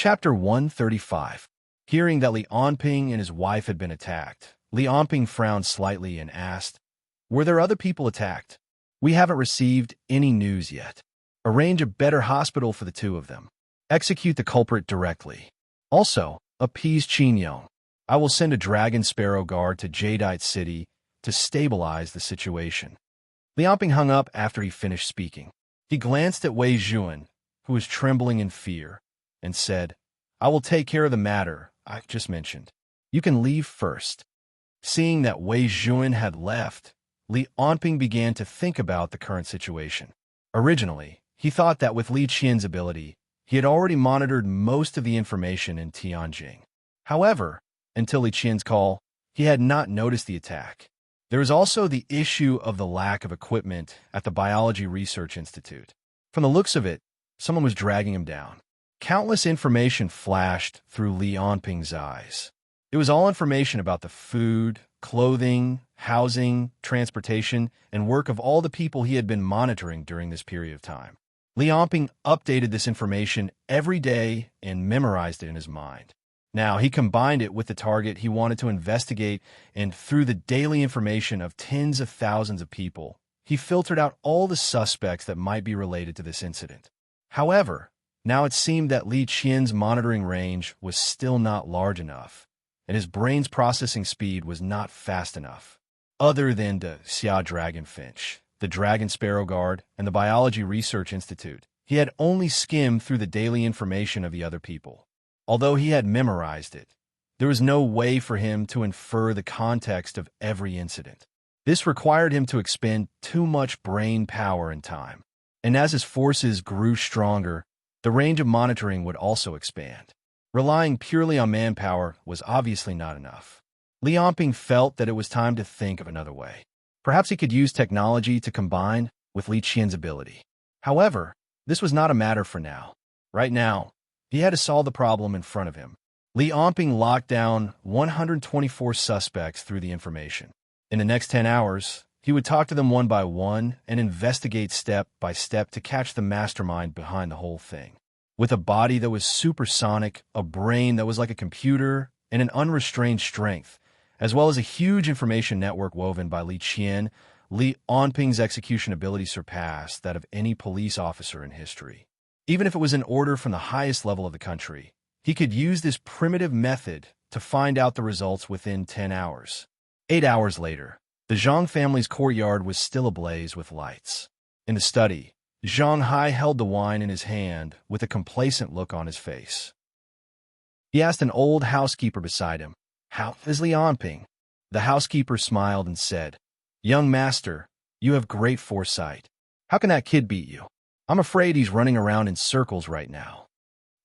Chapter 135. Hearing that Li Onping and his wife had been attacked, Li Onping frowned slightly and asked, "Were there other people attacked?" "We haven't received any news yet. Arrange a better hospital for the two of them. Execute the culprit directly. Also, appease Qingyong. I will send a dragon sparrow guard to Jadeite City to stabilize the situation." Li Onping hung up after he finished speaking. He glanced at Wei Zhuan, who was trembling in fear, and said, "I will take care of the matter I just mentioned. You can leave first." Seeing that Wei Zhuan had left, Li Onping began to think about the current situation. Originally, he thought that with Li Qian's ability, he had already monitored most of the information in Tianjing. However, until Li Qian's call, he had not noticed the attack. There was also the issue of the lack of equipment at the Biology Research Institute. From the looks of it, someone was dragging him down. Countless information flashed through Li Onping's eyes. It was all information about the food, clothing, housing, transportation, and work of all the people he had been monitoring during this period of time. Li Onping updated this information every day and memorized it in his mind. Now, he combined it with the target he wanted to investigate, and through the daily information of tens of thousands of people, he filtered out all the suspects that might be related to this incident. However, now it seemed that Li Qian's monitoring range was still not large enough, and his brain's processing speed was not fast enough. Other than the Xia Dragonfinch, the Dragon Sparrow Guard, and the Biology Research Institute, he had only skimmed through the daily information of the other people. Although he had memorized it, there was no way for him to infer the context of every incident. This required him to expend too much brain power and time. And as his forces grew stronger, the range of monitoring would also expand. Relying purely on manpower was obviously not enough. Li Onping felt that it was time to think of another way. Perhaps he could use technology to combine with Li Qian's ability. However, this was not a matter for now. Right now, he had to solve the problem in front of him. Li Onping locked down 124 suspects through the information. In the next 10 hours, he would talk to them one by one and investigate step by step to catch the mastermind behind the whole thing. With a body that was supersonic, a brain that was like a computer, and an unrestrained strength, as well as a huge information network woven by Li Qian, Li Onping's execution ability surpassed that of any police officer in history. Even if it was an order from the highest level of the country, he could use this primitive method to find out the results within 10 hours. 8 hours later, the Zhang family's courtyard was still ablaze with lights. In the study, Zhang Hai held the wine in his hand with a complacent look on his face. He asked an old housekeeper beside him, "How is Li Onping?" The housekeeper smiled and said, "Young master, you have great foresight. How can that kid beat you? I'm afraid he's running around in circles right now."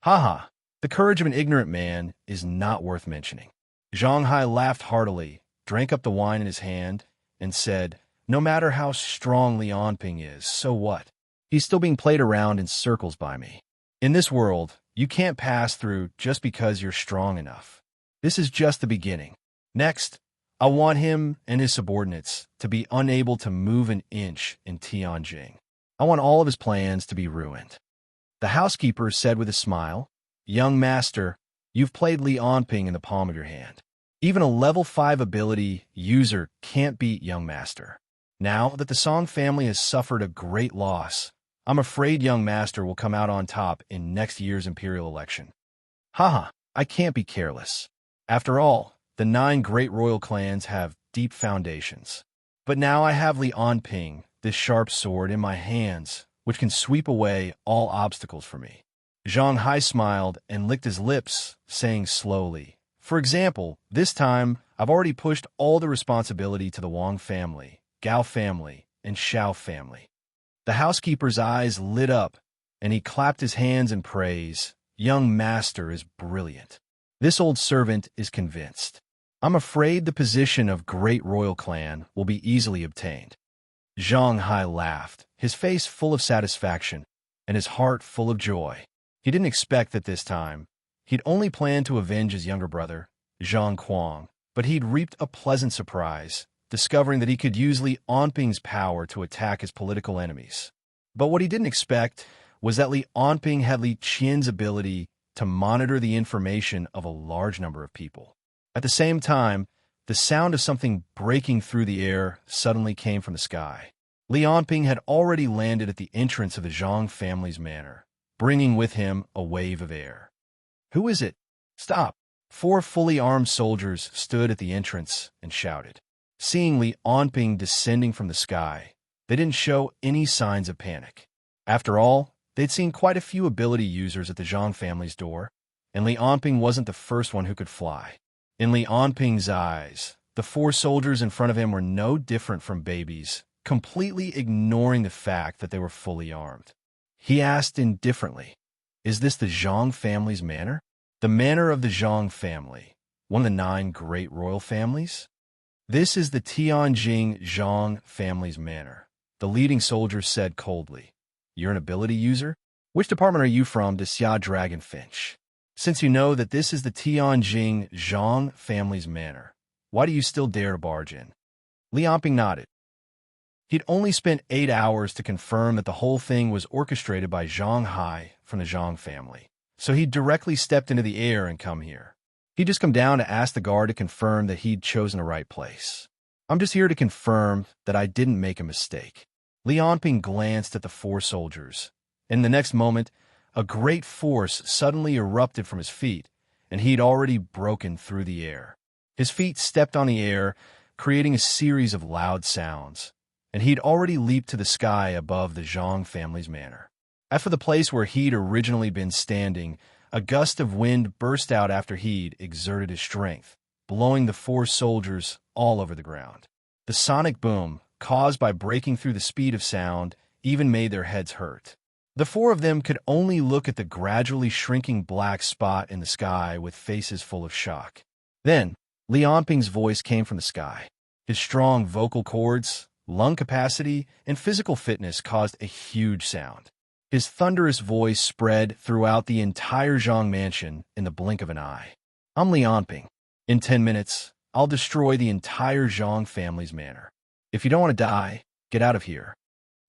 "Haha, the courage of an ignorant man is not worth mentioning." Zhang Hai laughed heartily, drank up the wine in his hand, and said, "No matter how strong Li Onping is, so what? He's still being played around in circles by me. In this world, you can't pass through just because you're strong enough. This is just the beginning. Next, I want him and his subordinates to be unable to move an inch in Tianjing. I want all of his plans to be ruined." The housekeeper said with a smile, "Young master, you've played Li Onping in the palm of your hand. Even a level 5 ability user can't beat young master. Now that the Song family has suffered a great loss, I'm afraid young master will come out on top in next year's imperial election." "Haha, I can't be careless. After all, the 9 great royal clans have deep foundations. But now I have Li Onping, this sharp sword, in my hands, which can sweep away all obstacles for me." Zhang Hai smiled and licked his lips, saying slowly, "For example, this time, I've already pushed all the responsibility to the Wang family, Gao family, and Xiao family." The housekeeper's eyes lit up, and he clapped his hands in praise. "Young master is brilliant. This old servant is convinced. I'm afraid the position of great royal clan will be easily obtained." Zhang Hai laughed, his face full of satisfaction, and his heart full of joy. He didn't expect that this time. He'd only planned to avenge his younger brother, Zhang Kuang, but he'd reaped a pleasant surprise, discovering that he could use Li Onping's power to attack his political enemies. But what he didn't expect was that Li Onping had Li Qian's ability to monitor the information of a large number of people. At the same time, the sound of something breaking through the air suddenly came from the sky. Li Onping had already landed at the entrance of the Zhang family's manor, bringing with him a wave of air. "Who is it? Stop!" 4 fully armed soldiers stood at the entrance and shouted. Seeing Li Onping descending from the sky, they didn't show any signs of panic. After all, they'd seen quite a few ability users at the Zhang family's door, and Li Onping wasn't the first one who could fly. In Li Onping's eyes, the 4 soldiers in front of him were no different from babies, completely ignoring the fact that they were fully armed. He asked indifferently, "Is this the Zhang family's manor?" The manor of the Zhang family, one of the 9 great royal families? "This is the Tianjing Zhang family's manor," the leading soldier said coldly. "You're an ability user? Which department are you from, Xia Dragonfinch? Since you know that this is the Tianjing Zhang family's manor, why do you still dare to barge in?" Li Onping nodded. He'd only spent 8 hours to confirm that the whole thing was orchestrated by Zhang Hai from the Zhang family, so he'd directly stepped into the air and come here. He'd just come down to ask the guard to confirm that he'd chosen the right place. "I'm just here to confirm that I didn't make a mistake." Li Onping glanced at the 4 soldiers. In the next moment, a great force suddenly erupted from his feet, and he'd already broken through the air. His feet stepped on the air, creating a series of loud sounds, and he'd already leaped to the sky above the Zhang family's manor. As for the place where he'd originally been standing, a gust of wind burst out after he'd exerted his strength, blowing the 4 soldiers all over the ground. The sonic boom, caused by breaking through the speed of sound, even made their heads hurt. The 4 of them could only look at the gradually shrinking black spot in the sky with faces full of shock. Then, Li Onping's voice came from the sky. His strong vocal cords, lung capacity, and physical fitness caused a huge sound. His thunderous voice spread throughout the entire Zhang mansion in the blink of an eye. "I'm Li Onping. In 10 minutes, I'll destroy the entire Zhang family's manor. If you don't want to die, get out of here.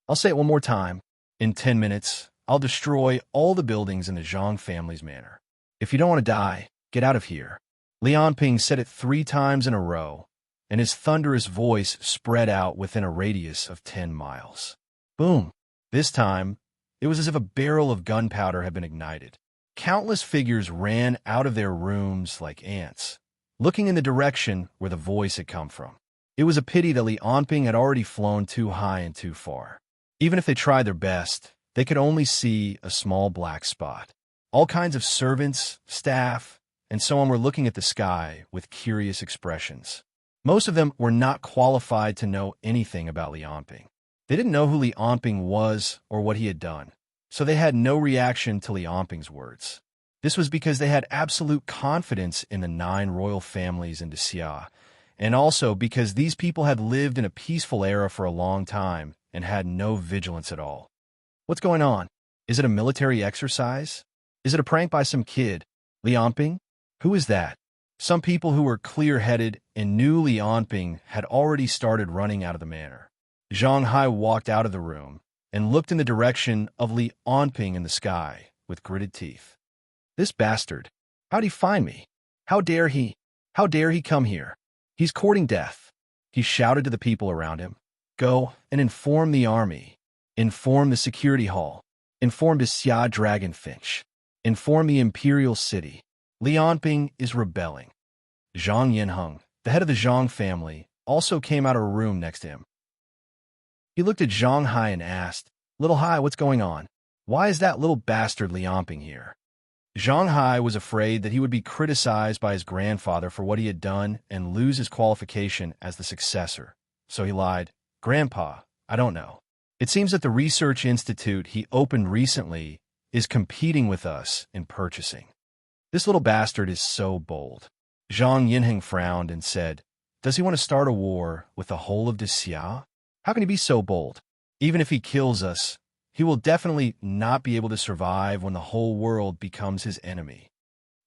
I'll say it one more time. In 10 minutes, I'll destroy all the buildings in the Zhang family's manor. If you don't want to die, get out of here." Li Onping said it 3 times in a row, and his thunderous voice spread out within a radius of 10 miles. Boom! This time, it was as if a barrel of gunpowder had been ignited. Countless figures ran out of their rooms like ants, looking in the direction where the voice had come from. It was a pity that Li Onping had already flown too high and too far. Even if they tried their best, they could only see a small black spot. All kinds of servants, staff, and so on were looking at the sky with curious expressions. Most of them were not qualified to know anything about Li Onping. They didn't know who Li Onping was or what he had done, so they had no reaction to Li Onping's words. This was because they had absolute confidence in the 9 royal families in Xia, and also because these people had lived in a peaceful era for a long time and had no vigilance at all. "What's going on? Is it a military exercise? Is it a prank by some kid? Li Onping? Who is that?" Some people who were clear-headed and knew Li Onping had already started running out of the manor. Zhang Hai walked out of the room and looked in the direction of Li Onping in the sky with gritted teeth. "This bastard! How'd he find me? How dare he? How dare he come here? He's courting death." He shouted to the people around him. "Go and inform the army. Inform the security hall. Inform the Xia Dragonfinch. Inform the Imperial City. Li Onping is rebelling." Zhang Yinheng, the head of the Zhang family, also came out of a room next to him. He looked at Zhang Hai and asked, "Little Hai, what's going on? Why is that little bastard Li Onping here?" Zhang Hai was afraid that he would be criticized by his grandfather for what he had done and lose his qualification as the successor. So he lied, "Grandpa, I don't know. It seems that the research institute he opened recently is competing with us in purchasing." This little bastard is so bold. Zhang Yinheng frowned and said, "Does he want to start a war with the whole of Xia? How can he be so bold? Even if he kills us, he will definitely not be able to survive when the whole world becomes his enemy."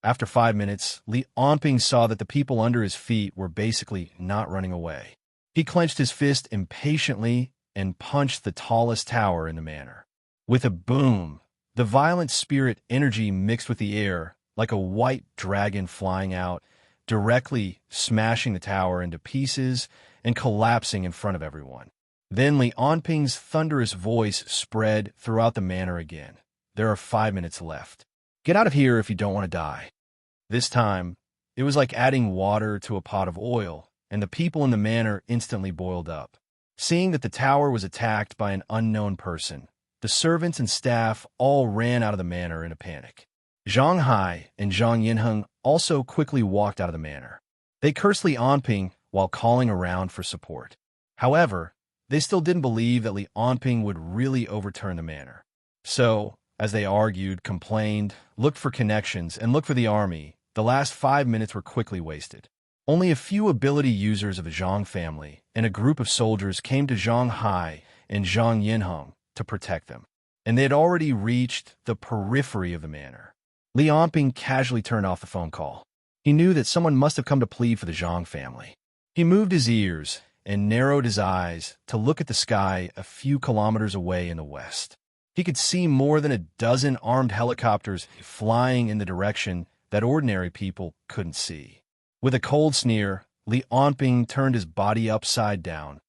After 5 minutes, Li Onping saw that the people under his feet were basically not running away. He clenched his fist impatiently and punched the tallest tower in the manor. With a boom, The violent spirit energy mixed with the air, like a white dragon flying out, directly smashing the tower into pieces and collapsing in front of everyone. Then Li Onping's thunderous voice spread throughout the manor again. There are 5 minutes left. Get out of here if you don't want to die. This time, it was like adding water to a pot of oil, and the people in the manor instantly boiled up. Seeing that the tower was attacked by an unknown person, the servants and staff all ran out of the manor in a panic. Zhang Hai and Zhang Yinheng also quickly walked out of the manor. They cursed Li Onping while calling around for support. However, they still didn't believe that Li Onping would really overturn the manor. So, as they argued, complained, looked for connections, and looked for the army, the last 5 minutes were quickly wasted. Only a few ability users of the Zhang family and a group of soldiers came to Zhang Hai and Zhang Yinheng to protect them, and they had already reached the periphery of the manor. Li Onping casually turned off the phone call. He knew that someone must have come to plead for the Zhang family. He moved his ears and narrowed his eyes to look at the sky a few kilometers away in the west. He could see more than a dozen armed helicopters flying in the direction that ordinary people couldn't see. With a cold sneer, Li Onping turned his body upside down,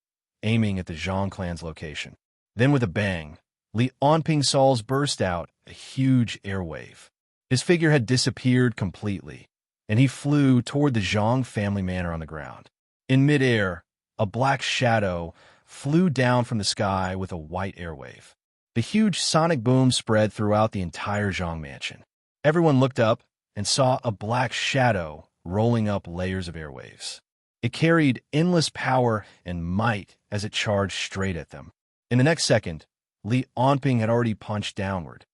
aiming at the Zhang clan's location. Then with a bang, Li Onping's soles burst out a huge airwave. His figure had disappeared completely, and he flew toward the Zhang family manor on the ground. In midair, a black shadow flew down from the sky with a white airwave. The huge sonic boom spread throughout the entire Zhang mansion. Everyone looked up and saw a black shadow rolling up layers of airwaves. It carried endless power and might as it charged straight at them. In the next second, Li Onping had already punched downward.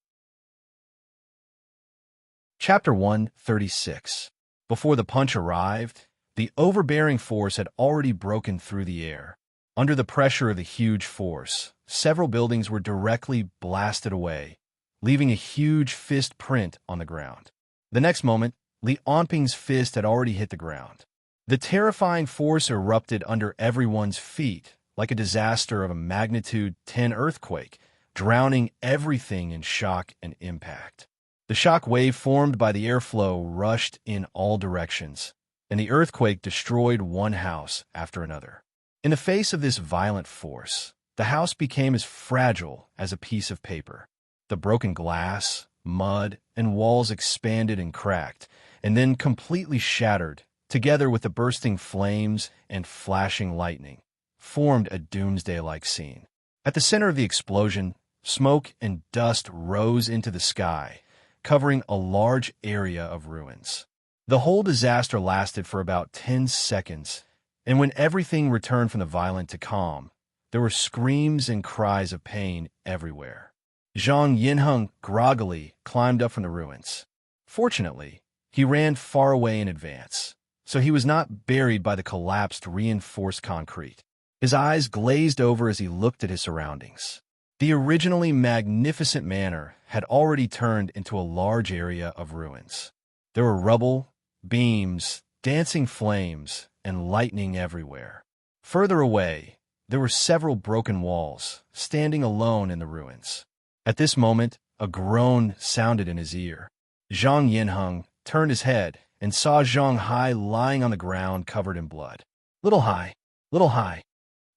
Chapter 136. Before the punch arrived, the overbearing force had already broken through the air. Under the pressure of the huge force, several buildings were directly blasted away, leaving a huge fist print on the ground. The next moment, Li Onping's fist had already hit the ground. The terrifying force erupted under everyone's feet, like a disaster of a magnitude 10 earthquake, drowning everything in shock and impact. The shock wave formed by the airflow rushed in all directions, and the earthquake destroyed one house after another. In the face of this violent force, the house became as fragile as a piece of paper. The broken glass, mud, and walls expanded and cracked, and then completely shattered, together with the bursting flames and flashing lightning, formed a doomsday-like scene. At the center of the explosion, smoke and dust rose into the sky, covering a large area of ruins. The whole disaster lasted for about 10 seconds, and when everything returned from the violent to calm, there were screams and cries of pain everywhere. Zhang Yinheng groggily climbed up from the ruins. Fortunately, he ran far away in advance, so he was not buried by the collapsed reinforced concrete. His eyes glazed over as he looked at his surroundings. The originally magnificent manor had already turned into a large area of ruins. There were rubble, beams, dancing flames, and lightning everywhere. Further away, there were several broken walls, standing alone in the ruins. At this moment, a groan sounded in his ear. Zhang Yinheng turned his head and saw Zhang Hai lying on the ground covered in blood. Little Hai, little Hai.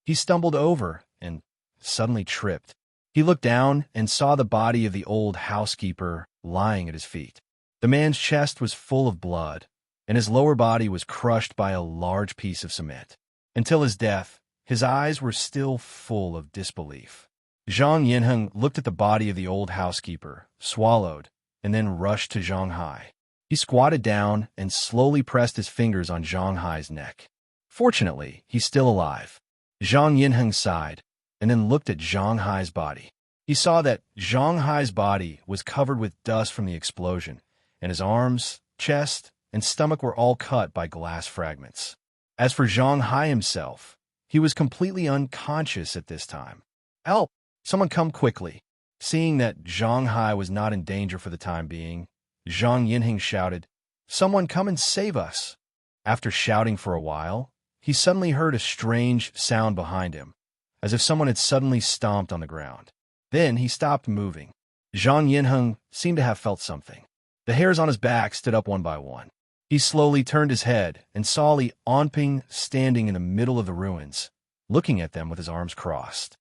He stumbled over and suddenly tripped. He looked down and saw the body of the old housekeeper lying at his feet. The man's chest was full of blood, and his lower body was crushed by a large piece of cement. Until his death, his eyes were still full of disbelief. Zhang Yinheng looked at the body of the old housekeeper, swallowed, and then rushed to Zhang Hai. He squatted down and slowly pressed his fingers on Zhang Hai's neck. Fortunately, he's still alive. Zhang Yinheng sighed, and then looked at Zhang Hai's body. He saw that Zhang Hai's body was covered with dust from the explosion, and his arms, chest, and stomach were all cut by glass fragments. As for Zhang Hai himself, he was completely unconscious at this time. "Help! Someone come quickly!" Seeing that Zhang Hai was not in danger for the time being, Zhang Yinheng shouted, "Someone come and save us!" After shouting for a while, he suddenly heard a strange sound behind him, as if someone had suddenly stomped on the ground. Then he stopped moving. Zhang Yinheng seemed to have felt something. The hairs on his back stood up one by one. He slowly turned his head and saw Li Onping standing in the middle of the ruins, looking at them with his arms crossed.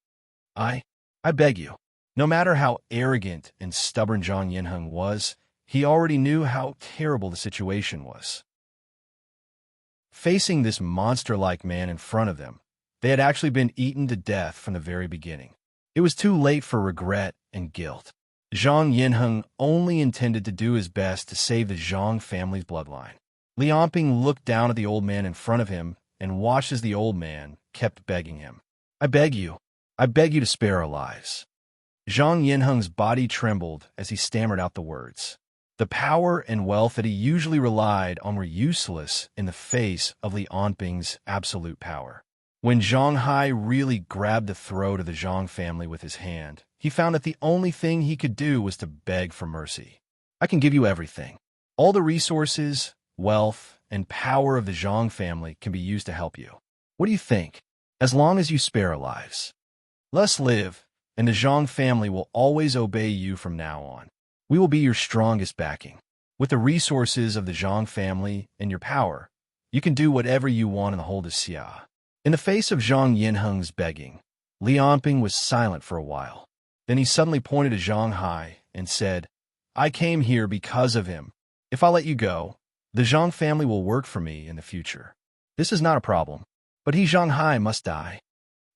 I beg you. No matter how arrogant and stubborn Zhang Yinheng was, he already knew how terrible the situation was. Facing this monster-like man in front of them, they had actually been eaten to death from the very beginning. It was too late for regret and guilt. Zhang Yinheng only intended to do his best to save the Zhang family's bloodline. Li Onping looked down at the old man in front of him and watched as the old man kept begging him. I beg you to spare our lives. Zhang Yinheng's body trembled as he stammered out the words. The power and wealth that he usually relied on were useless in the face of Li Onping's absolute power. When Zhang Hai really grabbed the throat of the Zhang family with his hand, he found that the only thing he could do was to beg for mercy. I can give you everything. All the resources, wealth, and power of the Zhang family can be used to help you. What do you think? As long as you spare our lives. Let us live, and the Zhang family will always obey you from now on. We will be your strongest backing. With the resources of the Zhang family and your power, you can do whatever you want in the whole of Xia. In the face of Zhang Yinheng's begging, Li Onping was silent for a while. Then he suddenly pointed to Zhang Hai and said, I came here because of him. If I let you go, the Zhang family will work for me in the future. This is not a problem, but he Zhang Hai must die.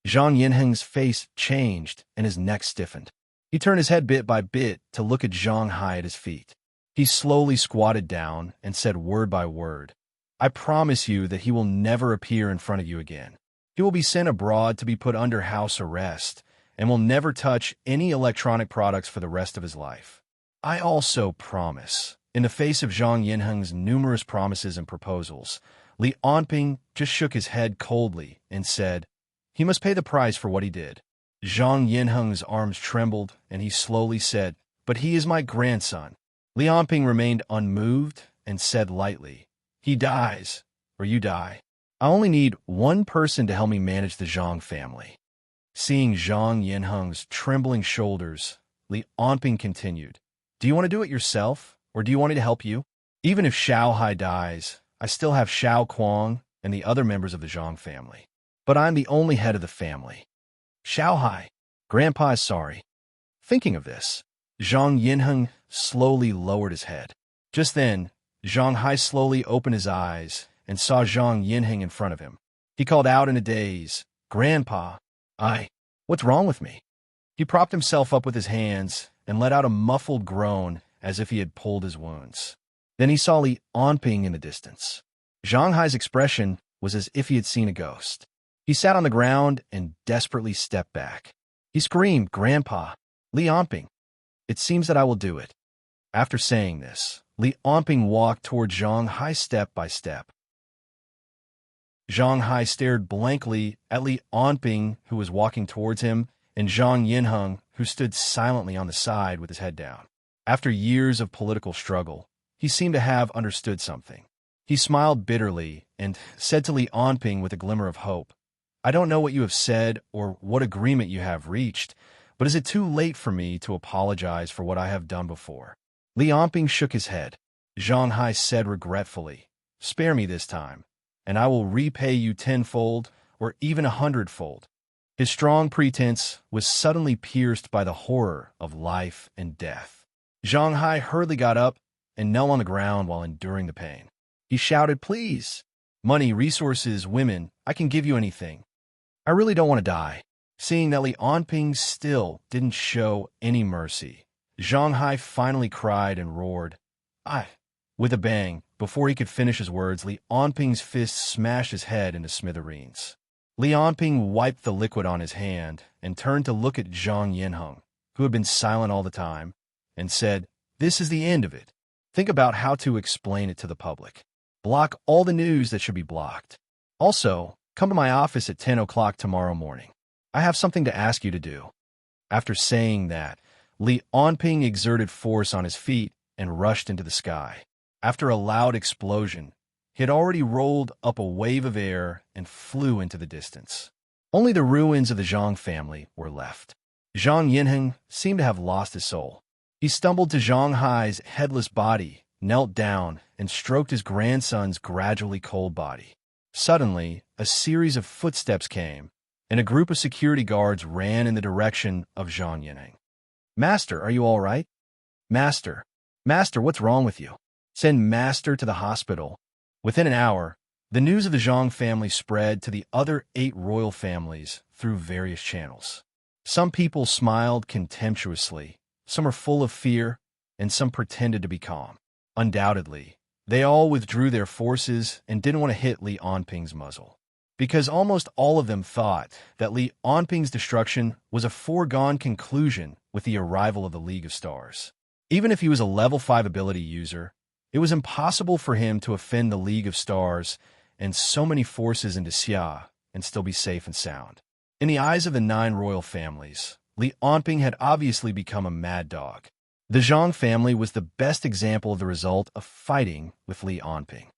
Zhang Yinheng's face changed and his neck stiffened. He turned his head bit by bit to look at Zhang Hai at his feet. He slowly squatted down and said word by word, I promise you that he will never appear in front of you again. He will be sent abroad to be put under house arrest and will never touch any electronic products for the rest of his life. I also promise. In the face of Zhang Yinheng's numerous promises and proposals, Li Onping just shook his head coldly and said, he must pay the price for what he did. Zhang Yinheng's arms trembled and he slowly said, but he is my grandson. Li Onping remained unmoved and said lightly, he dies, or you die. I only need one person to help me manage the Zhang family. Seeing Zhang Yinheng's trembling shoulders, Li Onping continued, do you want to do it yourself, or do you want me to help you? Even if Xiao Hai dies, I still have Xiao Kuang and the other members of the Zhang family. But I'm the only head of the family. Xiao Hai, Grandpa is sorry. Thinking of this, Zhang Yinheng slowly lowered his head. Just then, Zhang Hai slowly opened his eyes and saw Zhang Yinheng in front of him. He called out in a daze, Grandpa, what's wrong with me? He propped himself up with his hands and let out a muffled groan as if he had pulled his wounds. Then he saw Li Onping in the distance. Zhang Hai's expression was as if he had seen a ghost. He sat on the ground and desperately stepped back. He screamed, Grandpa, Li Onping, it seems that I will do it. After saying this, Li Onping walked toward Zhang Hai step by step. Zhang Hai stared blankly at Li Onping, who was walking towards him, and Zhang Yinheng, who stood silently on the side with his head down. After years of political struggle, he seemed to have understood something. He smiled bitterly and said to Li Onping with a glimmer of hope, I don't know what you have said or what agreement you have reached, but is it too late for me to apologize for what I have done before? Li Onping shook his head. Zhang Hai said regretfully, spare me this time, and I will repay you tenfold or even 100-fold. His strong pretense was suddenly pierced by the horror of life and death. Zhang Hai hurriedly got up and knelt on the ground while enduring the pain. He shouted, please, money, resources, women, I can give you anything. I really don't want to die. Seeing that Li Onping still didn't show any mercy, Zhang Hai finally cried and roared, With a bang, before he could finish his words, Li Onping's fist smashed his head into smithereens. Li Onping wiped the liquid on his hand and turned to look at Zhang Yinheng, who had been silent all the time, and said, this is the end of it. Think about how to explain it to the public. Block all the news that should be blocked. Also, come to my office at 10 o'clock tomorrow morning. I have something to ask you to do. After saying that, Li Onping exerted force on his feet and rushed into the sky. After a loud explosion, he had already rolled up a wave of air and flew into the distance. Only the ruins of the Zhang family were left. Zhang Yinheng seemed to have lost his soul. He stumbled to Zhang Hai's headless body, knelt down, and stroked his grandson's gradually cold body. Suddenly, a series of footsteps came, and a group of security guards ran in the direction of Zhang Yanning. "Master, are you all right? Master, Master, what's wrong with you? Send Master to the hospital." Within an hour, the news of the Zhang family spread to the other 8 royal families through various channels. Some people smiled contemptuously, some were full of fear, and some pretended to be calm. Undoubtedly, they all withdrew their forces and didn't want to hit Li Onping's muzzle, because almost all of them thought that Li Onping's destruction was a foregone conclusion with the arrival of the League of Stars. Even if he was a level 5 ability user, it was impossible for him to offend the League of Stars and so many forces into Xia and still be safe and sound. In the eyes of the 9 royal families, Li Onping had obviously become a mad dog. The Zhang family was the best example of the result of fighting with Li Onping.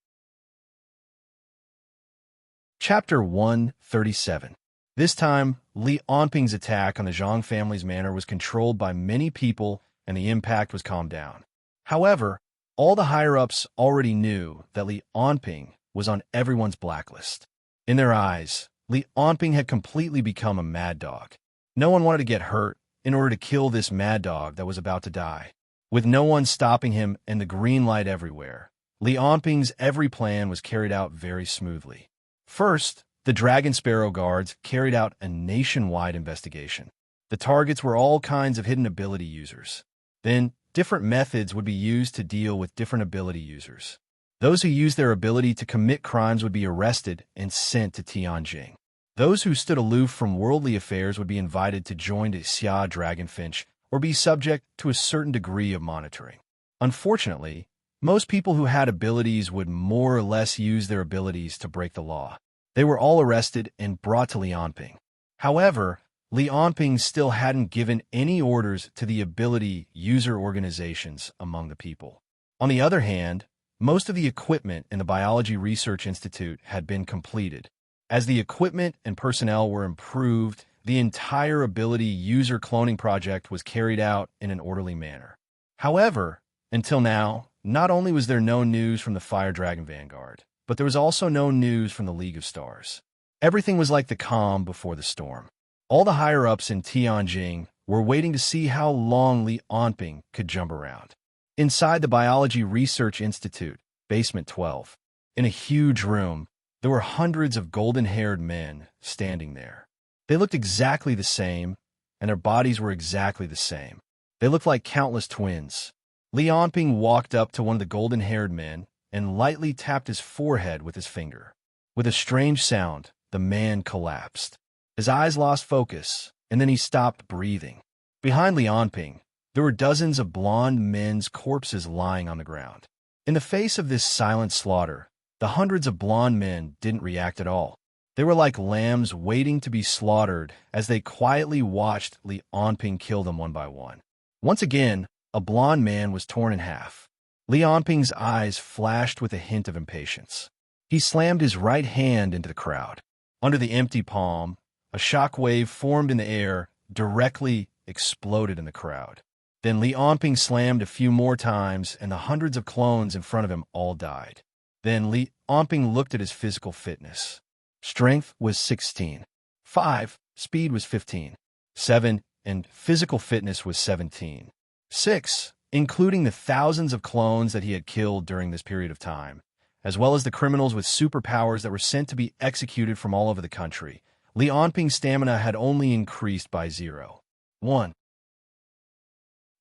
Chapter 137. This time, Li Onping's attack on the Zhang family's manor was controlled by many people and the impact was calmed down. However, all the higher-ups already knew that Li Onping was on everyone's blacklist. In their eyes, Li Onping had completely become a mad dog. No one wanted to get hurt in order to kill this mad dog that was about to die. With no one stopping him and the green light everywhere, Li Onping's every plan was carried out very smoothly. First, the Dragon Sparrow Guards carried out a nationwide investigation. The targets were all kinds of hidden ability users. Then, different methods would be used to deal with different ability users. Those who used their ability to commit crimes would be arrested and sent to Tianjing. Those who stood aloof from worldly affairs would be invited to join the Xia Dragonfinch or be subject to a certain degree of monitoring. Unfortunately, most people who had abilities would more or less use their abilities to break the law. They were all arrested and brought to Li Onping. However, Li Onping still hadn't given any orders to the ability user organizations among the people. On the other hand, most of the equipment in the Biology Research Institute had been completed. As the equipment and personnel were improved, the entire ability user cloning project was carried out in an orderly manner. However, until now, not only was there no news from the Fire Dragon Vanguard, but there was also no news from the League of Stars. Everything was like the calm before the storm. All the higher-ups in Tianjing were waiting to see how long Li Onping could jump around. Inside the Biology Research Institute, Basement 12, in a huge room, there were hundreds of golden-haired men standing there. They looked exactly the same, and their bodies were exactly the same. They looked like countless twins. Li Onping walked up to one of the golden-haired men and lightly tapped his forehead with his finger. With a strange sound, the man collapsed. His eyes lost focus, and then he stopped breathing. Behind Li Onping, there were dozens of blonde men's corpses lying on the ground. In the face of this silent slaughter, the hundreds of blonde men didn't react at all. They were like lambs waiting to be slaughtered as they quietly watched Li Onping kill them one by one. Once again, a blonde man was torn in half. Li Onping's eyes flashed with a hint of impatience. He slammed his right hand into the crowd. Under the empty palm, a shock wave formed in the air, directly exploded in the crowd. Then Li Onping slammed a few more times, and the hundreds of clones in front of him all died. Then Li Onping looked at his physical fitness. Strength was 16. 5. Speed was 15. 7. And physical fitness was 17. 6. Including the thousands of clones that he had killed during this period of time, as well as the criminals with superpowers that were sent to be executed from all over the country, Li Onping's stamina had only increased by 0.1.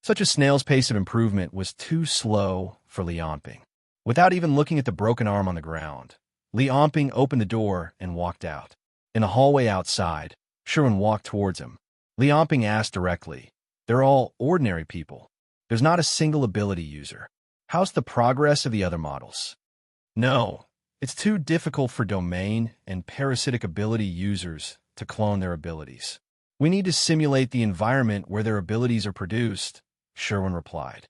Such a snail's pace of improvement was too slow for Li Onping. Without even looking at the broken arm on the ground, Li Onping opened the door and walked out. In the hallway outside, Sherwin walked towards him. Li Onping asked directly, "They're all ordinary people. There's not a single ability user. How's the progress of the other models?" "No, it's too difficult for domain and parasitic ability users to clone their abilities. We need to simulate the environment where their abilities are produced," Sherwin replied.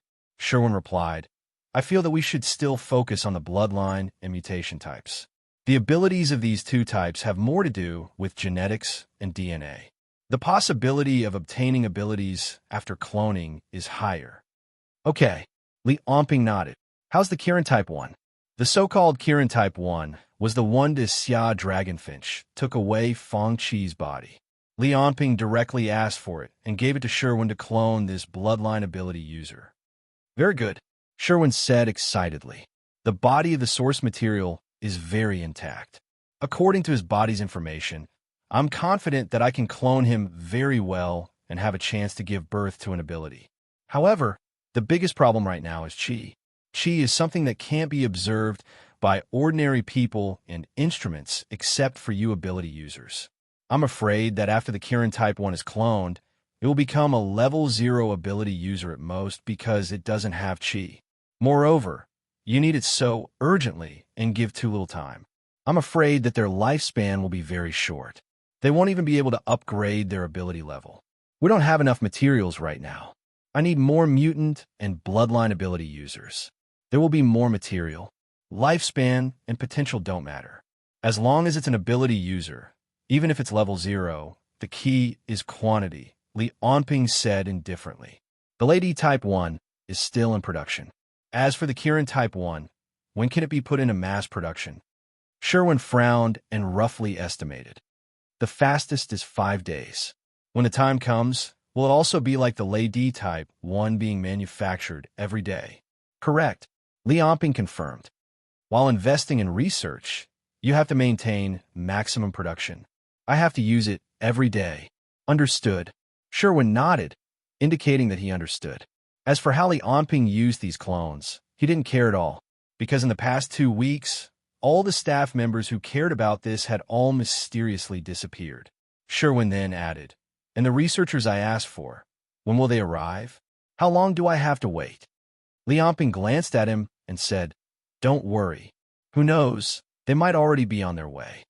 "I feel that we should still focus on the bloodline and mutation types. The abilities of these two types have more to do with genetics and DNA. The possibility of obtaining abilities after cloning is higher. Okay. Li Onping nodded. How's the Kirin Type 1? The so-called Kirin Type 1 was the one to Xia Dragonfinch took away Feng Qi's body. Li Onping directly asked for it and gave it to Sherwin to clone this bloodline ability user. Very good, Sherwin said excitedly. The body of the source material is very intact. According to his body's information, I'm confident that I can clone him very well and have a chance to give birth to an ability. However, the biggest problem right now is Qi. Qi is something that can't be observed by ordinary people and instruments except for you ability users. I'm afraid that after the Kirin Type 1 is cloned, it will become a level 0 ability user at most because it doesn't have Qi. Moreover, you need it so urgently and give too little time. I'm afraid that their lifespan will be very short. They won't even be able to upgrade their ability level. We don't have enough materials right now. I need more mutant and bloodline ability users. There will be more material. Lifespan and potential don't matter. As long as it's an ability user, even if it's level 0, the key is quantity, Li Onping said indifferently. The Lady Type 1 is still in production. As for the Kirin Type 1, when can it be put into mass production? Sherwin frowned and roughly estimated. The fastest is 5 days. When the time comes, will it also be like the Lady Type 1 being manufactured every day? Correct, Li Onping confirmed. While investing in research, you have to maintain maximum production. I have to use it every day. Understood. Sherwin nodded, indicating that he understood. As for how Li Onping used these clones, he didn't care at all, because in the past 2 weeks, all the staff members who cared about this had all mysteriously disappeared. Sherwin then added, and the researchers I asked for, when will they arrive? How long do I have to wait? Li Onping glanced at him and said, don't worry. Who knows, they might already be on their way.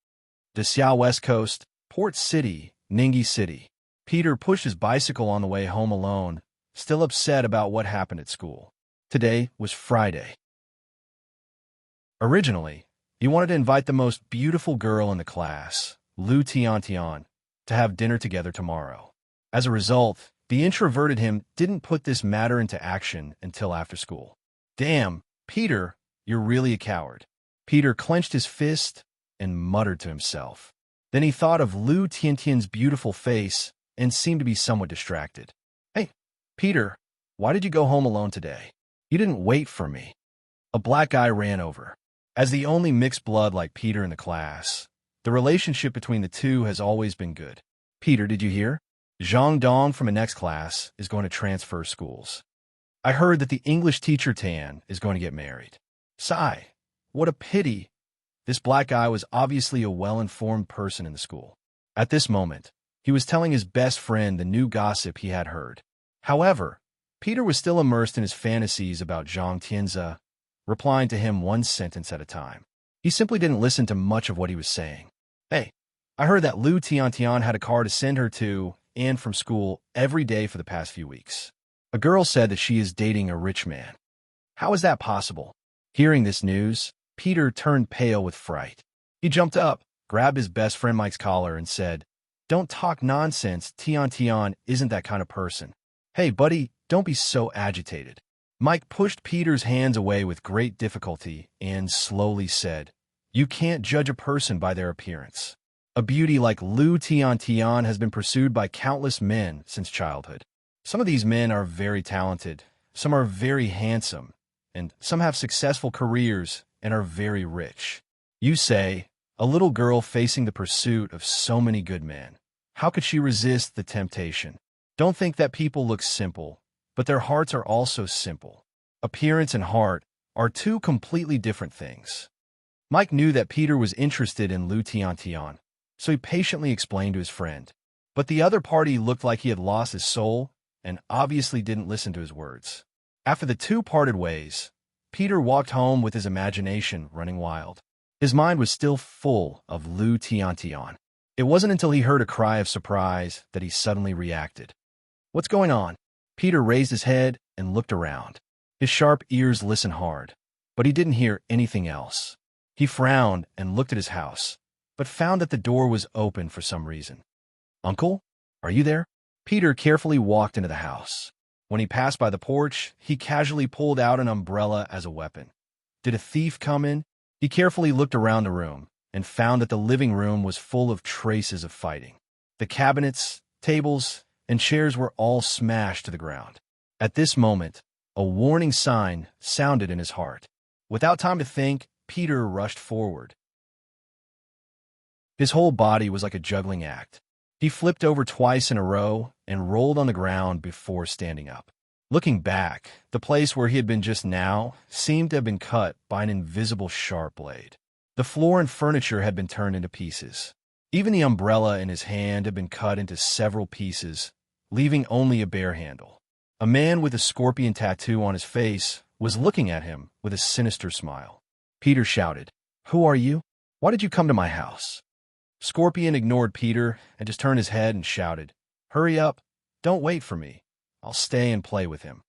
The Xiao West Coast, Port City, Ningyi City. Peter pushed his bicycle on the way home alone, still upset about what happened at school. Today was Friday. Originally, he wanted to invite the most beautiful girl in the class, Lu Tiantian, to have dinner together tomorrow. As a result, the introverted him didn't put this matter into action until after school. Damn, Peter, you're really a coward. Peter clenched his fist and muttered to himself. Then he thought of Lu Tiantian's beautiful face and seemed to be somewhat distracted. Hey, Peter, why did you go home alone today? You didn't wait for me. A black guy ran over. As the only mixed blood like Peter in the class, the relationship between the two has always been good. Peter, did you hear? Zhang Dong from the next class is going to transfer schools. I heard that the English teacher Tan is going to get married. Sigh, what a pity. This black guy was obviously a well-informed person in the school. At this moment, he was telling his best friend the new gossip he had heard. However, Peter was still immersed in his fantasies about Zhang Tianze, replying to him one sentence at a time. He simply didn't listen to much of what he was saying. Hey, I heard that Lu Tiantian had a car to send her to and from school every day for the past few weeks. A girl said that she is dating a rich man. How is that possible? Hearing this news, Peter turned pale with fright. He jumped up, grabbed his best friend Mike's collar, and said, Don't talk nonsense, Tian isn't that kind of person. Hey, buddy, don't be so agitated. Mike pushed Peter's hands away with great difficulty and slowly said, You can't judge a person by their appearance. A beauty like Lu Tian has been pursued by countless men since childhood. Some of these men are very talented, some are very handsome, and some have successful careers and are very rich. You say, a little girl facing the pursuit of so many good men. How could she resist the temptation? Don't think that people look simple, but their hearts are also simple. Appearance and heart are two completely different things. Mike knew that Peter was interested in Lu Tian, so he patiently explained to his friend. But the other party looked like he had lost his soul and obviously didn't listen to his words. After the two parted ways, Peter walked home with his imagination running wild. His mind was still full of Lu Tian. It wasn't until he heard a cry of surprise that he suddenly reacted. What's going on? Peter raised his head and looked around. His sharp ears listened hard, but he didn't hear anything else. He frowned and looked at his house, but found that the door was open for some reason. Uncle, are you there? Peter carefully walked into the house. When he passed by the porch, he casually pulled out an umbrella as a weapon. Did a thief come in? He carefully looked around the room and found that the living room was full of traces of fighting. The cabinets, tables, and chairs were all smashed to the ground. At this moment, a warning sign sounded in his heart. Without time to think, Peter rushed forward. His whole body was like a juggling act. He flipped over twice in a row and rolled on the ground before standing up. Looking back, the place where he had been just now seemed to have been cut by an invisible sharp blade. The floor and furniture had been turned into pieces. Even the umbrella in his hand had been cut into several pieces, leaving only a bare handle. A man with a scorpion tattoo on his face was looking at him with a sinister smile. Peter shouted, "Who are you? Why did you come to my house?" Scorpion ignored Peter and just turned his head and shouted, "Hurry up! Don't wait for me. I'll stay and play with him."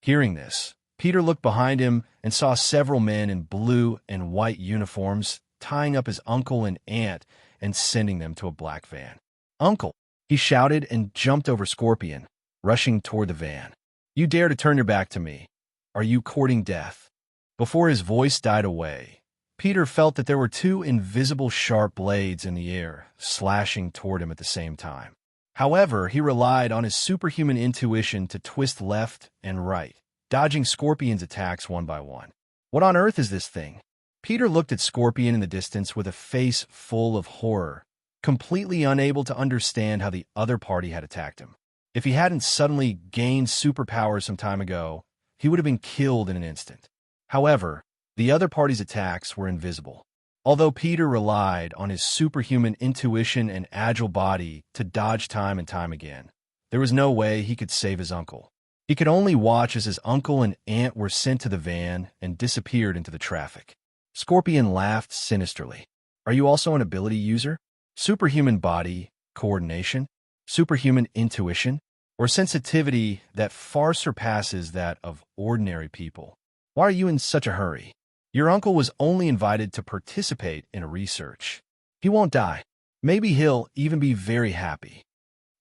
Hearing this, Peter looked behind him and saw several men in blue and white uniforms tying up his uncle and aunt and sending them to a black van. "Uncle!" he shouted and jumped over Scorpion, rushing toward the van. "You dare to turn your back to me? Are you courting death?" Before his voice died away, Peter felt that there were two invisible sharp blades in the air, slashing toward him at the same time. However, he relied on his superhuman intuition to twist left and right, dodging Scorpion's attacks one by one. What on earth is this thing? Peter looked at Scorpion in the distance with a face full of horror, completely unable to understand how the other party had attacked him. If he hadn't suddenly gained superpowers some time ago, he would have been killed in an instant. However, the other party's attacks were invisible. Although Peter relied on his superhuman intuition and agile body to dodge time and time again, there was no way he could save his uncle. He could only watch as his uncle and aunt were sent to the van and disappeared into the traffic. Scorpion laughed sinisterly. "Are you also an ability user? Superhuman body, coordination, superhuman intuition, or sensitivity that far surpasses that of ordinary people? Why are you in such a hurry? Your uncle was only invited to participate in a research. He won't die. Maybe he'll even be very happy."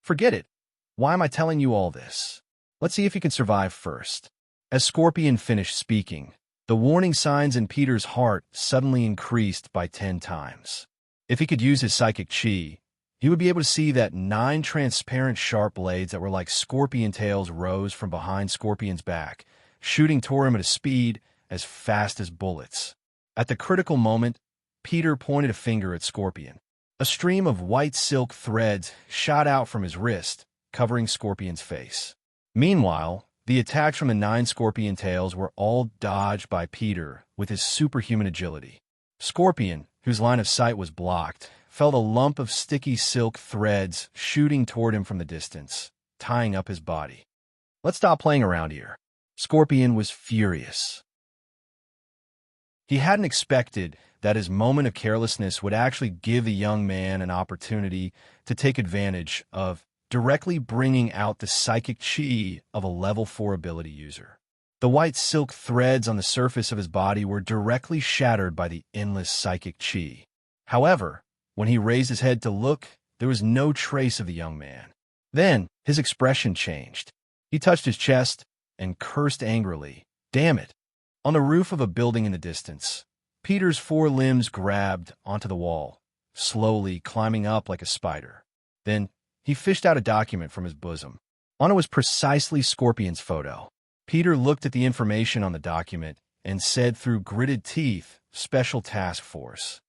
"Forget it. Why am I telling you all this? Let's see if he can survive first." As Scorpion finished speaking, the warning signs in Peter's heart suddenly increased by 10 times. If he could use his psychic chi, he would be able to see that 9 transparent sharp blades that were like scorpion tails rose from behind Scorpion's back, shooting toward him at a speed as fast as bullets. At the critical moment, Peter pointed a finger at Scorpion. A stream of white silk threads shot out from his wrist, covering Scorpion's face. Meanwhile, the attacks from the 9 scorpion tails were all dodged by Peter with his superhuman agility. Scorpion, whose line of sight was blocked, felt a lump of sticky silk threads shooting toward him from the distance, tying up his body. "Let's stop playing around here." Scorpion was furious. He hadn't expected that his moment of carelessness would actually give the young man an opportunity to take advantage of, directly bringing out the psychic chi of a level 4 ability user. The white silk threads on the surface of his body were directly shattered by the endless psychic chi. However, when he raised his head to look, there was no trace of the young man. Then, his expression changed. He touched his chest and cursed angrily. "Damn it!" On the roof of a building in the distance, Peter's 4 limbs grabbed onto the wall, slowly climbing up like a spider. Then, he fished out a document from his bosom. On it was precisely Scorpion's photo. Peter looked at the information on the document and said through gritted teeth, "Special Task Force."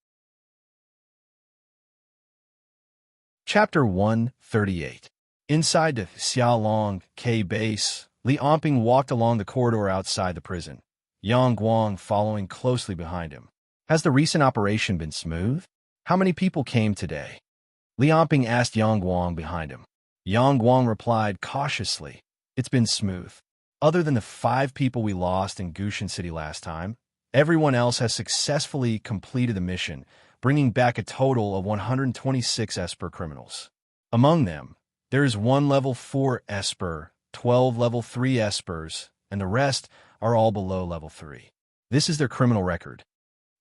Chapter 138. Inside the Xiaolong K base, Li Amping walked along the corridor outside the prison, Yang Guang following closely behind him. "Has the recent operation been smooth? How many people came today?" Li Amping asked Yang Guang behind him. Yang Guang replied cautiously, "It's been smooth. Other than the 5 people we lost in Gushan City last time, everyone else has successfully completed the mission, bringing back a total of 126 Esper criminals. Among them, there is 1 level 4 Esper, 12 level 3 Espers, and the rest are all below level 3. This is their criminal record."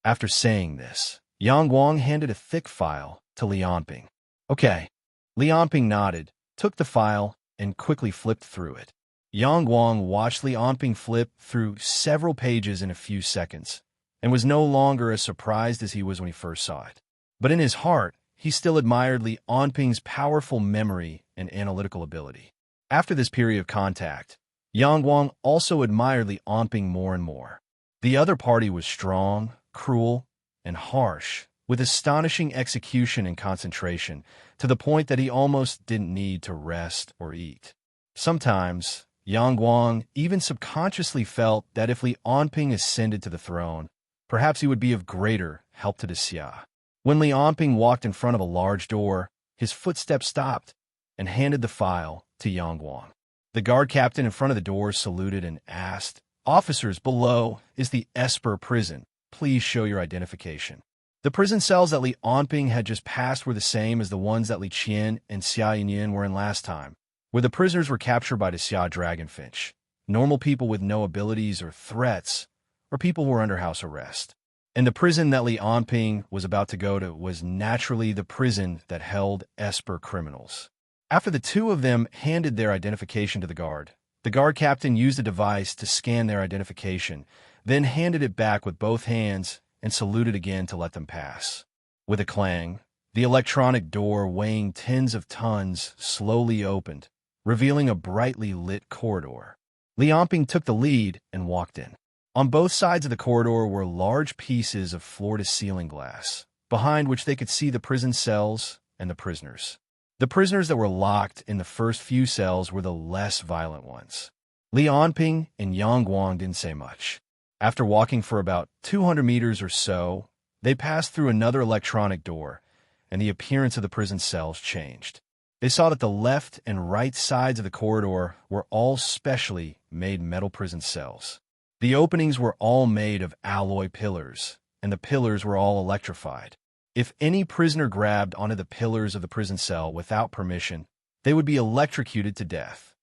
After saying this, Yang Guang handed a thick file to Li Amping. "Okay." Li Amping nodded, took the file, and quickly flipped through it. Yang Guang watched Li Onping flip through several pages in a few seconds, and was no longer as surprised as he was when he first saw it. But in his heart, he still admired Li Onping's powerful memory and analytical ability. After this period of contact, Yang Guang also admired Li Onping more and more. The other party was strong, cruel, and harsh, with astonishing execution and concentration, to the point that he almost didn't need to rest or eat. Sometimes, Yang Guang even subconsciously felt that if Li Onping ascended to the throne, perhaps he would be of greater help to the Xia. When Li Onping walked in front of a large door, his footsteps stopped and handed the file to Yang Guang. The guard captain in front of the door saluted and asked, "Officers, below is the Esper prison. Please show your identification." The prison cells that Li Onping had just passed were the same as the ones that Li Qian and Xia Yinyin were in last time, where the prisoners were captured by the Xia Dragonfinch, normal people with no abilities or threats, or people who were under house arrest. And the prison that Li Onping was about to go to was naturally the prison that held Esper criminals. After the two of them handed their identification to the guard captain used a device to scan their identification, then handed it back with both hands and saluted again to let them pass. With a clang, the electronic door weighing tens of tons slowly opened, revealing a brightly lit corridor. Li Onping took the lead and walked in. On both sides of the corridor were large pieces of floor-to-ceiling glass, behind which they could see the prison cells and the prisoners. The prisoners that were locked in the first few cells were the less violent ones. Li Onping and Yang Guang didn't say much. After walking for about 200 meters or so, they passed through another electronic door, and the appearance of the prison cells changed. They saw that the left and right sides of the corridor were all specially made metal prison cells. The openings were all made of alloy pillars, and the pillars were all electrified. If any prisoner grabbed onto the pillars of the prison cell without permission, they would be electrocuted to death.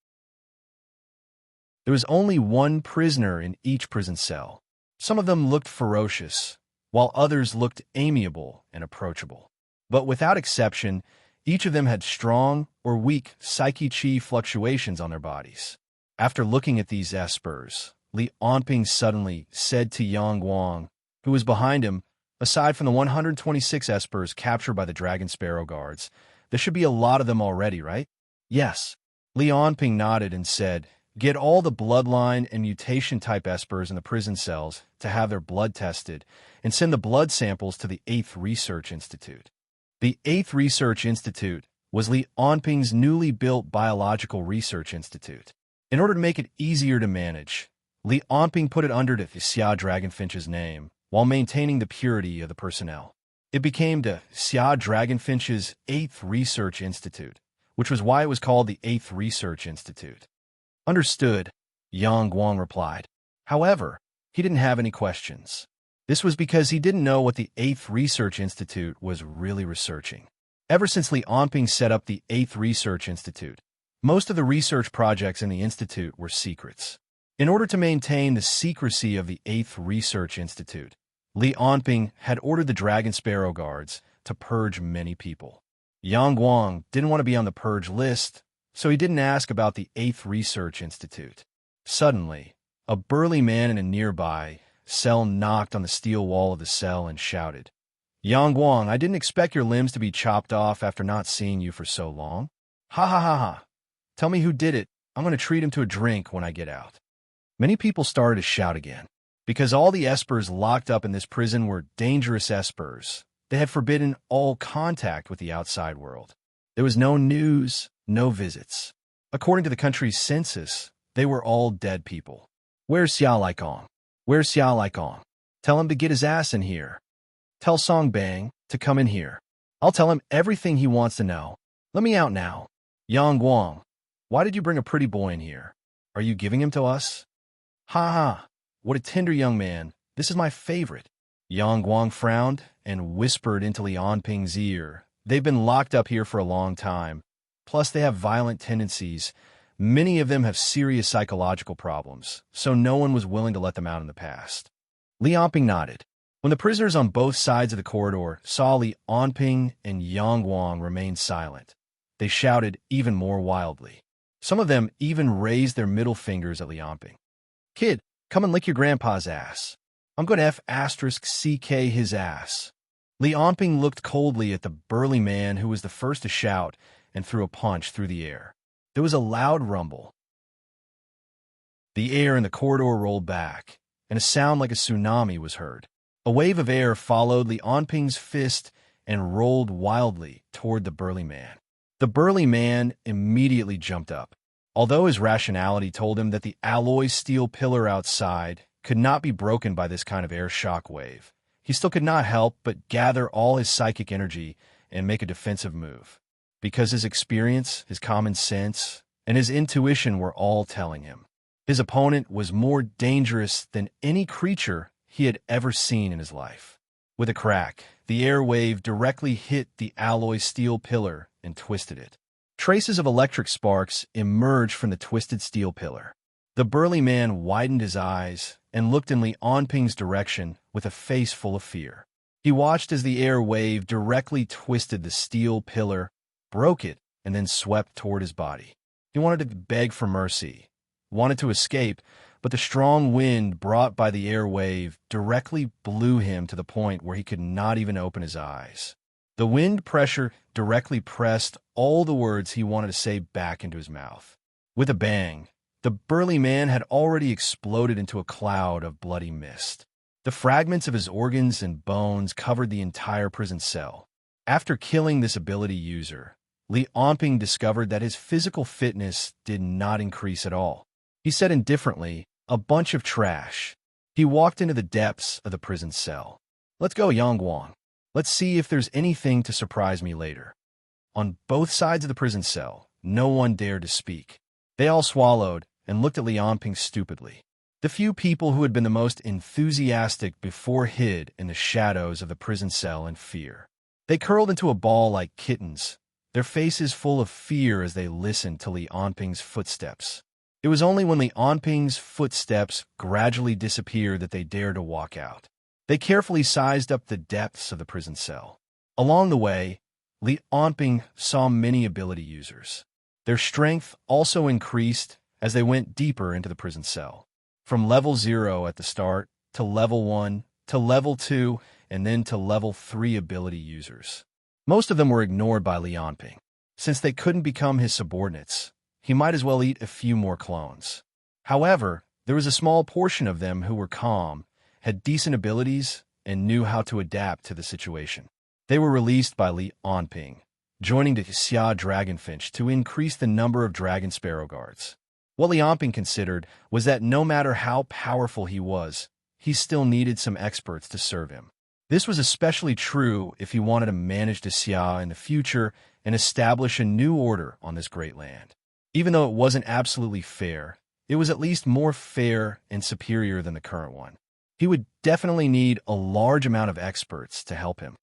There was only one prisoner in each prison cell. Some of them looked ferocious, while others looked amiable and approachable. But without exception, each of them had strong or weak psyche-chi fluctuations on their bodies. After looking at these espers, Li Onping suddenly said to Yang Guang, who was behind him, "Aside from the 126 espers captured by the Dragon Sparrow guards, there should be a lot of them already, right?" "Yes." Li Onping nodded and said, "Get all the bloodline and mutation-type espers in the prison cells to have their blood tested, and send the blood samples to the 8th Research Institute." The 8th Research Institute was Li Onping's newly built biological research institute. In order to make it easier to manage, Li Onping put it under the Xia Dragonfinch's name, while maintaining the purity of the personnel. It became the Xia Dragonfinch's 8th Research Institute, which was why it was called the 8th Research Institute. "Understood," Yang Guang replied. However, he didn't have any questions. This was because he didn't know what the 8th Research Institute was really researching. Ever since Li Onping set up the 8th Research Institute, most of the research projects in the institute were secrets. In order to maintain the secrecy of the 8th Research Institute, Li Onping had ordered the Dragon Sparrow guards to purge many people. Yang Guang didn't want to be on the purge list, so he didn't ask about the 8th Research Institute. Suddenly, a burly man in a nearby cell knocked on the steel wall of the cell and shouted, "Yang Guang, I didn't expect your limbs to be chopped off after not seeing you for so long. Ha ha ha ha. Tell me who did it. I'm going to treat him to a drink when I get out." Many people started to shout again. Because all the espers locked up in this prison were dangerous espers, they had forbidden all contact with the outside world. There was no news, no visits. According to the country's census, they were all dead people. "Where's Xia Laikong? Where's Xia Laikong? Tell him to get his ass in here. Tell Song Bang to come in here. I'll tell him everything he wants to know. Let me out now." "Yang Guang, why did you bring a pretty boy in here? Are you giving him to us?" "Ha ha, what a tender young man. This is my favorite." Yang Guang frowned and whispered into Li Onping's ear, "They've been locked up here for a long time. Plus, they have violent tendencies. Many of them have serious psychological problems, so no one was willing to let them out in the past." Li Onping nodded. When the prisoners on both sides of the corridor saw Li Onping and Yang Guang remain silent, they shouted even more wildly. Some of them even raised their middle fingers at Liamping. "Kid, come and lick your grandpa's ass. I'm going to F***CK his ass." Liamping looked coldly at the burly man who was the first to shout and threw a punch through the air. There was a loud rumble. The air in the corridor rolled back, and a sound like a tsunami was heard. A wave of air followed Liamping's fist and rolled wildly toward the burly man. The burly man immediately jumped up. Although his rationality told him that the alloy steel pillar outside could not be broken by this kind of air shock wave, he still could not help but gather all his psychic energy and make a defensive move, because his experience, his common sense, and his intuition were all telling him his opponent was more dangerous than any creature he had ever seen in his life. With a crack, the air wave directly hit the alloy steel pillar and twisted it. Traces of electric sparks emerged from the twisted steel pillar. The burly man widened his eyes and looked in Liamping's direction with a face full of fear. He watched as the air wave directly twisted the steel pillar, broke it, and then swept toward his body. He wanted to beg for mercy, wanted to escape, but the strong wind brought by the air wave directly blew him to the point where he could not even open his eyes. The wind pressure directly pressed all the words he wanted to say back into his mouth. With a bang, the burly man had already exploded into a cloud of bloody mist. The fragments of his organs and bones covered the entire prison cell. After killing this ability user, Liamping discovered that his physical fitness did not increase at all. He said indifferently, "A bunch of trash." He walked into the depths of the prison cell. "Let's go, Yangguang. Let's see if there's anything to surprise me later." On both sides of the prison cell, no one dared to speak. They all swallowed and looked at Liamping stupidly. The few people who had been the most enthusiastic before hid in the shadows of the prison cell in fear. They curled into a ball like kittens, their faces full of fear as they listened to Liamping's footsteps. It was only when Liamping's footsteps gradually disappeared that they dared to walk out. They carefully sized up the depths of the prison cell. Along the way, Liamping saw many ability users. Their strength also increased as they went deeper into the prison cell. From level 0 at the start, to level 1, to level 2, and then to level 3 ability users. Most of them were ignored by Liamping. Since they couldn't become his subordinates, he might as well eat a few more clones. However, there was a small portion of them who were calm, had decent abilities, and knew how to adapt to the situation. They were released by Liamping, joining the Xia Dragonfinch to increase the number of Dragon Sparrow guards. What Liamping considered was that no matter how powerful he was, he still needed some experts to serve him. This was especially true if he wanted to manage the Xia in the future and establish a new order on this great land. Even though it wasn't absolutely fair, it was at least more fair and superior than the current one. He would definitely need a large amount of experts to help him.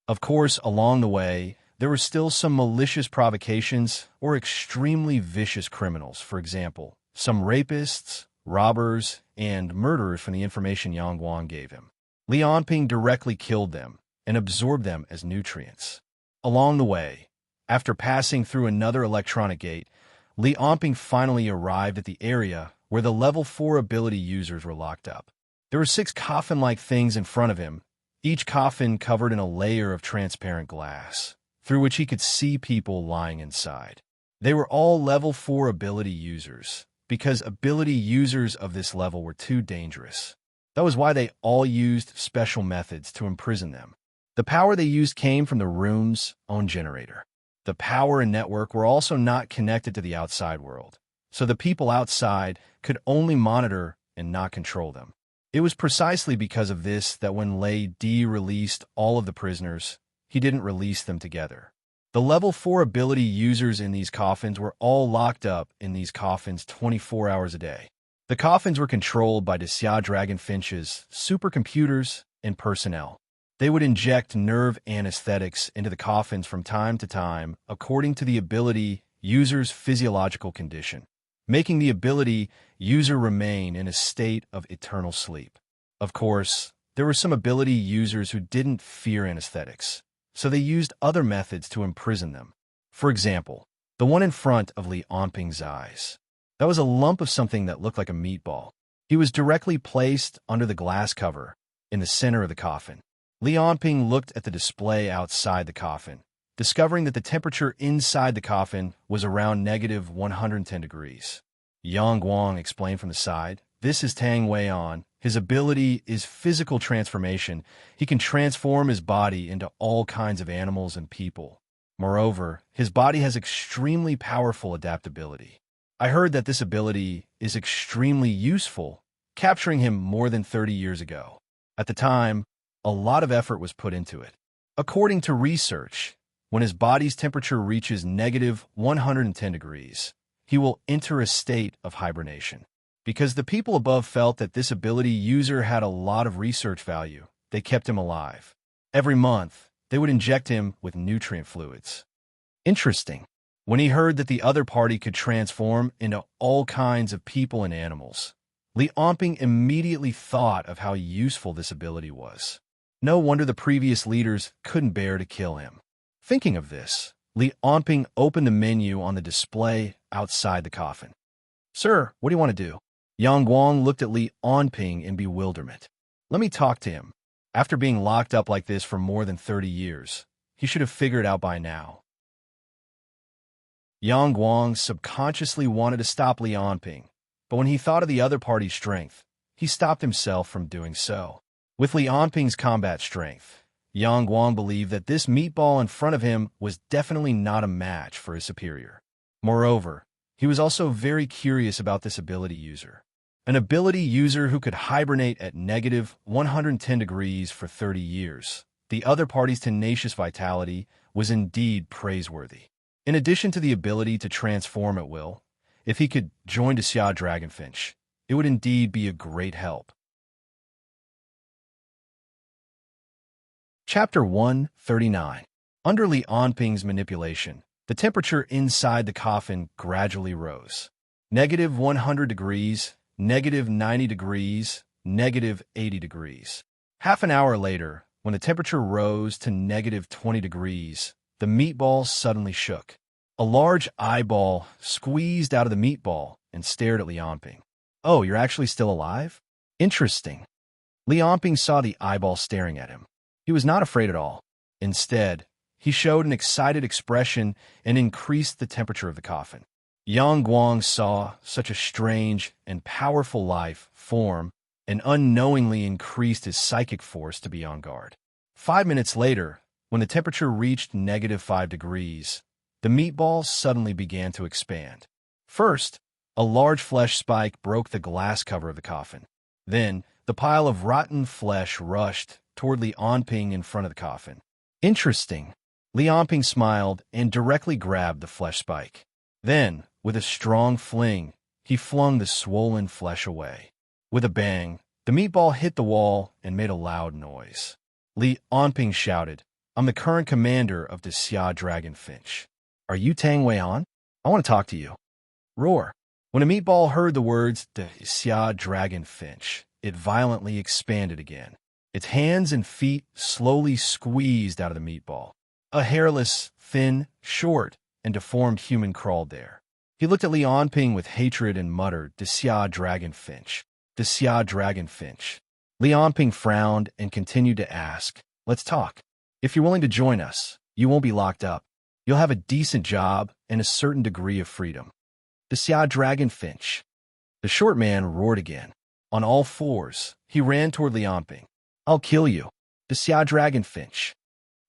Of course, along the way, there were still some malicious provocations or extremely vicious criminals. For example, some rapists, robbers, and murderers from the information Yangguang gave him. Liamping directly killed them and absorbed them as nutrients. Along the way, after passing through another electronic gate, Liamping finally arrived at the area where the level 4 ability users were locked up. There were 6 coffin-like things in front of him, each coffin covered in a layer of transparent glass, through which he could see people lying inside. They were all level 4 ability users, because ability users of this level were too dangerous. That was why they all used special methods to imprison them. The power they used came from the room's own generator. The power and network were also not connected to the outside world, so the people outside could only monitor and not control them. It was precisely because of this that when Lei Di released all of the prisoners, he didn't release them together. The level 4 ability users in these coffins were all locked up in these coffins 24 hours a day. The coffins were controlled by the Xia Dragonfinch's supercomputers and personnel. They would inject nerve anesthetics into the coffins from time to time according to the ability user's physiological condition, making the ability user remain in a state of eternal sleep. Of course, there were some ability users who didn't fear anesthetics, so they used other methods to imprison them. For example, the one in front of Li Onping's eyes. That was a lump of something that looked like a meatball. He was directly placed under the glass cover, in the center of the coffin. Li Onping looked at the display outside the coffin, discovering that the temperature inside the coffin was around negative 110 degrees. Yang Guang explained from the side, "This is Tang Weian. His ability is physical transformation. He can transform his body into all kinds of animals and people. Moreover, his body has extremely powerful adaptability. I heard that this ability is extremely useful, capturing him more than 30 years ago. At the time, a lot of effort was put into it. According to research, when his body's temperature reaches negative 110 degrees, he will enter a state of hibernation. Because the people above felt that this ability user had a lot of research value, they kept him alive. Every month, they would inject him with nutrient fluids." Interesting. When he heard that the other party could transform into all kinds of people and animals, Li Onping immediately thought of how useful this ability was. No wonder the previous leaders couldn't bear to kill him. Thinking of this, Li Onping opened the menu on the display outside the coffin. "Sir, what do you want to do?" Yang Guang looked at Li Onping in bewilderment. "Let me talk to him. After being locked up like this for more than 30 years, he should have figured out by now." Yang Guang subconsciously wanted to stop Li Onping, but when he thought of the other party's strength, he stopped himself from doing so. With Li Onping's combat strength, Yang Guang believed that this meatball in front of him was definitely not a match for his superior. Moreover, he was also very curious about this ability user. An ability user who could hibernate at negative 110 degrees for 30 years. The other party's tenacious vitality was indeed praiseworthy. In addition to the ability to transform at will, if he could join the Xia Dragonfinch, it would indeed be a great help. Chapter 139. Under Li Onping's manipulation, the temperature inside the coffin gradually rose. Negative 100 degrees, negative 90 degrees, negative 80 degrees. Half an hour later, when the temperature rose to negative 20 degrees, the meatball suddenly shook. A large eyeball squeezed out of the meatball and stared at Li Onping. "Oh, you're actually still alive? Interesting." Li Onping saw the eyeball staring at him. He was not afraid at all. Instead, he showed an excited expression and increased the temperature of the coffin. Yang Guang saw such a strange and powerful life form and unknowingly increased his psychic force to be on guard. 5 minutes later, when the temperature reached negative 5 degrees, the meatball suddenly began to expand. First, a large flesh spike broke the glass cover of the coffin. Then, the pile of rotten flesh rushed toward Li Onping in front of the coffin. Interesting. Li Onping smiled and directly grabbed the flesh spike. Then, with a strong fling, he flung the swollen flesh away. With a bang, the meatball hit the wall and made a loud noise. Li Onping shouted, "I'm the current commander of the Xia Dragonfinch. Are you Tang Weian? I want to talk to you." Roar. When a meatball heard the words, "the Xia Dragonfinch," it violently expanded again. Its hands and feet slowly squeezed out of the meatball. A hairless, thin, short, and deformed human crawled there. He looked at Li Onping with hatred and muttered, "The Xia Dragonfinch. The Xia Dragonfinch." Li Onping frowned and continued to ask, "Let's talk. If you're willing to join us, you won't be locked up. You'll have a decent job and a certain degree of freedom." "The Xia Dragonfinch." The short man roared again. On all fours, he ran toward Li Onping. "I'll kill you. The Xia Dragonfinch."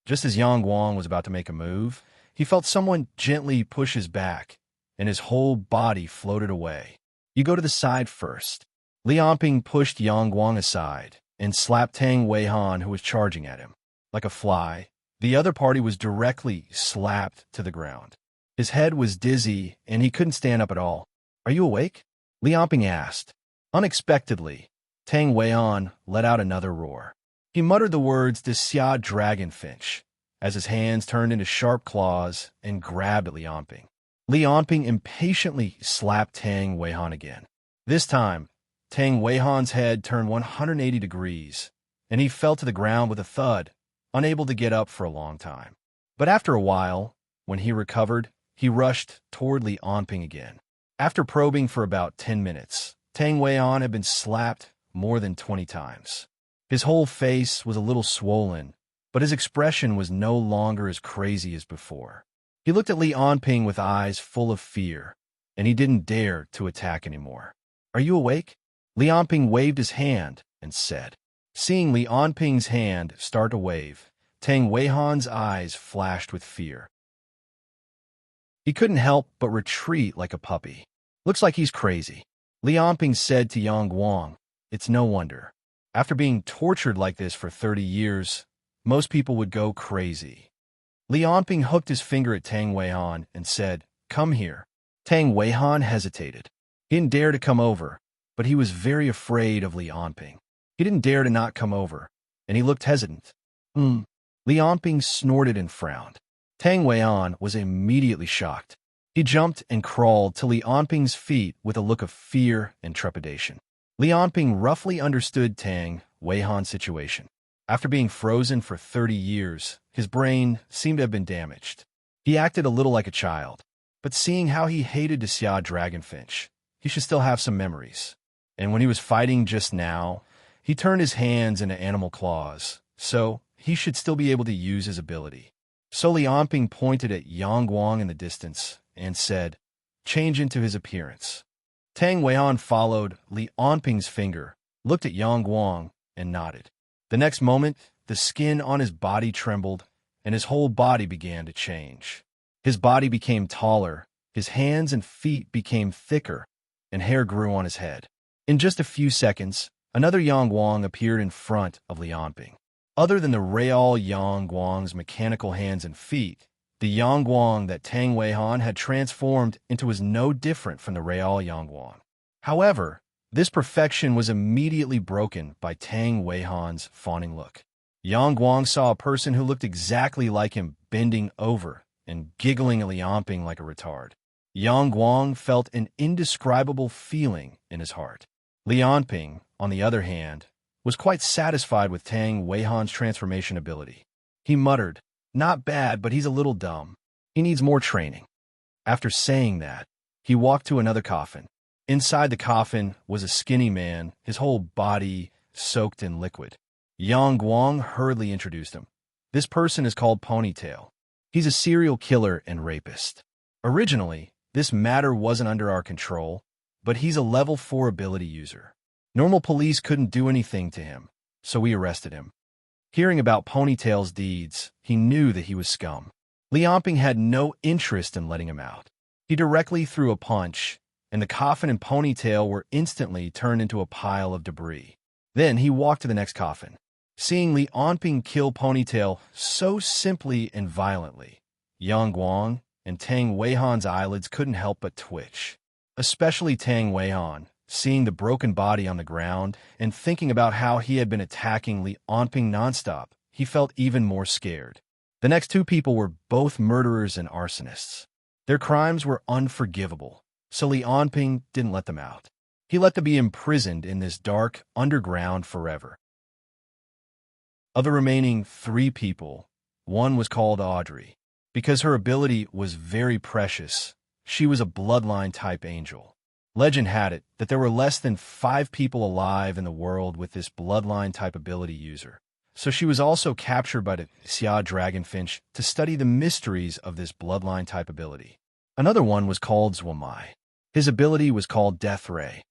Just as Yang Guang was about to make a move, he felt someone gently push his back, and his whole body floated away. "You go to the side first." Li Onping pushed Yang Guang aside and slapped Tang Weihan, who was charging at him. Like a fly, the other party was directly slapped to the ground. His head was dizzy, and he couldn't stand up at all. "Are you awake?" Li Onping asked. Unexpectedly, Tang Weihan let out another roar. He muttered the words, "The Xia Dragonfinch," as his hands turned into sharp claws and grabbed at Li Onping. Li Onping impatiently slapped Tang Weihan again. This time, Tang Weihan's head turned 180 degrees, and he fell to the ground with a thud, unable to get up for a long time. But after a while, when he recovered, he rushed toward Li Onping again. After probing for about 10 minutes, Tang Weihan had been slapped more than 20 times. His whole face was a little swollen, but his expression was no longer as crazy as before. He looked at Li Onping with eyes full of fear, and he didn't dare to attack anymore. "Are you awake?" Li Onping waved his hand and said. Seeing Li Onping's hand start to wave, Tang Weihan's eyes flashed with fear. He couldn't help but retreat like a puppy. "Looks like he's crazy," Li Onping said to Yang Guang. "It's no wonder. After being tortured like this for 30 years, most people would go crazy." Li Onping hooked his finger at Tang Weihan and said, "Come here." Tang Weihan hesitated. He didn't dare to come over, but he was very afraid of Li Onping. He didn't dare to not come over, and he looked hesitant. Li Onping snorted and frowned. Tang Weihan was immediately shocked. He jumped and crawled to Li Onping's feet with a look of fear and trepidation. Li Onping roughly understood Tang Weihan's situation. After being frozen for 30 years, his brain seemed to have been damaged. He acted a little like a child, but seeing how he hated the Xia Dragonfinch, he should still have some memories. And when he was fighting just now, he turned his hands into animal claws, so he should still be able to use his ability. So Li Onping pointed at Yang Guang in the distance and said, "Change into his appearance." Tang Weihan followed Li Onping's finger, looked at Yang Guang, and nodded. The next moment, the skin on his body trembled, and his whole body began to change. His body became taller, his hands and feet became thicker, and hair grew on his head. In just a few seconds, another Yang Guang appeared in front of Li Onping. Other than the real Yang Guang's mechanical hands and feet, the Yang Guang that Tang Weihan had transformed into was no different from the real Yang Guang. However, this perfection was immediately broken by Tang Weihan's fawning look. Yang Guang saw a person who looked exactly like him bending over and giggling at Li Onping like a retard. Yang Guang felt an indescribable feeling in his heart. Li Onping, on the other hand, was quite satisfied with Tang Weihan's transformation ability. He muttered, "Not bad, but he's a little dumb. He needs more training." After saying that, he walked to another coffin. Inside the coffin was a skinny man, his whole body soaked in liquid. Yang Guang hurriedly introduced him. "This person is called Ponytail. He's a serial killer and rapist. Originally, this matter wasn't under our control, but he's a level 4 ability user. Normal police couldn't do anything to him, so we arrested him." Hearing about Ponytail's deeds, he knew that he was scum. Li Onping had no interest in letting him out. He directly threw a punch, and the coffin and Ponytail were instantly turned into a pile of debris. Then he walked to the next coffin. Seeing Li Onping kill Ponytail so simply and violently, Yang Guang and Tang Weihan's eyelids couldn't help but twitch. Especially Tang Weihan, seeing the broken body on the ground and thinking about how he had been attacking Li Onping nonstop, he felt even more scared. The next two people were both murderers and arsonists. Their crimes were unforgivable, so Li Onping didn't let them out. He let them be imprisoned in this dark underground forever. Of the remaining 3 people, one was called Audrey. Because her ability was very precious, she was a bloodline-type angel. Legend had it that there were less than 5 people alive in the world with this bloodline-type ability user, so she was also captured by the Xia Dragonfinch to study the mysteries of this bloodline-type ability. Another one was called Zwamai. His ability was called Death Ray.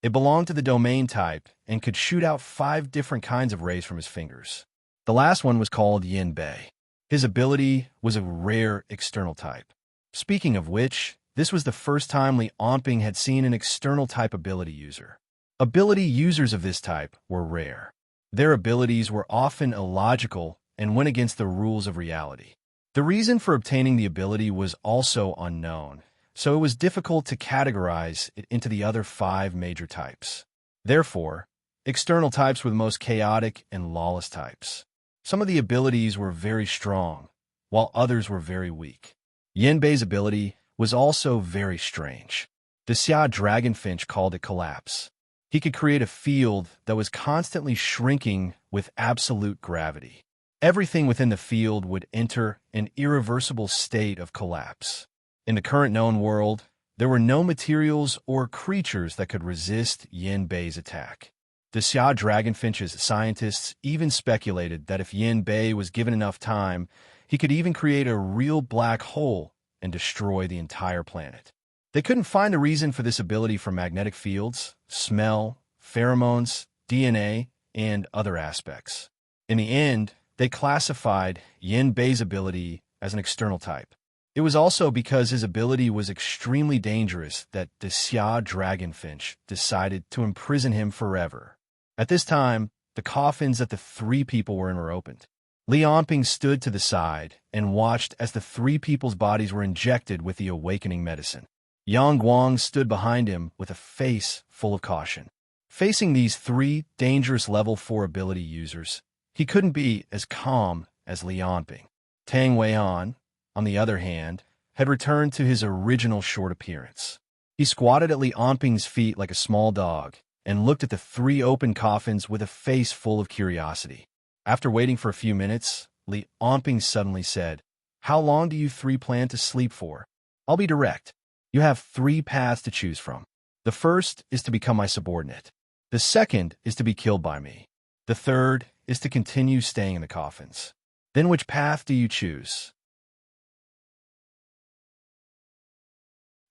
It belonged to the domain type and could shoot out 5 different kinds of rays from his fingers. The last one was called Yin Bei. His ability was a rare external type. Speaking of which, this was the first time Li Onping had seen an external type ability user. Ability users of this type were rare. Their abilities were often illogical and went against the rules of reality. The reason for obtaining the ability was also unknown, so it was difficult to categorize it into the other 5 major types. Therefore, external types were the most chaotic and lawless types. Some of the abilities were very strong, while others were very weak. Yin Bei's ability was also very strange. The Xia Dragonfinch called it collapse. He could create a field that was constantly shrinking with absolute gravity. Everything within the field would enter an irreversible state of collapse. In the current known world, there were no materials or creatures that could resist Yin Bei's attack. The Xia Dragonfinch's scientists even speculated that if Yin Bei was given enough time, he could even create a real black hole and destroy the entire planet. They couldn't find a reason for this ability from magnetic fields, smell, pheromones, DNA, and other aspects. In the end, they classified Yin Bei's ability as an external type. It was also because his ability was extremely dangerous that the Xia Dragonfinch decided to imprison him forever. At this time, the coffins that the three people were in were opened. Li Onping stood to the side and watched as the three people's bodies were injected with the awakening medicine. Yang Guang stood behind him with a face full of caution. Facing these three dangerous level 4 ability users, he couldn't be as calm as Li Onping. Tang Weian, on the other hand, had returned to his original short appearance. He squatted at Li Onping's feet like a small dog and looked at the three open coffins with a face full of curiosity. After waiting for a few minutes, Li Onping suddenly said, "How long do you three plan to sleep for? I'll be direct. You have 3 paths to choose from. The first is to become my subordinate. The second is to be killed by me. The third is to continue staying in the coffins. Then which path do you choose?"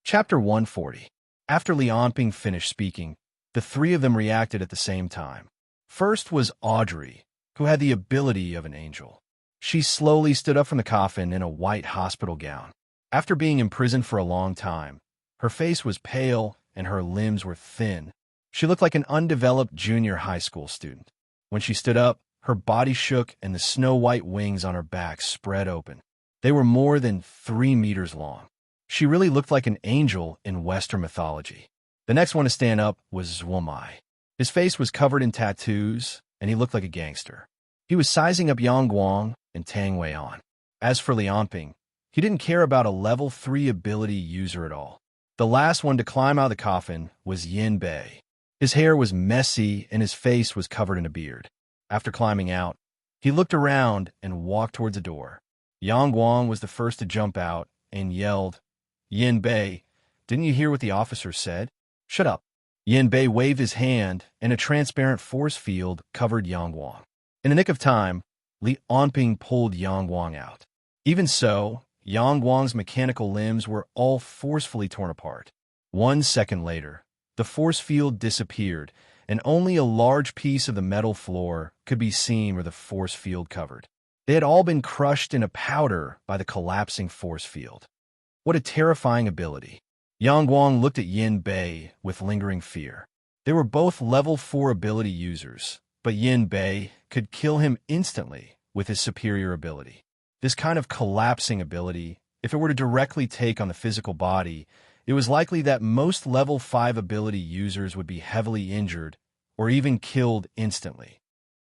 Chapter 140. After Li Onping finished speaking, the three of them reacted at the same time. First was Audrey, who had the ability of an angel. She slowly stood up from the coffin in a white hospital gown. After being imprisoned for a long time, her face was pale and her limbs were thin. She looked like an undeveloped junior high school student. When she stood up, her body shook and the snow-white wings on her back spread open. They were more than 3 meters long. She really looked like an angel in Western mythology. The next one to stand up was Zhuomai. His face was covered in tattoos, and he looked like a gangster. He was sizing up Yang Guang and Tang Weian. As for Li Onping, he didn't care about a level 3 ability user at all. The last one to climb out of the coffin was Yin Bei. His hair was messy and his face was covered in a beard. After climbing out, he looked around and walked towards the door. Yang Guang was the first to jump out and yelled, "Yin Bei, didn't you hear what the officer said? Shut up." Yin Bei waved his hand and a transparent force field covered Yang Guang. In the nick of time, Li Onping pulled Yang Guang out. Even so, Yang Guang's mechanical limbs were all forcefully torn apart. 1 second later, the force field disappeared, and only a large piece of the metal floor could be seen where the force field covered. They had all been crushed into powder by the collapsing force field. What a terrifying ability. Yang Guang looked at Yin Bei with lingering fear. They were both level 4 ability users, but Yin Bei could kill him instantly with his superior ability. This kind of collapsing ability, if it were to directly take on the physical body, it was likely that most level 5 ability users would be heavily injured or even killed instantly.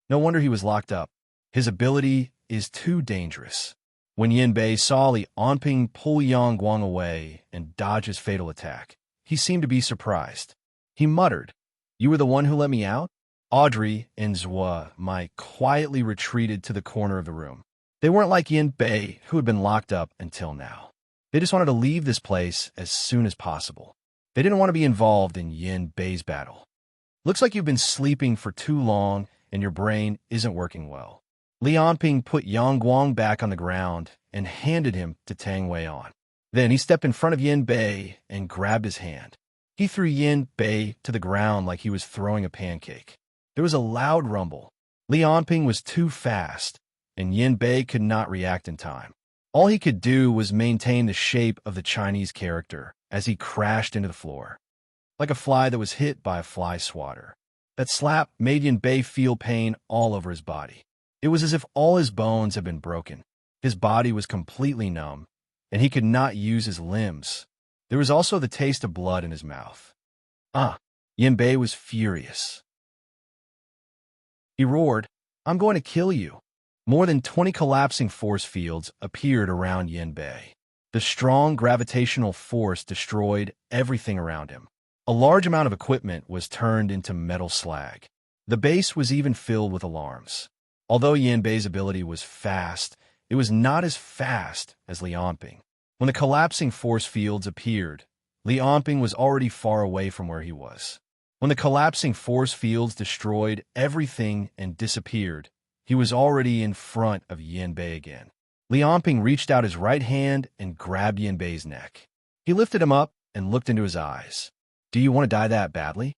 No wonder he was locked up. His ability is too dangerous. When Yin Bei saw Li Onping pull Yang Guang away and dodge his fatal attack, he seemed to be surprised. He muttered, "You were the one who let me out?" Audrey and Zhuomai quietly retreated to the corner of the room. They weren't like Yin Bei, who had been locked up until now. They just wanted to leave this place as soon as possible. They didn't want to be involved in Yin Bei's battle. "Looks like you've been sleeping for too long and your brain isn't working well." Li Onping put Yang Guang back on the ground and handed him to Tang Weian. Then he stepped in front of Yin Bei and grabbed his hand. He threw Yin Bei to the ground like he was throwing a pancake. There was a loud rumble. Li Onping was too fast, and Yin Bei could not react in time. All he could do was maintain the shape of the Chinese character as he crashed into the floor, like a fly that was hit by a fly swatter. That slap made Yin Bei feel pain all over his body. It was as if all his bones had been broken. His body was completely numb, and he could not use his limbs. There was also the taste of blood in his mouth. Yin Bei was furious. He roared, "I'm going to kill you." More than 20 collapsing force fields appeared around Yin Bei. The strong gravitational force destroyed everything around him. A large amount of equipment was turned into metal slag. The base was even filled with alarms. Although Yin Bei's ability was fast, it was not as fast as Li Onping. When the collapsing force fields appeared, Li Onping was already far away from where he was. When the collapsing force fields destroyed everything and disappeared, he was already in front of Yanbei again. Li Onping reached out his right hand and grabbed Yanbei's neck. He lifted him up and looked into his eyes. "Do you want to die that badly?"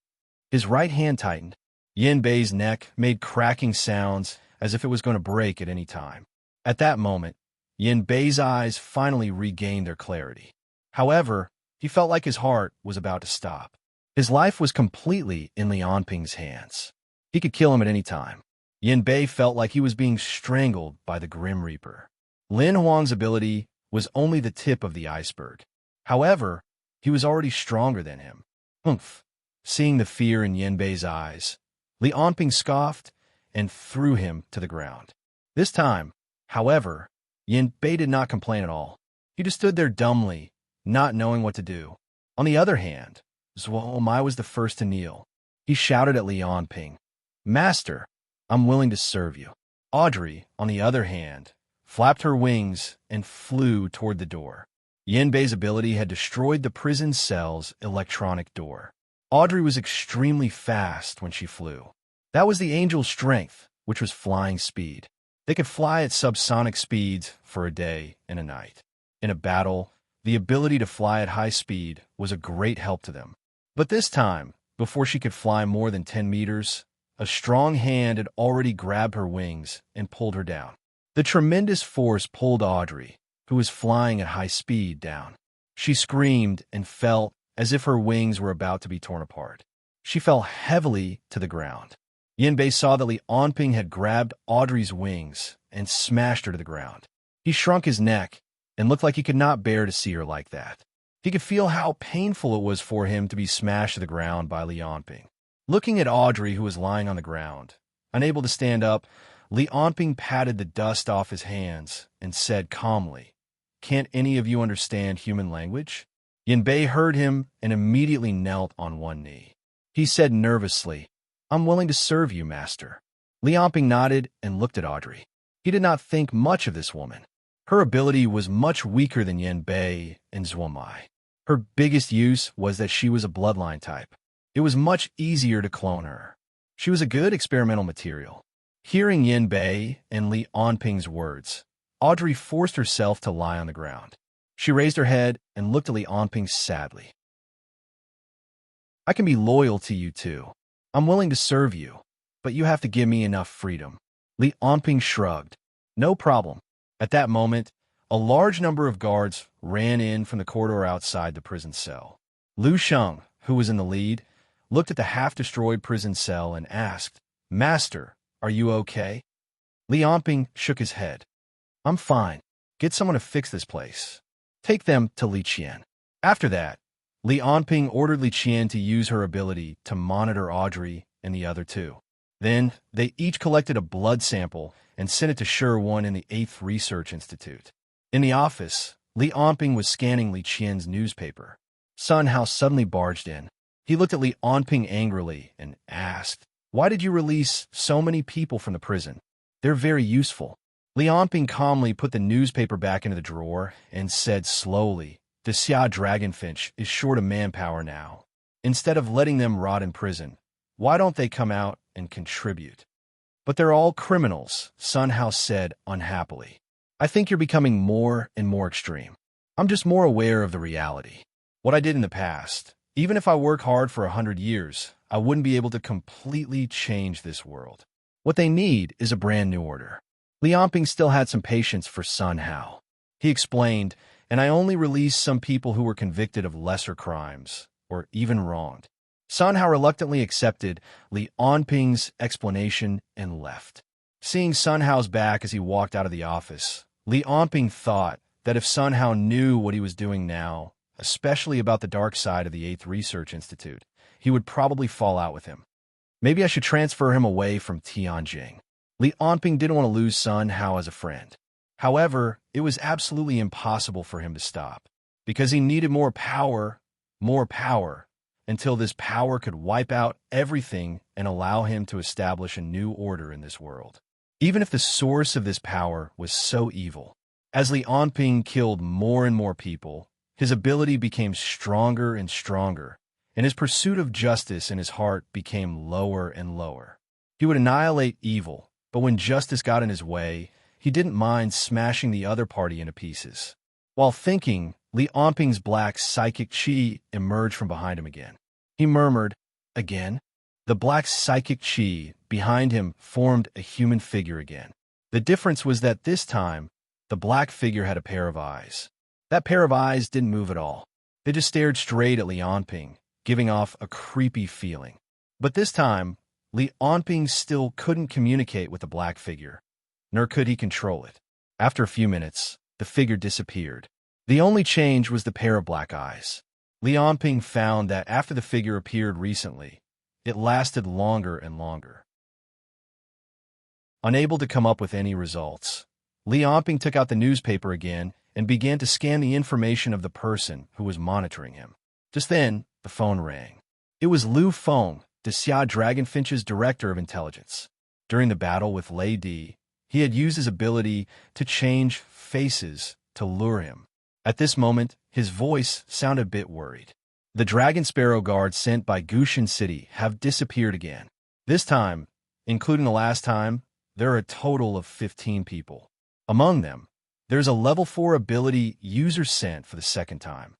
His right hand tightened. Yanbei's neck made cracking sounds as if it was going to break at any time. At that moment, Yanbei's eyes finally regained their clarity. However, he felt like his heart was about to stop. His life was completely in Li Onping's hands. He could kill him at any time. Yanbei felt like he was being strangled by the Grim Reaper. Lin Huang's ability was only the tip of the iceberg. However, he was already stronger than him. Humph! Seeing the fear in Yanbei's eyes, Li Onping scoffed and threw him to the ground. This time, however, Yanbei did not complain at all. He just stood there dumbly, not knowing what to do. On the other hand, Zhuo Mai was the first to kneel. He shouted at Li Onping, "Master, I'm willing to serve you." Audrey, on the other hand, flapped her wings and flew toward the door. Yanbei's ability had destroyed the prison cell's electronic door. Audrey was extremely fast when she flew. That was the angel's strength, which was flying speed. They could fly at subsonic speeds for a day and a night. In a battle, the ability to fly at high speed was a great help to them. But this time, before she could fly more than 10 meters, a strong hand had already grabbed her wings and pulled her down. The tremendous force pulled Audrey, who was flying at high speed, down. She screamed and felt as if her wings were about to be torn apart. She fell heavily to the ground. Yanbei saw that Li Onping had grabbed Audrey's wings and smashed her to the ground. He shrunk his neck and looked like he could not bear to see her like that. He could feel how painful it was for him to be smashed to the ground by Li Onping. Looking at Audrey, who was lying on the ground, unable to stand up, Li Onping patted the dust off his hands and said calmly, "Can't any of you understand human language?" Yanbei heard him and immediately knelt on one knee. He said nervously, "I'm willing to serve you, master." Li Onping nodded and looked at Audrey. He did not think much of this woman. Her ability was much weaker than Yanbei and Zhuo Mai. Her biggest use was that she was a bloodline type. It was much easier to clone her. She was a good experimental material. Hearing Yanbei and Li Onping's words, Audrey forced herself to lie on the ground. She raised her head and looked at Li Onping sadly. "I can be loyal to you too. I'm willing to serve you, but you have to give me enough freedom." Li Onping shrugged. "No problem." At that moment, a large number of guards ran in from the corridor outside the prison cell. Lu Sheng, who was in the lead, looked at the half-destroyed prison cell and asked, "Master, are you okay?" Li Onping shook his head. "I'm fine. Get someone to fix this place. Take them to Li Qian." After that, Li Onping ordered Li Qian to use her ability to monitor Audrey and the other two. Then, they each collected a blood sample and sent it to Shi in the 8th Research Institute. In the office, Li Onping was scanning Li Qian's newspaper. Sun Hao suddenly barged in. He looked at Li Onping angrily and asked, "Why did you release so many people from the prison? They're very useful." Li Onping calmly put the newspaper back into the drawer and said slowly, "The Xia Dragonfinch is short of manpower now. Instead of letting them rot in prison, why don't they come out and contribute?" "But they're all criminals," Sun Hao said unhappily. "I think you're becoming more and more extreme. I'm just more aware of the reality. What I did in the past, even if I work hard for 100 years, I wouldn't be able to completely change this world. What they need is a brand new order." Li Onping still had some patience for Sun Hao. He explained, "And I only released some people who were convicted of lesser crimes, or even wronged." Sun Hao reluctantly accepted Li Onping's explanation and left. Seeing Sun Hao's back as he walked out of the office, Li Onping thought that if Sun Hao knew what he was doing now, especially about the dark side of the 8th Research Institute, he would probably fall out with him. Maybe I should transfer him away from Tianjing. Li Onping didn't want to lose Sun Hao as a friend. However, it was absolutely impossible for him to stop, because he needed more power, until this power could wipe out everything and allow him to establish a new order in this world. Even if the source of this power was so evil, As Li Onping killed more and more people, his ability became stronger and stronger, and his pursuit of justice in his heart became lower and lower. He would annihilate evil, but when justice got in his way, he didn't mind smashing the other party into pieces. While thinking, Li Onping's black psychic chi emerged from behind him again. He murmured, "Again?" The black psychic chi behind him formed a human figure again. The difference was that this time, the black figure had a pair of eyes. That pair of eyes didn't move at all. They just stared straight at Li Onping, giving off a creepy feeling. But this time, Li Onping still couldn't communicate with the black figure, nor could he control it. After a few minutes, the figure disappeared. The only change was the pair of black eyes. Li Onping found that after the figure appeared recently, it lasted longer and longer. Unable to come up with any results, Li Onping took out the newspaper again and began to scan the information of the person who was monitoring him. Just then, the phone rang. It was Lu Feng, the Xia Dragonfinch's director of intelligence. During the battle with Lei Di, he had used his ability to change faces to lure him. At this moment, his voice sounded a bit worried. The Dragon Sparrow guards sent by Gushan City have disappeared again. This time, including the last time, there are a total of 15 people. Among them, there's a level 4 ability user sent for the second time.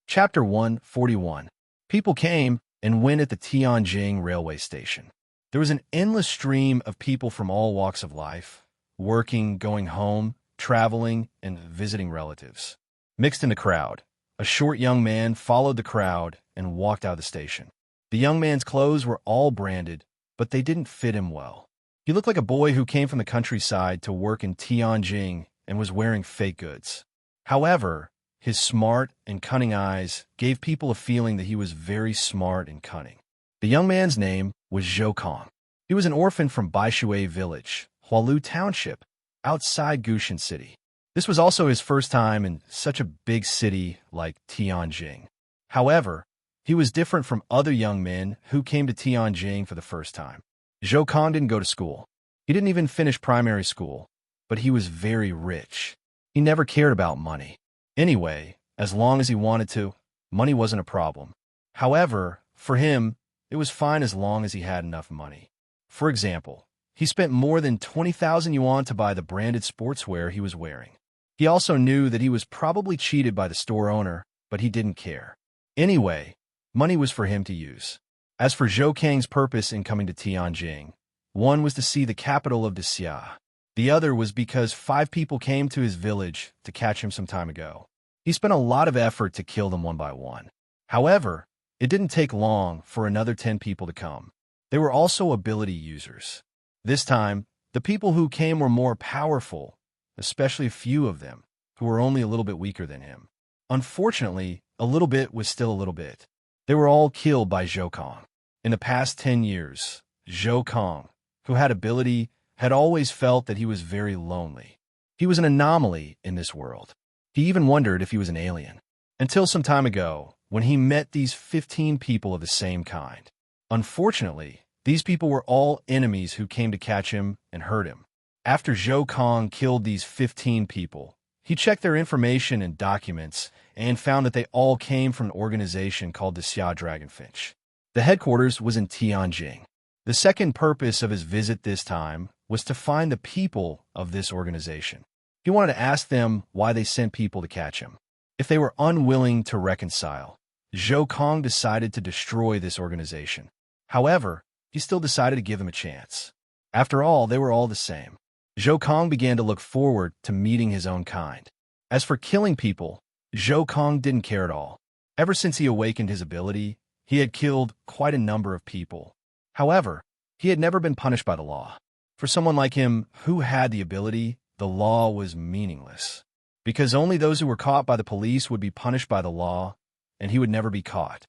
Chapter 141. People came and went at the Tianjing railway station. There was an endless stream of people from all walks of life, working, going home, traveling, and visiting relatives. Mixed in the crowd, a short young man followed the crowd and walked out of the station. The young man's clothes were all branded, but they didn't fit him well. He looked like a boy who came from the countryside to work in Tianjing and was wearing fake goods. However, his smart and cunning eyes gave people a feeling that he was very smart and cunning. The young man's name was Zhou Kong. He was an orphan from Baishui Village, Hualu Township, outside Gushan City. This was also his first time in such a big city like Tianjing. However, he was different from other young men who came to Tianjing for the first time. Zhou Kong didn't go to school. He didn't even finish primary school, but he was very rich. He never cared about money. Anyway, as long as he wanted to, money wasn't a problem. However, for him, it was fine as long as he had enough money. For example, he spent more than 20,000 yuan to buy the branded sportswear he was wearing. He also knew that he was probably cheated by the store owner, but he didn't care. Anyway, money was for him to use. As for Zhou Kang's purpose in coming to Tianjing, one was to see the capital of the Xia. The other was because 5 people came to his village to catch him some time ago. He spent a lot of effort to kill them one by one. However, it didn't take long for another 10 people to come. They were also ability users. This time, the people who came were more powerful, especially a few of them, who were only a little bit weaker than him. Unfortunately, a little bit was still a little bit. They were all killed by Zhou Kong. In the past 10 years, Zhou Kong, who had ability, had always felt that he was very lonely. He was an anomaly in this world. He even wondered if he was an alien. Until some time ago, when he met these 15 people of the same kind. Unfortunately, these people were all enemies who came to catch him and hurt him. After Zhou Kong killed these 15 people, he checked their information and documents and found that they all came from an organization called the Xia Dragonfinch. The headquarters was in Tianjing. The second purpose of his visit this time was to find the people of this organization. He wanted to ask them why they sent people to catch him. If they were unwilling to reconcile, Zhou Kong decided to destroy this organization. However, he still decided to give them a chance. After all, they were all the same. Zhou Kong began to look forward to meeting his own kind. As for killing people, Zhou Kong didn't care at all. Ever since he awakened his ability, he had killed quite a number of people. However, he had never been punished by the law. For someone like him who had the ability, the law was meaningless. Because only those who were caught by the police would be punished by the law, and he would never be caught.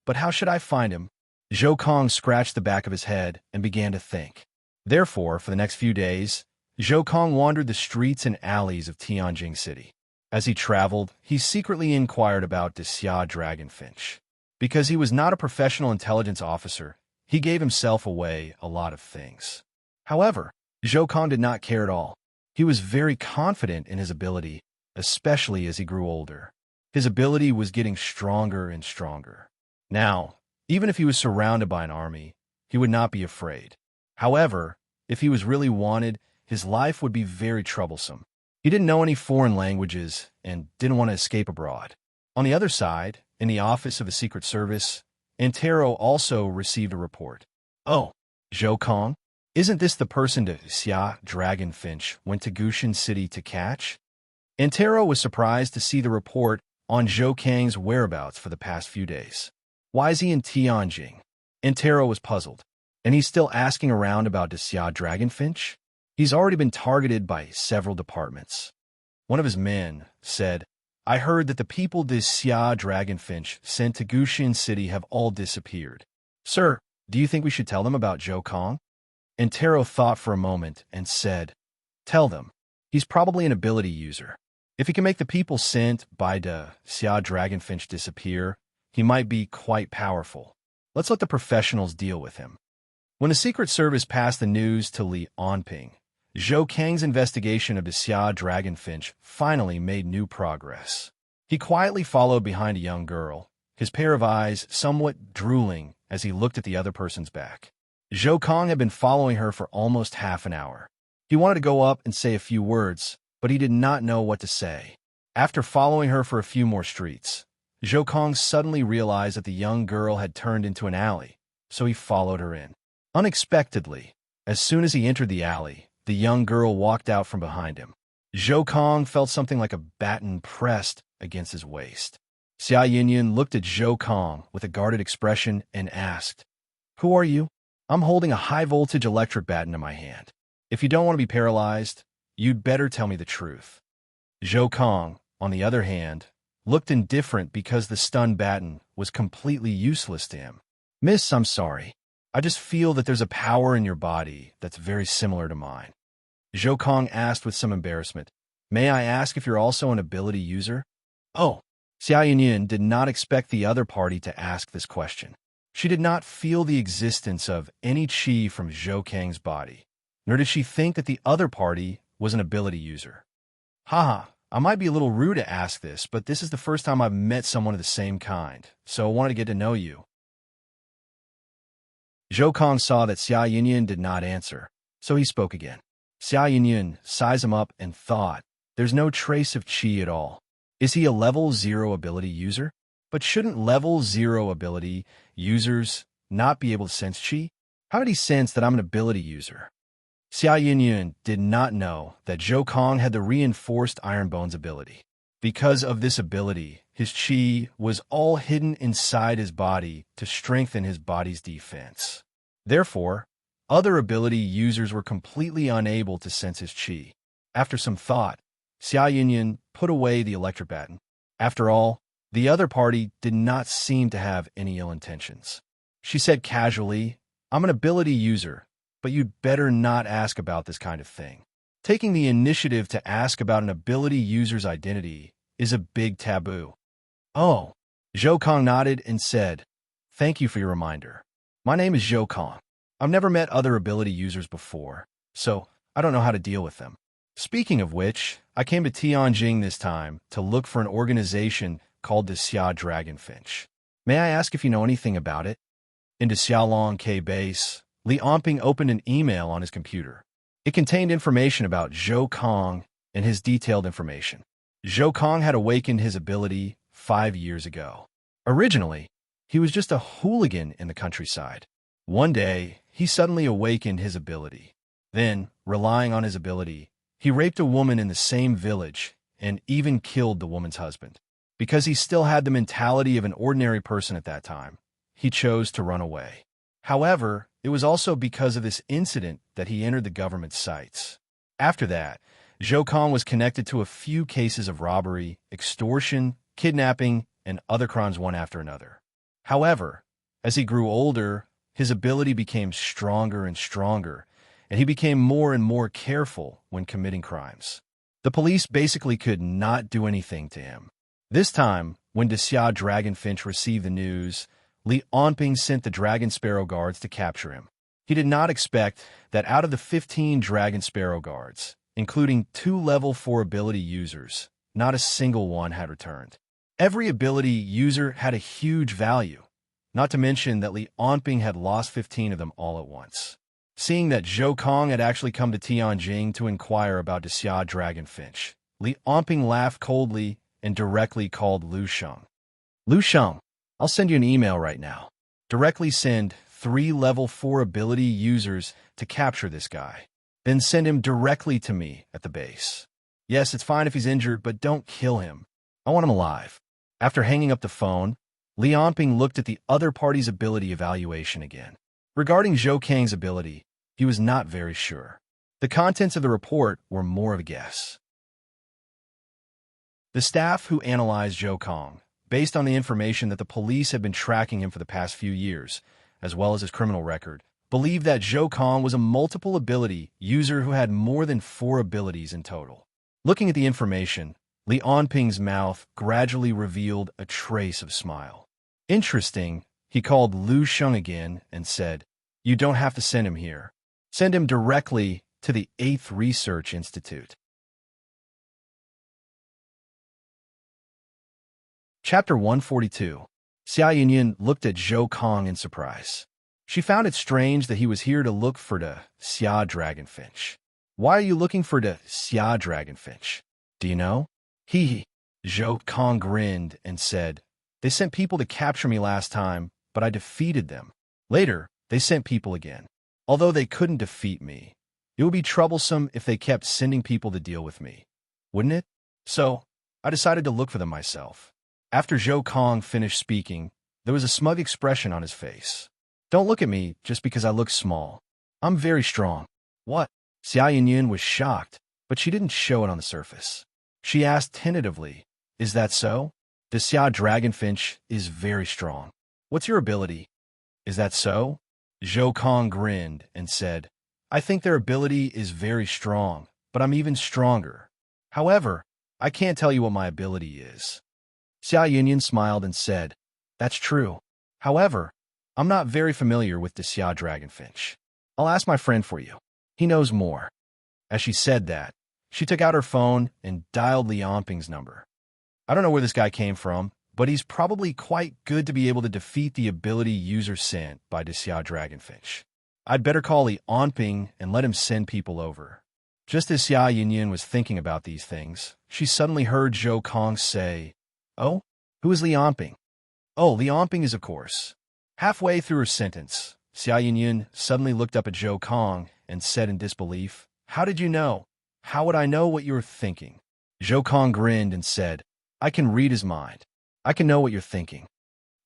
But how should I find him? Zhou Kong scratched the back of his head and began to think. Therefore, for the next few days, Zhou Kong wandered the streets and alleys of Tianjing City. As he traveled, he secretly inquired about the Xia Dragonfinch. Because he was not a professional intelligence officer, He gave himself away a lot of things. However, Zhou Kong did not care at all. He was very confident in his ability, especially as he grew older. His ability was getting stronger and stronger. Now, even if he was surrounded by an army, he would not be afraid. However, if he was really wanted, his life would be very troublesome. He didn't know any foreign languages and didn't want to escape abroad. On the other side, in the office of a secret service, Antero also received a report. Oh, Zhou Kong? Isn't this the person the Xia Dragonfinch went to Gushan City to catch? Antero was surprised to see the report on Zhou Kang's whereabouts for the past few days. Why is he in Tianjin? Antero was puzzled. And he's still asking around about the Xia Dragonfinch? He's already been targeted by several departments. One of his men said, I heard that the people this Xia Dragonfinch sent to Gushan City have all disappeared. Sir, do you think we should tell them about Zhou Kong? Antero thought for a moment and said, Tell them. He's probably an ability user. If he can make the people sent by the Xia Dragonfinch disappear, he might be quite powerful. Let's let the professionals deal with him. When the Secret Service passed the news to Li Onping, Zhou Kang's investigation of the Xia Dragonfinch finally made new progress. He quietly followed behind a young girl, his pair of eyes somewhat drooling as he looked at the other person's back. Zhou Kong had been following her for almost half an hour. He wanted to go up and say a few words, but he did not know what to say. After following her for a few more streets, Zhou Kong suddenly realized that the young girl had turned into an alley, so he followed her in. Unexpectedly, as soon as he entered the alley, the young girl walked out from behind him. Zhou Kong felt something like a baton pressed against his waist. Xia Yinyan looked at Zhou Kong with a guarded expression and asked, Who are you? I'm holding a high-voltage electric baton in my hand. If you don't want to be paralyzed, you'd better tell me the truth. Zhou Kong, on the other hand, looked indifferent because the stun baton was completely useless to him. Miss, I'm sorry. I just feel that there's a power in your body that's very similar to mine. Zhou Kong asked with some embarrassment, May I ask if you're also an ability user? Oh, Xia Yinyan did not expect the other party to ask this question. She did not feel the existence of any qi from Zhou Kang's body, nor did she think that the other party was an ability user. Haha, I might be a little rude to ask this, but this is the first time I've met someone of the same kind, so I wanted to get to know you. Zhou Kong saw that Xia Yinyan did not answer, so he spoke again. Xia Yinyan sized him up and thought, there's no trace of qi at all. Is he a level 0 ability user? But shouldn't level 0 ability users not be able to sense qi? How did he sense that I'm an ability user? Xia Yinyan did not know that Zhou Kong had the reinforced Iron Bones ability. Because of this ability, his qi was all hidden inside his body to strengthen his body's defense. Therefore, other ability users were completely unable to sense his qi. After some thought, Xia Yinyan put away the electric baton. After all, the other party did not seem to have any ill intentions. She said casually, I'm an ability user, but you'd better not ask about this kind of thing. Taking the initiative to ask about an ability user's identity is a big taboo. Oh, Zhou Kong nodded and said, Thank you for your reminder. My name is Zhou Kong. I've never met other ability users before, so I don't know how to deal with them. Speaking of which, I came to Tianjin this time to look for an organization called the Xia Dragonfinch. May I ask if you know anything about it? In the Xiaolong K base, Li Onping opened an email on his computer. It contained information about Zhou Kong and his detailed information. Zhou Kong had awakened his ability 5 years ago. Originally, he was just a hooligan in the countryside. One day, he suddenly awakened his ability. Then, relying on his ability, he raped a woman in the same village and even killed the woman's husband. Because he still had the mentality of an ordinary person at that time, he chose to run away. However, it was also because of this incident that he entered the government's sights. After that, Zhou Kong was connected to a few cases of robbery, extortion, kidnapping, and other crimes one after another. However, as he grew older, his ability became stronger and stronger, and he became more and more careful when committing crimes. The police basically could not do anything to him. This time, when the Xia Dragonfinch received the news, Li Onping sent the Dragon Sparrow guards to capture him. He did not expect that out of the 15 Dragon Sparrow guards, including 2 level 4 ability users, not a single one had returned. Every ability user had a huge value, not to mention that Li Onping had lost 15 of them all at once. Seeing that Zhou Kong had actually come to Tianjing to inquire about Xia Dragonfinch, Li Onping laughed coldly and directly called Lu Sheng. Lu Sheng, I'll send you an email right now. Directly send 3 level 4 ability users to capture this guy. Then send him directly to me at the base. Yes, it's fine if he's injured, but don't kill him. I want him alive. After hanging up the phone, Li Onping looked at the other party's ability evaluation again. Regarding Zhou Kang's ability, he was not very sure. The contents of the report were more of a guess. The staff who analyzed Zhou Kang, based on the information that the police had been tracking him for the past few years, as well as his criminal record, believed that Zhou Kang was a multiple ability user who had more than 4 abilities in total. Looking at the information, Li Onping's mouth gradually revealed a trace of smile. Interesting, he called Lu Sheng again and said, "You don't have to send him here. Send him directly to the 8th Research Institute." Chapter 142. Xia Yinyan looked at Zhou Kang in surprise. She found it strange that he was here to look for the Xia Dragonfinch. "Why are you looking for the Xia Dragonfinch? Do you know?" He. Zhou Kang grinned and said, "They sent people to capture me last time, but I defeated them. Later, they sent people again. Although they couldn't defeat me, it would be troublesome if they kept sending people to deal with me, wouldn't it? So, I decided to look for them myself." After Zhou Kang finished speaking, there was a smug expression on his face. "Don't look at me just because I look small. I'm very strong." "What?" Xia Yinyan was shocked, but she didn't show it on the surface. She asked tentatively, "Is that so?" "The Xia Dragonfinch is very strong." "What's your ability?" "Is that so?" Zhou Kang grinned and said, "I think their ability is very strong, but I'm even stronger. However, I can't tell you what my ability is." Xia Yinyan smiled and said, "That's true. However, I'm not very familiar with the Xia Dragonfinch. I'll ask my friend for you. He knows more." As she said that, she took out her phone and dialed Li Onping's number. "I don't know where this guy came from, but he's probably quite good to be able to defeat the ability user sent by the Xia Dragonfinch. I'd better call Li Onping and let him send people over." Just as Xia Yinyan was thinking about these things, she suddenly heard Zhou Kang say, "Oh, who is Li Onping?" "Oh, Li Onping is, of course." Halfway through her sentence, Xia Yinyan suddenly looked up at Zhou Kang and said in disbelief, "How did you know? How would I know what you were thinking?" Zhou Kang grinned and said, "I can read his mind. I can know what you're thinking."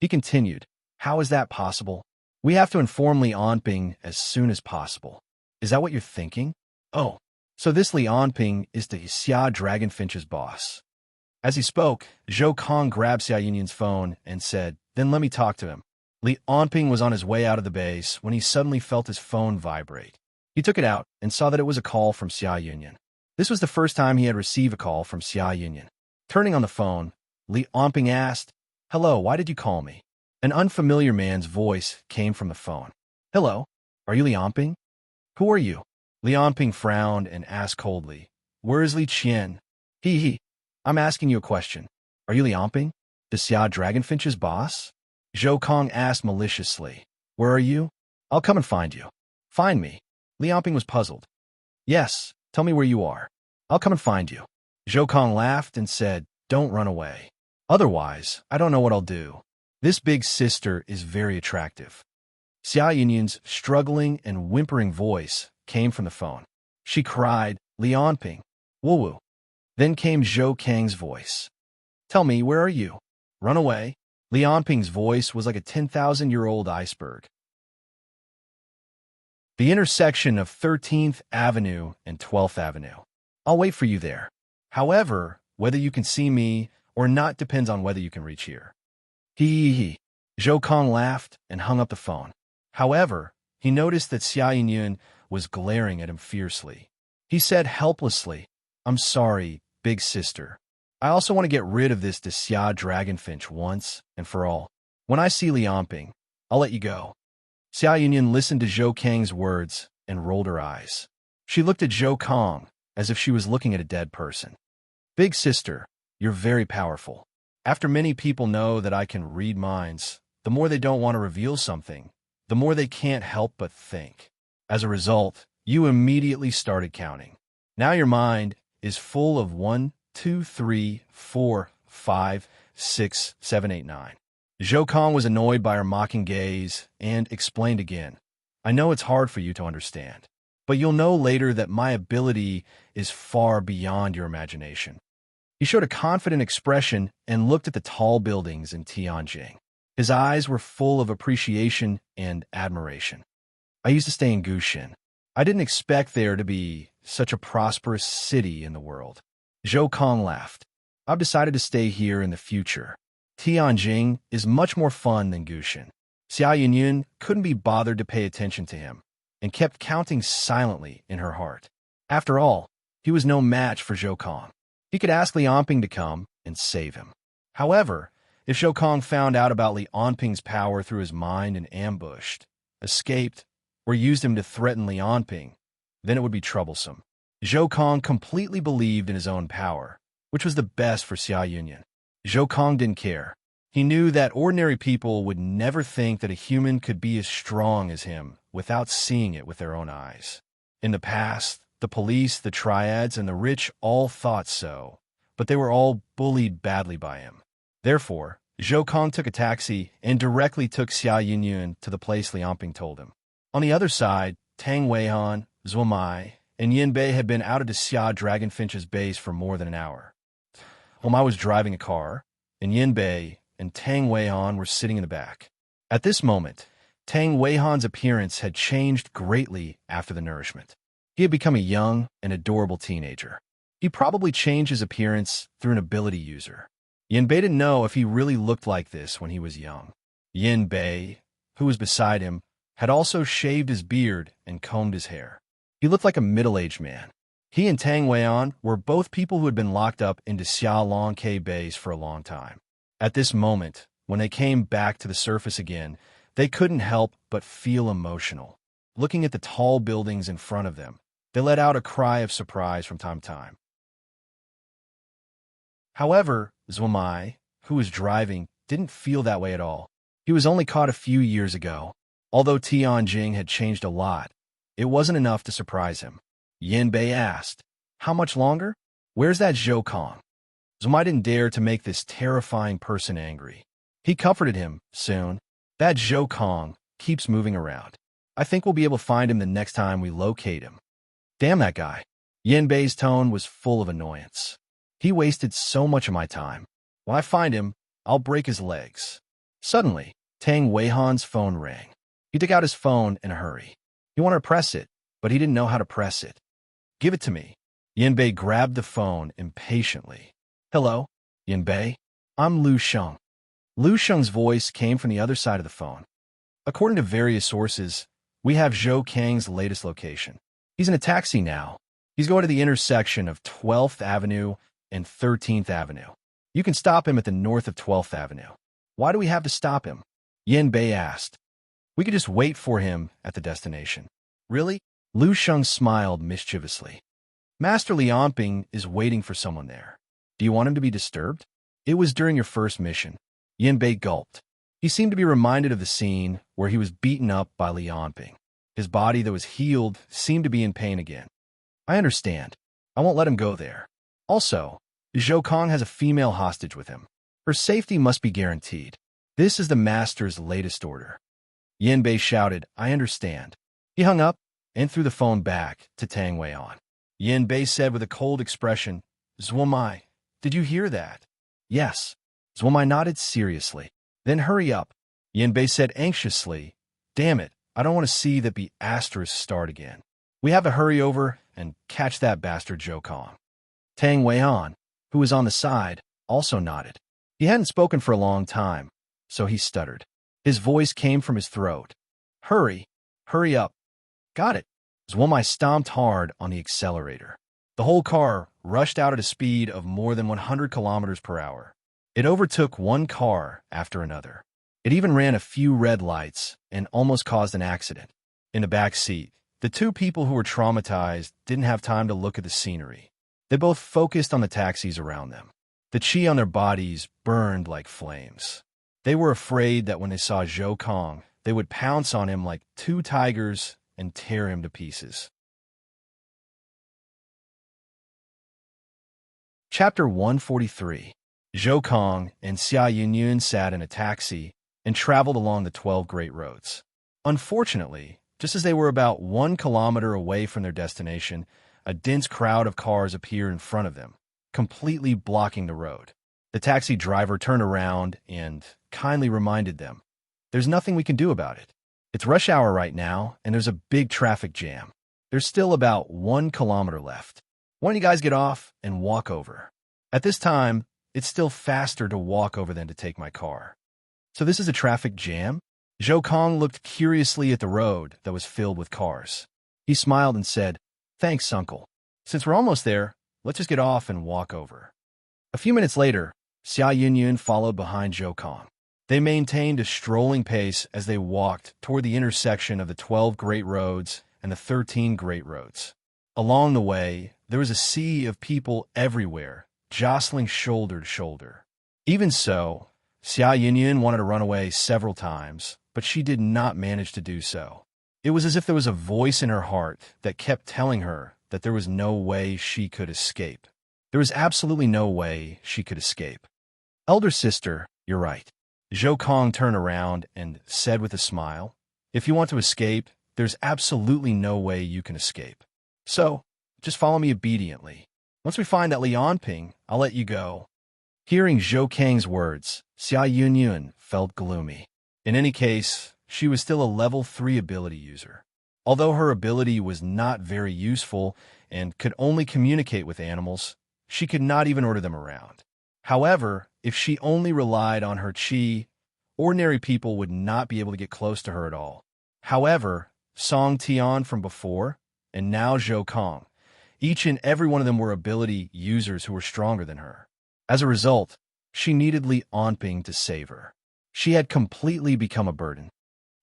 He continued, "How is that possible? We have to inform Li Onping as soon as possible." "Is that what you're thinking?" "Oh, so this Li Onping is the Xia Dragonfinch's boss." As he spoke, Zhou Kang grabbed Xia Yinyan's phone and said, "Then let me talk to him." Li Onping was on his way out of the base when he suddenly felt his phone vibrate. He took it out and saw that it was a call from Xia Yinyan. This was the first time he had received a call from Xia Yinyan. Turning on the phone, Li Onping asked, "Hello, why did you call me?" An unfamiliar man's voice came from the phone. "Hello, are you Li Onping?" "Who are you?" Li Onping frowned and asked coldly, "Where is Li Qian?" He. "I'm asking you a question. Are you Li Onping, the Xia Dragonfinch's boss?" Zhou Kang asked maliciously, "Where are you? I'll come and find you." "Find me?" Li Onping was puzzled. "Yes, tell me where you are. I'll come and find you." Zhou Kang laughed and said, "Don't run away. Otherwise, I don't know what I'll do. This big sister is very attractive." Xia Yinyan's struggling and whimpering voice came from the phone. She cried, "Li Onping, woo-woo." Then came Zhou Kang's voice. "Tell me, where are you? Run away." Li Onping's voice was like a 10,000-year-old iceberg. The intersection of 13th Avenue and 12th Avenue. "I'll wait for you there. However, whether you can see me or not depends on whether you can reach here." He. Zhou Kang laughed and hung up the phone. However, he noticed that Xia Yinyan was glaring at him fiercely. He said helplessly, "I'm sorry, big sister. I also want to get rid of this Xia Dragonfinch once and for all." When I see Liamping, I'll let you go. Xia Yunyan listened to Zhou Kang's words and rolled her eyes. She looked at Zhou Kang as if she was looking at a dead person. Big sister, you're very powerful. After many people know that I can read minds, the more they don't want to reveal something, the more they can't help but think. As a result, you immediately started counting. Now your mind is full of 1, 2, 3, 4, 5, 6, 7, 8, 9. Zhou Kang was annoyed by her mocking gaze and explained again. I know it's hard for you to understand, but you'll know later that my ability is far beyond your imagination. He showed a confident expression and looked at the tall buildings in Tianjin. His eyes were full of appreciation and admiration. I used to stay in Gushin. I didn't expect there to be such a prosperous city in the world. Zhou Kang laughed. I've decided to stay here in the future. Tianjin is much more fun than Gushin. Xia Yunyan couldn't be bothered to pay attention to him and kept counting silently in her heart. After all, he was no match for Zhou Kang. He could ask Liamping to come and save him. However, if Zhou Kang found out about Liamping's power through his mind and ambushed, escaped, or used him to threaten Liamping, then it would be troublesome. Zhou Kang completely believed in his own power, which was the best for Xia Yunyan. Zhou Kang didn't care. He knew that ordinary people would never think that a human could be as strong as him without seeing it with their own eyes. In the past, the police, the triads, and the rich all thought so, but they were all bullied badly by him. Therefore, Zhou Kang took a taxi and directly took Xia Yunyan to the place Liamping told him. On the other side, Tang Weihan, Zhuo Mai, and Yin Bei had been out at Xia Dragonfinch's base for more than an hour. While I was driving a car, and Yin Bei and Tang Weihan were sitting in the back. At this moment, Tang Weihan's appearance had changed greatly after the nourishment. He had become a young and adorable teenager. He probably changed his appearance through an ability user. Yin Bei didn't know if he really looked like this when he was young. Yin Bei, who was beside him, had also shaved his beard and combed his hair. He looked like a middle-aged man. He and Tang Weihan were both people who had been locked up into Xia Longke base for a long time. At this moment, when they came back to the surface again, they couldn't help but feel emotional. Looking at the tall buildings in front of them, they let out a cry of surprise from time to time. However, Zhuo Mai, who was driving, didn't feel that way at all. He was only caught a few years ago. Although Tianjin had changed a lot, it wasn't enough to surprise him. Yin Bei asked, how much longer? Where's that Zhou Kang? Zhuo Mai didn't dare to make this terrifying person angry. He comforted him, soon. That Zhou Kang keeps moving around. I think we'll be able to find him the next time we locate him. Damn that guy. Yin Bei's tone was full of annoyance. He wasted so much of my time. When I find him, I'll break his legs. Suddenly, Tang Weihan's phone rang. He took out his phone in a hurry. He wanted to press it, but he didn't know how to press it. Give it to me. Yin Bei grabbed the phone impatiently. Hello, Yin Bei. I'm Lu Sheng. Lu Sheng's voice came from the other side of the phone. According to various sources, we have Zhou Kang's latest location. He's in a taxi now. He's going to the intersection of 12th Avenue and 13th Avenue. You can stop him at the north of 12th Avenue. Why do we have to stop him? Yin Bei asked. We could just wait for him at the destination. Really? Lu Sheng smiled mischievously. Master Liamping is waiting for someone there. Do you want him to be disturbed? It was during your first mission. Yin Bei gulped. He seemed to be reminded of the scene where he was beaten up by Liamping. His body that was healed seemed to be in pain again. I understand. I won't let him go there. Also, Zhou Kang has a female hostage with him. Her safety must be guaranteed. This is the master's latest order. Yin Bei shouted, I understand. He hung up and threw the phone back to Tang Weihan. Yin Bei said with a cold expression, Zhuo Mai, did you hear that? Yes. Zhuo Mai nodded seriously. Then hurry up. Yin Bei said anxiously, damn it, I don't want to see that be asterisk start again. We have to hurry over and catch that bastard Zhou Kang. Tang Weihan, who was on the side, also nodded. He hadn't spoken for a long time, so he stuttered. His voice came from his throat. Hurry up. Got it. Zhuo Mai stomped hard on the accelerator. The whole car rushed out at a speed of more than 100 kilometers per hour. It overtook one car after another. It even ran a few red lights and almost caused an accident. In the back seat, the two people who were traumatized didn't have time to look at the scenery. They both focused on the taxis around them. The chi on their bodies burned like flames. They were afraid that when they saw Zhou Kong, they would pounce on him like two tigers and tear him to pieces. Chapter 143. Zhou Kong and Xia Yunyun sat in a taxi and traveled along the 12 Great Roads. Unfortunately, just as they were about 1 kilometer away from their destination, a dense crowd of cars appeared in front of them, completely blocking the road. The taxi driver turned around and kindly reminded them, "There's nothing we can do about it. It's rush hour right now, and there's a big traffic jam. There's still about 1 kilometer left. Why don't you guys get off and walk over? At this time, it's still faster to walk over than to take my car." "So this is a traffic jam?" Zhou Kong looked curiously at the road that was filled with cars. He smiled and said, "Thanks, uncle. Since we're almost there, let's just get off and walk over." A few minutes later, Xia Yunyun followed behind Zhou Kong. They maintained a strolling pace as they walked toward the intersection of the 12 Great Roads and the 13 Great Roads. Along the way, there was a sea of people everywhere, jostling shoulder to shoulder. Even so, Xia Yunyun wanted to run away several times, but she did not manage to do so. It was as if there was a voice in her heart that kept telling her that there was no way she could escape. There was absolutely no way she could escape. "Elder sister, you're right." Zhou Kong turned around and said with a smile, "If you want to escape, there's absolutely no way you can escape. So, just follow me obediently. Once we find that Lianping, I'll let you go." Hearing Zhou Kang's words, Xia Yunyun felt gloomy. In any case, she was still a level 3 ability user. Although her ability was not very useful and could only communicate with animals, she could not even order them around. However, if she only relied on her chi, ordinary people would not be able to get close to her at all. However, Song Tian from before, and now Zhou Kong, each and every one of them were ability users who were stronger than her. As a result, she needed Li Anping to save her. She had completely become a burden.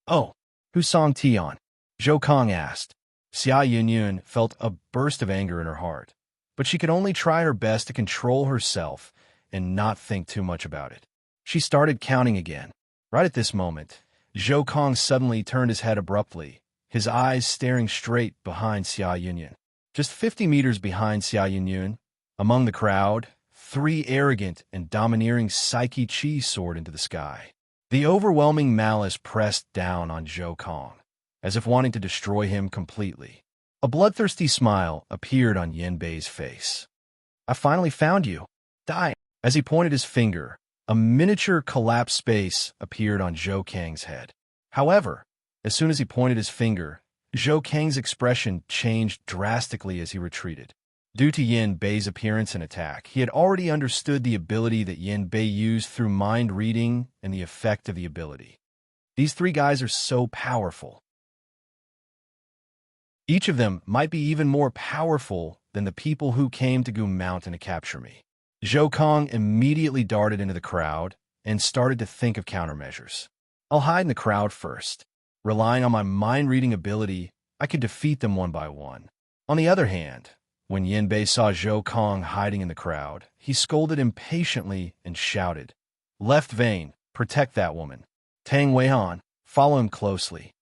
"Oh, who's Song Tian?" Zhou Kong asked. Xia Yunyun felt a burst of anger in her heart, but she could only try her best to control herself and not think too much about it. She started counting again. Right at this moment, Zhou Kong suddenly turned his head abruptly, his eyes staring straight behind Xia Yunyun. Just 50 meters behind Xia Yunyun, among the crowd, 3 arrogant and domineering Psyche Chi soared into the sky. The overwhelming malice pressed down on Zhou Kong, as if wanting to destroy him completely. A bloodthirsty smile appeared on Yin Bei's face. "I finally found you. Die." As he pointed his finger, a miniature collapsed space appeared on Zhou Kang's head. However, as soon as he pointed his finger, Zhou Kang's expression changed drastically as he retreated. Due to Yin Bei's appearance and attack, he had already understood the ability that Yin Bei used through mind reading and the effect of the ability. These 3 guys are so powerful. Each of them might be even more powerful than the people who came to Goom Mountain to capture me. Zhou Kong immediately darted into the crowd and started to think of countermeasures. "I'll hide in the crowd first. Relying on my mind-reading ability, I could defeat them one by one." On the other hand, when Yin Bei saw Zhou Kong hiding in the crowd, he scolded impatiently and shouted, "Left vein, protect that woman. Tang Weihan, follow him closely."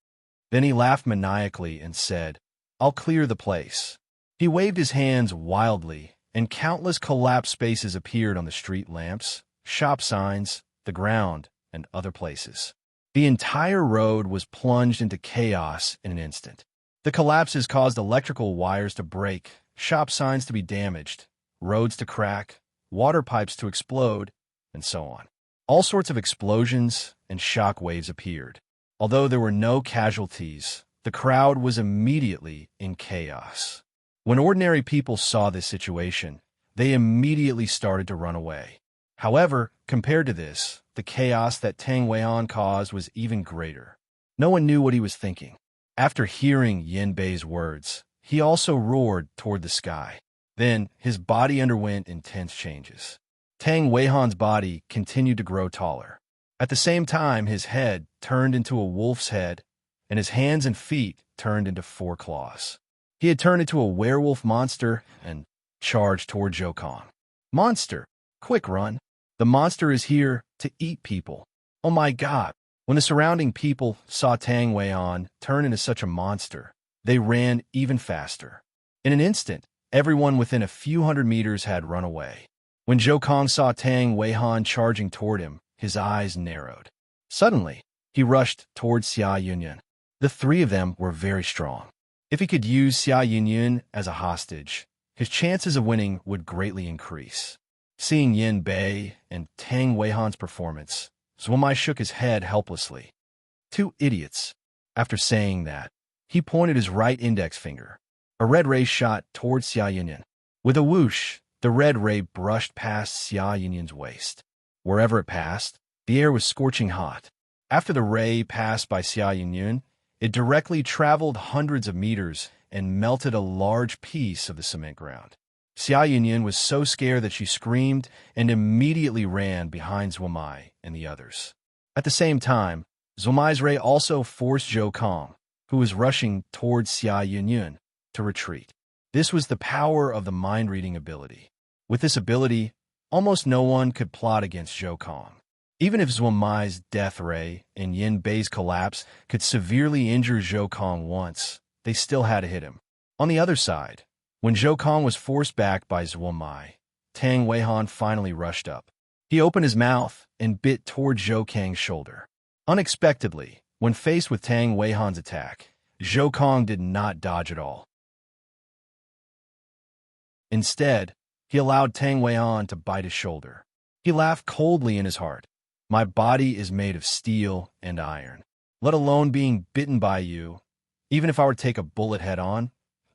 Then he laughed maniacally and said, "I'll clear the place." He waved his hands wildly, and countless collapsed spaces appeared on the street lamps, shop signs, the ground, and other places. The entire road was plunged into chaos in an instant. The collapses caused electrical wires to break, shop signs to be damaged, roads to crack, water pipes to explode, and so on. All sorts of explosions and shock waves appeared. Although there were no casualties, the crowd was immediately in chaos. When ordinary people saw this situation, they immediately started to run away. However, compared to this, the chaos that Tang Weihan caused was even greater. No one knew what he was thinking. After hearing Yin Bei's words, he also roared toward the sky. Then, his body underwent intense changes. Tang Weihan's body continued to grow taller. At the same time, his head turned into a wolf's head, and his hands and feet turned into 4 claws. He had turned into a werewolf monster and charged toward Zhou Kong. Monster, quick run. The monster is here to eat people. Oh my God. When the surrounding people saw Tang Weihan turn into such a monster, they ran even faster. In an instant, everyone within a few hundred meters had run away. When Zhou Kong saw Tang Weihan charging toward him, his eyes narrowed. Suddenly, he rushed toward Xia Yunyun. The 3 of them were very strong. If he could use Xia Yunyun as a hostage, his chances of winning would greatly increase. Seeing Yin Bei and Tang Weihan's performance, Zhuomai shook his head helplessly. 2 idiots. After saying that, he pointed his right index finger. A red ray shot towards Xia Yunyun. With a whoosh, the red ray brushed past Xia Yunyun's waist. Wherever it passed, the air was scorching hot. After the ray passed by Xia Yunyun, it directly traveled hundreds of meters and melted a large piece of the cement ground. Xia Yunyun was so scared that she screamed and immediately ran behind Zhuomai and the others. At the same time, Zhuomai's ray also forced Zhou Kong, who was rushing towards Xia Yunyun, to retreat. This was the power of the mind-reading ability. With this ability, almost no one could plot against Zhou Kong. Even if Zhuomai's death ray and Yin Bei's collapse could severely injure Zhou Kong once, they still had to hit him. On the other side, when Zhou Kong was forced back by Zhuomai, Tang Weihan finally rushed up. He opened his mouth and bit toward Zhou Kang's shoulder. Unexpectedly, when faced with Tang Weihan's attack, Zhou Kong did not dodge at all. Instead, he allowed Tang Weihan to bite his shoulder. He laughed coldly in his heart. My body is made of steel and iron. Let alone being bitten by you. Even if I were to take a bullet head-on,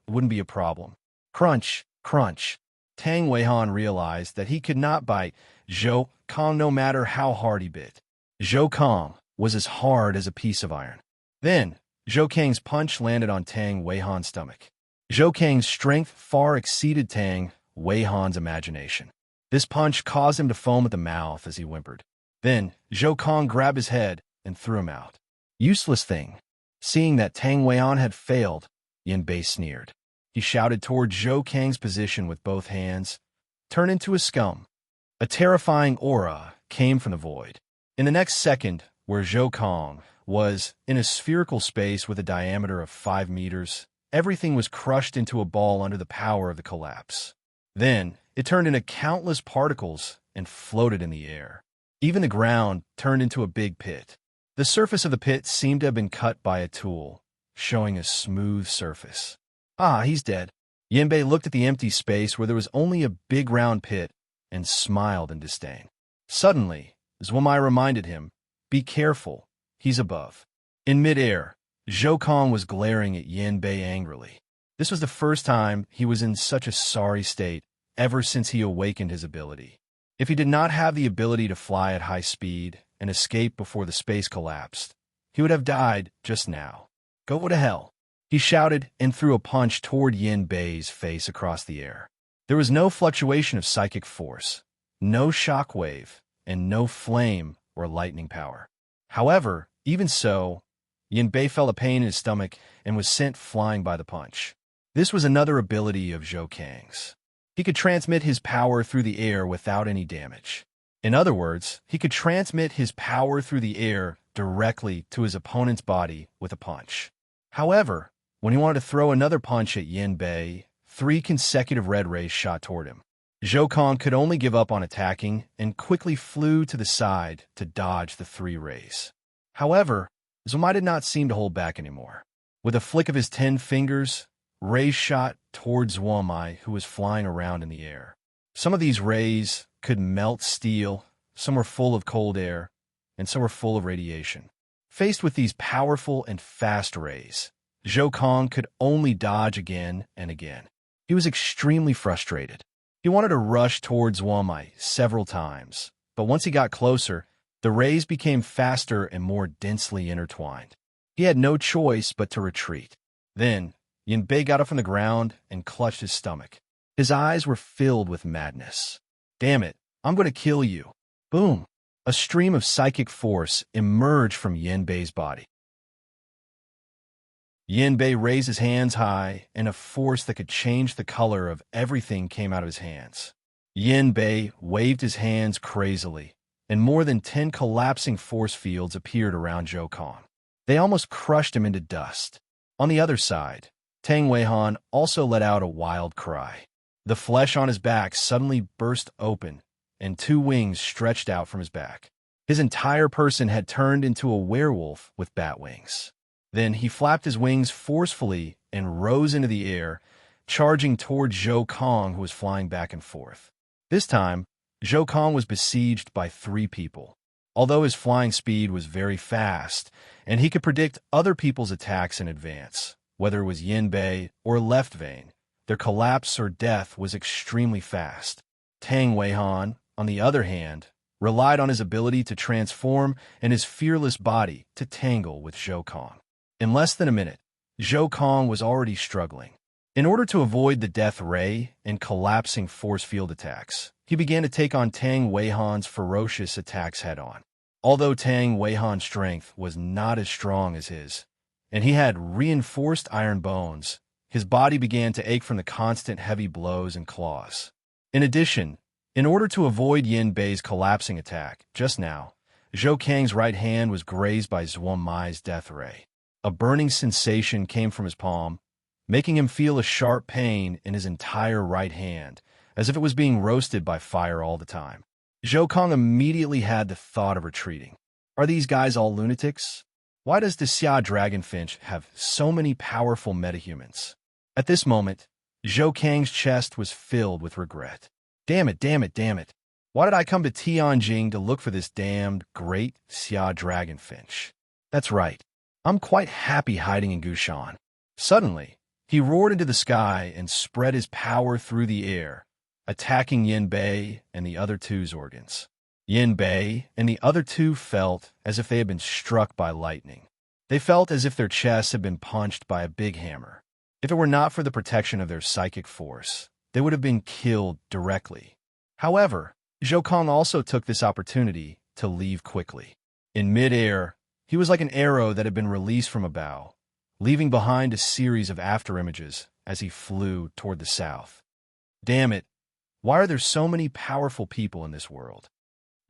it wouldn't be a problem. Crunch, crunch. Tang Weihan realized that he could not bite Zhou Kong no matter how hard he bit. Zhou Kong was as hard as a piece of iron. Then, Zhou Kang's punch landed on Tang Weihan's stomach. Zhou Kang's strength far exceeded Tang Weihan's imagination. This punch caused him to foam at the mouth as he whimpered. Then, Zhou Kong grabbed his head and threw him out. Useless thing. Seeing that Tang Weihan had failed, Yin Bei sneered. He shouted toward Zhou Kang's position with both hands. Turn into a scum. A terrifying aura came from the void. In the next second, where Zhou Kong was in a spherical space with a diameter of 5 meters, everything was crushed into a ball under the power of the collapse. Then, it turned into countless particles and floated in the air. Even the ground turned into a big pit. The surface of the pit seemed to have been cut by a tool, showing a smooth surface. Ah, he's dead. Yin Bei looked at the empty space where there was only a big round pit and smiled in disdain. Suddenly, Zhuomai reminded him, be careful, he's above. In midair, Zhou Kong was glaring at Yin Bei angrily. This was the first time he was in such a sorry state ever since he awakened his ability. If he did not have the ability to fly at high speed and escape before the space collapsed, he would have died just now. Go to hell. He shouted and threw a punch toward Yin Bei's face across the air. There was no fluctuation of psychic force, no shock wave, and no flame or lightning power. However, even so, Yin Bei felt a pain in his stomach and was sent flying by the punch. This was another ability of Zhou Kang's. He could transmit his power through the air without any damage. In other words, he could transmit his power through the air directly to his opponent's body with a punch. However, when he wanted to throw another punch at Yin Bei, 3 consecutive red rays shot toward him. Zhou Kong could only give up on attacking and quickly flew to the side to dodge the 3 rays. However, Zhuomai did not seem to hold back anymore. With a flick of his 10 fingers, rays shot towards Zhuomai, who was flying around in the air. Some of these rays could melt steel, some were full of cold air, and some were full of radiation. Faced with these powerful and fast rays, Zhou Kong could only dodge again and again. He was extremely frustrated. He wanted to rush towards Zhuomai several times, but once he got closer, the rays became faster and more densely intertwined. He had no choice but to retreat. Then, Yin Bei got up from the ground and clutched his stomach. His eyes were filled with madness. Damn it, I'm going to kill you. Boom. A stream of psychic force emerged from Yin Bei's body. Yin Bei raised his hands high, and a force that could change the color of everything came out of his hands. Yin Bei waved his hands crazily, and more than 10 collapsing force fields appeared around Zhou Kong. They almost crushed him into dust. On the other side, Tang Weihan also let out a wild cry. The flesh on his back suddenly burst open, and 2 wings stretched out from his back. His entire person had turned into a werewolf with bat wings. Then he flapped his wings forcefully and rose into the air, charging toward Zhou Kong, who was flying back and forth. This time, Zhou Kong was besieged by 3 people. Although his flying speed was very fast, and he could predict other people's attacks in advance, whether it was Yin Bei or Left Vein, their collapse or death was extremely fast. Tang Weihan, on the other hand, relied on his ability to transform and his fearless body to tangle with Zhou Kong. In less than a minute, Zhou Kong was already struggling. In order to avoid the death ray and collapsing force field attacks, he began to take on Tang Weihan's ferocious attacks head-on. Although Tang Weihan's strength was not as strong as his, and he had reinforced iron bones, his body began to ache from the constant heavy blows and claws. In addition, in order to avoid Yin Bei's collapsing attack, just now, Zhou Kang's right hand was grazed by Zhuo Mai's death ray. A burning sensation came from his palm, making him feel a sharp pain in his entire right hand, as if it was being roasted by fire all the time. Zhou Kong immediately had the thought of retreating. Are these guys all lunatics? Why does the Xia Dragonfinch have so many powerful metahumans? At this moment, Zhou Kang's chest was filled with regret. Damn it, damn it, damn it. Why did I come to Tianjing to look for this damned great Xia Dragonfinch? That's right. I'm quite happy hiding in Gushan. Suddenly, he roared into the sky and spread his power through the air, attacking Yin Bei and the other 2's organs. Yin Bei and the other 2 felt as if they had been struck by lightning. They felt as if their chests had been punched by a big hammer. If it were not for the protection of their psychic force, they would have been killed directly. However, Zhou Kong also took this opportunity to leave quickly. In mid-air, he was like an arrow that had been released from a bow, leaving behind a series of afterimages as he flew toward the south. Damn it, why are there so many powerful people in this world?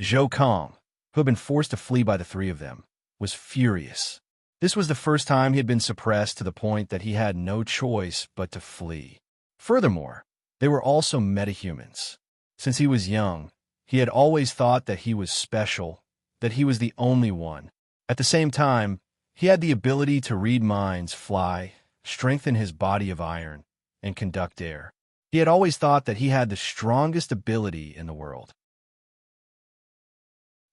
Zhou Kong, who had been forced to flee by the 3 of them, was furious. This was the first time he had been suppressed to the point that he had no choice but to flee. Furthermore, they were also metahumans. Since he was young, he had always thought that he was special, that he was the only one. At the same time, he had the ability to read minds, fly, strengthen his body of iron, and conduct air. He had always thought that he had the strongest ability in the world.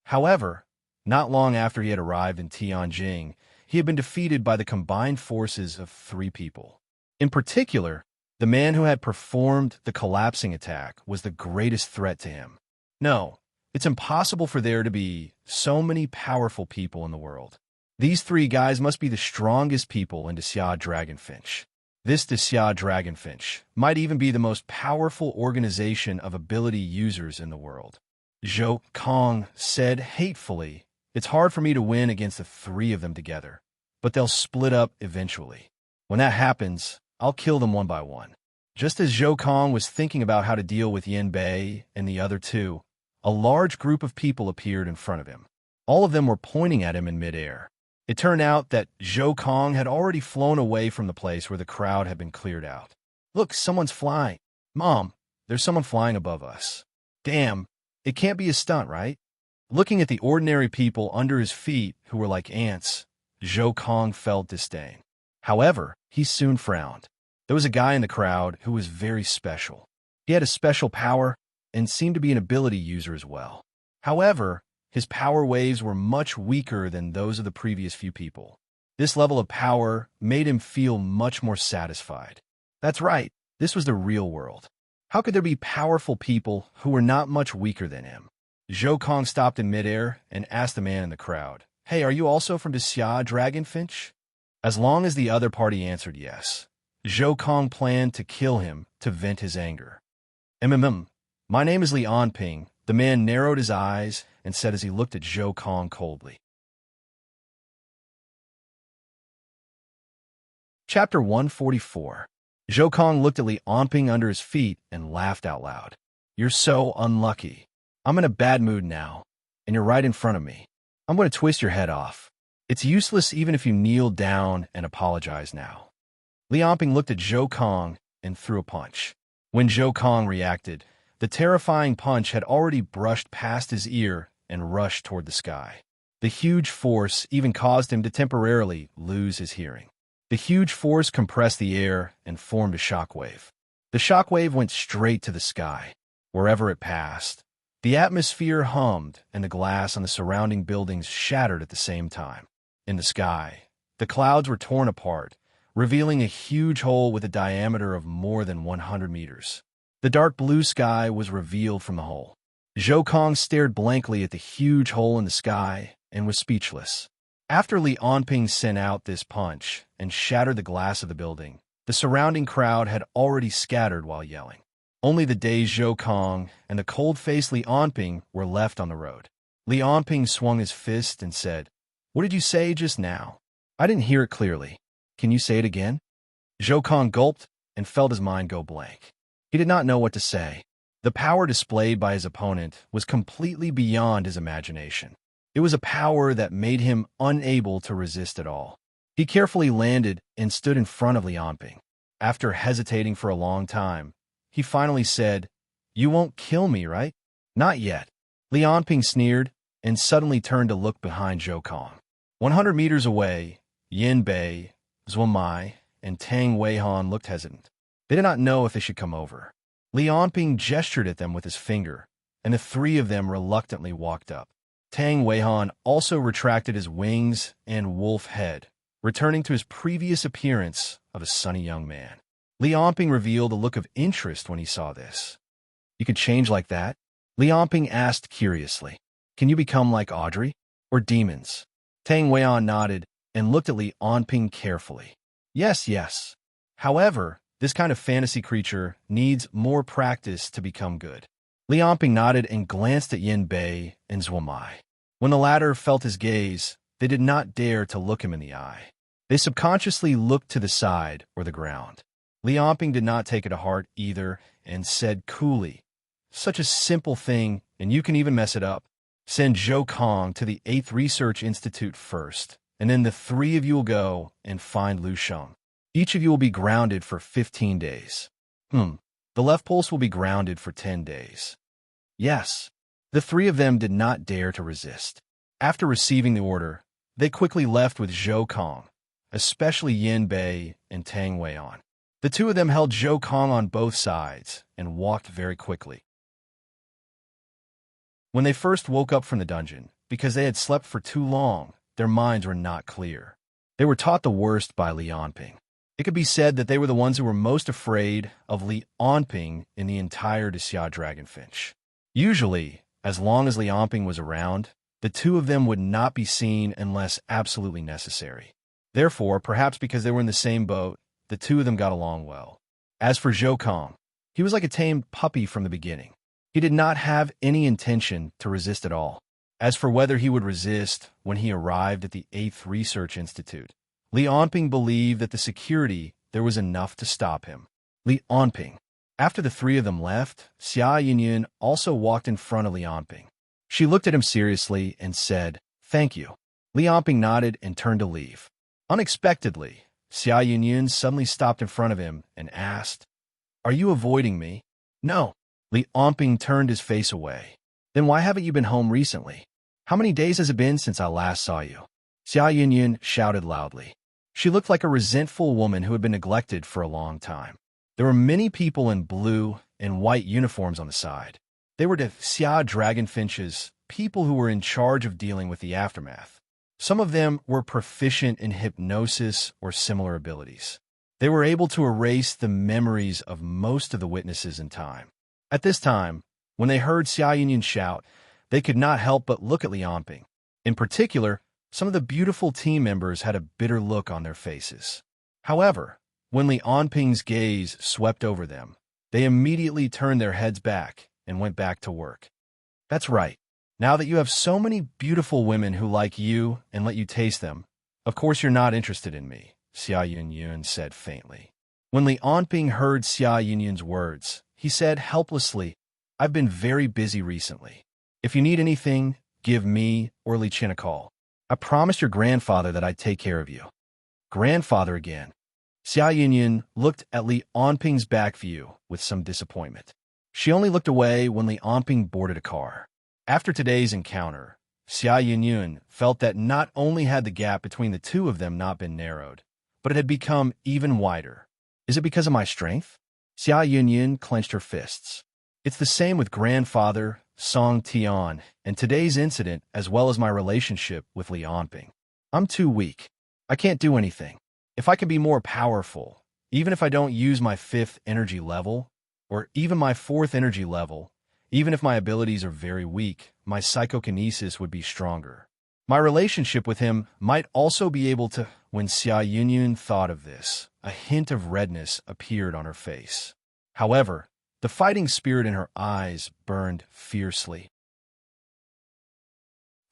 However, not long after he had arrived in Tianjing, he had been defeated by the combined forces of 3 people. In particular, the man who had performed the collapsing attack was the greatest threat to him. No, it's impossible for there to be so many powerful people in the world. These 3 guys must be the strongest people in the Xia Dragonfinch. This Xia Dragonfinch might even be the most powerful organization of ability users in the world. Zhou Kong said hatefully, "It's hard for me to win against the 3 of them together, but they'll split up eventually. When that happens, I'll kill them one by one." Just as Zhou Kong was thinking about how to deal with Yin Bei and the other 2, a large group of people appeared in front of him. All of them were pointing at him in midair. It turned out that Zhou Kong had already flown away from the place where the crowd had been cleared out. "Look, someone's flying. Mom, there's someone flying above us. Damn, it can't be a stunt, right?" Looking at the ordinary people under his feet who were like ants, Zhou Kong felt disdain. However, he soon frowned. There was a guy in the crowd who was very special. He had a special power and seemed to be an ability user as well. However, his power waves were much weaker than those of the previous few people. This level of power made him feel much more satisfied. That's right, this was the real world. How could there be powerful people who were not much weaker than him? Zhou Kong stopped in midair and asked the man in the crowd, "Hey, are you also from the Xia Dragonfinch?" As long as the other party answered yes, Zhou Kong planned to kill him to vent his anger. My name is Li Anping." The man narrowed his eyes and said as he looked at Zhou Kong coldly. Chapter 144. Zhou Kong looked at Li Onping under his feet and laughed out loud. You're so unlucky. I'm in a bad mood now, and you're right in front of me. I'm going to twist your head off. It's useless even if you kneel down and apologize now. Li Onping looked at Zhou Kong and threw a punch. When Zhou Kong reacted, the terrifying punch had already brushed past his ear and rushed toward the sky. The huge force even caused him to temporarily lose his hearing. The huge force compressed the air and formed a shockwave. The shockwave went straight to the sky. Wherever it passed, the atmosphere hummed and the glass on the surrounding buildings shattered at the same time. In the sky, the clouds were torn apart, revealing a huge hole with a diameter of more than 100 meters. The dark blue sky was revealed from the hole. Zhou Kong stared blankly at the huge hole in the sky and was speechless. After Li Onping sent out this punch and shattered the glass of the building, the surrounding crowd had already scattered while yelling. Only the dazed Zhou Kong and the cold-faced Li Onping were left on the road. Li Onping swung his fist and said, "What did you say just now? I didn't hear it clearly. Can you say it again?" Zhou Kong gulped and felt his mind go blank. He did not know what to say. The power displayed by his opponent was completely beyond his imagination. It was a power that made him unable to resist at all. He carefully landed and stood in front of Li Onping. After hesitating for a long time, he finally said, "You won't kill me, right?" "Not yet." Li Onping sneered and suddenly turned to look behind Zhou Kong. 100 meters away, Yin Bei, Zhuo Mai, and Tang Weihan looked hesitant. They did not know if they should come over. Li Onping gestured at them with his finger, and the three of them reluctantly walked up. Tang Weihan also retracted his wings and wolf head, returning to his previous appearance of a sunny young man. Li Onping revealed a look of interest when he saw this. "You could change like that?" Li Onping asked curiously. "Can you become like Audrey? Or demons?" Tang Weihan nodded and looked at Li Onping carefully. Yes. However, this kind of fantasy creature needs more practice to become good." Li Onping nodded and glanced at Yin Bei and Zhuo Mai. When the latter felt his gaze, they did not dare to look him in the eye. They subconsciously looked to the side or the ground. Li Onping did not take it to heart either and said coolly, "Such a simple thing, and you can even mess it up. Send Zhou Kong to the 8th Research Institute first, and then the three of you will go and find Lu Sheng. Each of you will be grounded for 15 days. The left pulse will be grounded for 10 days. Yes. The three of them did not dare to resist. After receiving the order, they quickly left with Zhou Kong, especially Yin Bei and Tang Weihan. The two of them held Zhou Kong on both sides and walked very quickly. When they first woke up from the dungeon, because they had slept for too long, their minds were not clear. They were taught the worst by Li Onping. It could be said that they were the ones who were most afraid of Li Onping in the entire Xia Dragonfinch. Usually, as long as Li Onping was around, the two of them would not be seen unless absolutely necessary. Therefore, perhaps because they were in the same boat, the two of them got along well. As for Zhou Kong, he was like a tamed puppy from the beginning. He did not have any intention to resist at all. As for whether he would resist when he arrived at the 8th Research Institute, Li Onping believed that the security there was enough to stop him. Li Onping. After the three of them left, Xia Yinyin also walked in front of Li Onping. She looked at him seriously and said, "Thank you." Li Onping nodded and turned to leave. Unexpectedly, Xia Yinyin suddenly stopped in front of him and asked, "Are you avoiding me?" "No." Li Onping turned his face away. "Then why haven't you been home recently? How many days has it been since I last saw you?" Xia Yinyin shouted loudly. She looked like a resentful woman who had been neglected for a long time. There were many people in blue and white uniforms on the side. They were the Xia Dragonfinches, people who were in charge of dealing with the aftermath. Some of them were proficient in hypnosis or similar abilities. They were able to erase the memories of most of the witnesses in time. At this time, when they heard Xia Yinyin shout, they could not help but look at Li Onping. In particular, some of the beautiful team members had a bitter look on their faces. However, when Li Onping's gaze swept over them, they immediately turned their heads back and went back to work. That's right. Now that you have so many beautiful women who like you and let you taste them, of course you're not interested in me, Xia Yunyun said faintly. When Li Onping heard Xia Yunyun's words, he said helplessly, I've been very busy recently. If you need anything, give me or Li Qin a call. I promised your grandfather that I'd take care of you. Grandfather again. Xia Yunyun looked at Li Onping's back view with some disappointment. She only looked away when Li Onping boarded a car. After today's encounter, Xia Yunyun felt that not only had the gap between the two of them not been narrowed, but it had become even wider. Is it because of my strength? Xia Yunyun clenched her fists. It's the same with grandfather, Song Tian, and today's incident as well as my relationship with Li Onping. I'm too weak. I can't do anything. If I can be more powerful, even if I don't use my 5th energy level, or even my 4th energy level, even if my abilities are very weak, my psychokinesis would be stronger. My relationship with him might also be able to... When Xia Yunyun thought of this, a hint of redness appeared on her face. However, the fighting spirit in her eyes burned fiercely.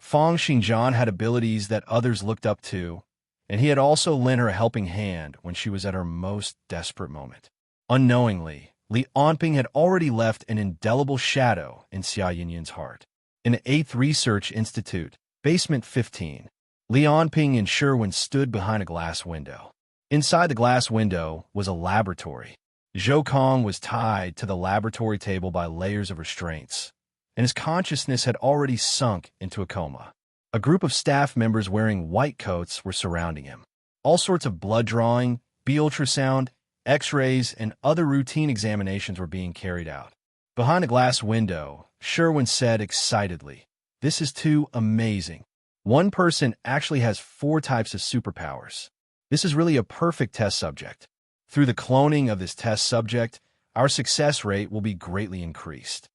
Fang Xingjian had abilities that others looked up to, and he had also lent her a helping hand when she was at her most desperate moment. Unknowingly, Li Onping had already left an indelible shadow in Xia Yunyun's heart. In the 8th Research Institute, Basement 15, Li Onping and Sherwin stood behind a glass window. Inside the glass window was a laboratory. Zhou Kong was tied to the laboratory table by layers of restraints, and his consciousness had already sunk into a coma. A group of staff members wearing white coats were surrounding him. All sorts of blood drawing, B-ultrasound, X-rays, and other routine examinations were being carried out. Behind a glass window, Sherwin said excitedly, "This is too amazing. One person actually has 4 types of superpowers. This is really a perfect test subject. Through the cloning of this test subject, our success rate will be greatly increased.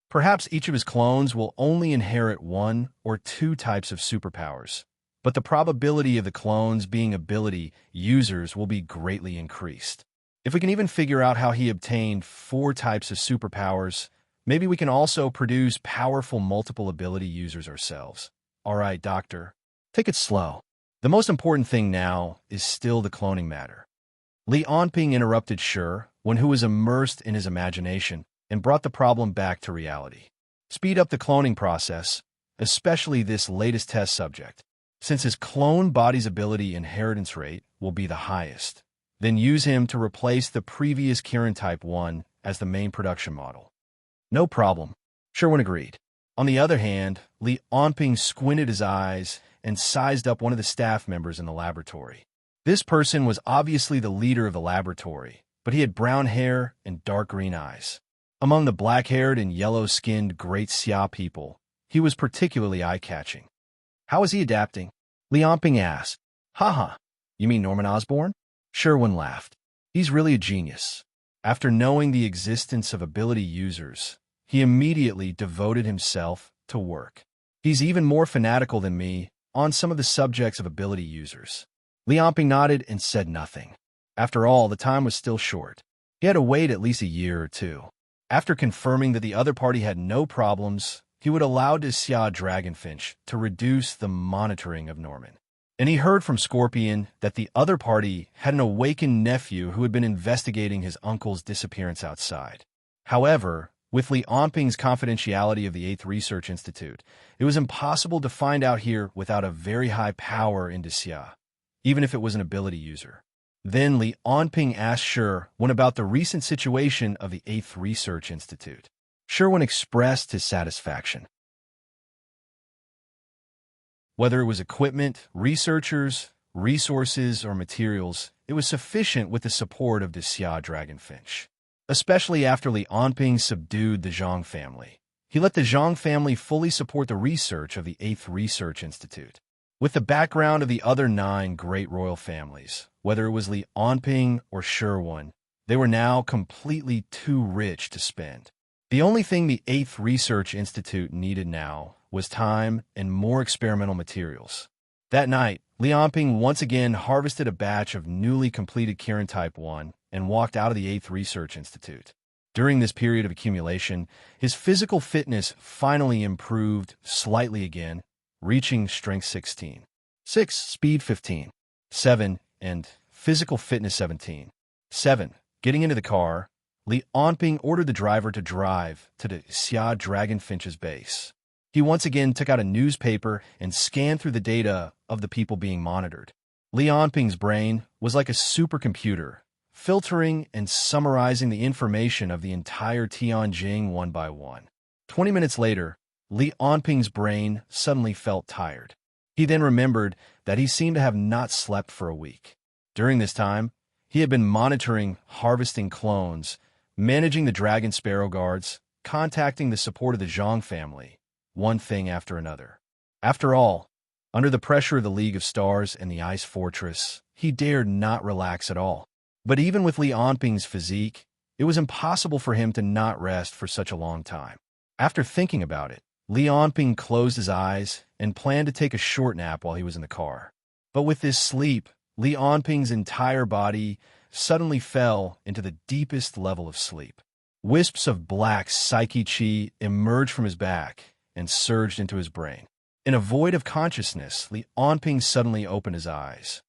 Perhaps each of his clones will only inherit 1 or 2 types of superpowers, but the probability of the clones being ability users will be greatly increased. If we can even figure out how he obtained 4 types of superpowers, maybe we can also produce powerful multiple ability users ourselves. All right, doctor, take it slow. The most important thing now is still the cloning matter." Li Onping interrupted who was immersed in his imagination, and brought the problem back to reality. Speed up the cloning process, especially this latest test subject, since his clone body's ability inheritance rate will be the highest. Then use him to replace the previous Kirin Type 1 as the main production model. No problem, Sherwin agreed. On the other hand, Li Onping squinted his eyes and sized up one of the staff members in the laboratory. This person was obviously the leader of the laboratory, but he had brown hair and dark green eyes. Among the black-haired and yellow-skinned Great Xia people, he was particularly eye-catching. "How is he adapting?" Li Onping asked. "Haha, you mean Norman Osborn?" Sherwin laughed. "He's really a genius. After knowing the existence of ability users, he immediately devoted himself to work. He's even more fanatical than me on some of the subjects of ability users." Li Onping nodded and said nothing. After all, the time was still short. He had to wait at least a year or 2. After confirming that the other party had no problems, he would allow Xia Dragonfinch to reduce the monitoring of Norman. And he heard from Scorpion that the other party had an awakened nephew who had been investigating his uncle's disappearance outside. However, with Li Onping's confidentiality of the 8th Research Institute, it was impossible to find out here without a very high power in Xia, even if it was an ability user. Then Li Onping asked Sherwin about the recent situation of the 8th Research Institute. Sherwin expressed his satisfaction. Whether it was equipment, researchers, resources, or materials, it was sufficient with the support of the Xia Dragonfinch. Especially after Li Onping subdued the Zhang family. He let the Zhang family fully support the research of the 8th Research Institute. With the background of the other 9 great royal families, whether it was Li Onping or Sherwin, they were now completely too rich to spend. The only thing the 8th Research Institute needed now was time and more experimental materials. That night, Li Onping once again harvested a batch of newly completed Kirin Type 1 and walked out of the 8th Research Institute. During this period of accumulation, his physical fitness finally improved slightly again, reaching strength 16. 6. Speed 15. 7. And physical fitness 17. 7. Getting into the car, Li Onping ordered the driver to drive to the Xia Dragonfinch's base. He once again took out a newspaper and scanned through the data of the people being monitored. Li Onping's brain was like a supercomputer, filtering and summarizing the information of the entire Tianjing one by one. 20 minutes later, Li Onping's brain suddenly felt tired. He then remembered that he seemed to have not slept for a week. During this time, he had been monitoring harvesting clones, managing the dragon sparrow guards, contacting the support of the Zhang family, one thing after another. After all, under the pressure of the League of Stars and the Ice Fortress, he dared not relax at all. But even with Li Onping's physique, it was impossible for him to not rest for such a long time. After thinking about it, Li Onping closed his eyes and planned to take a short nap while he was in the car. But with this sleep, Li Onping's entire body suddenly fell into the deepest level of sleep. Wisps of black psyche chi emerged from his back and surged into his brain. In a void of consciousness, Li Onping suddenly opened his eyes.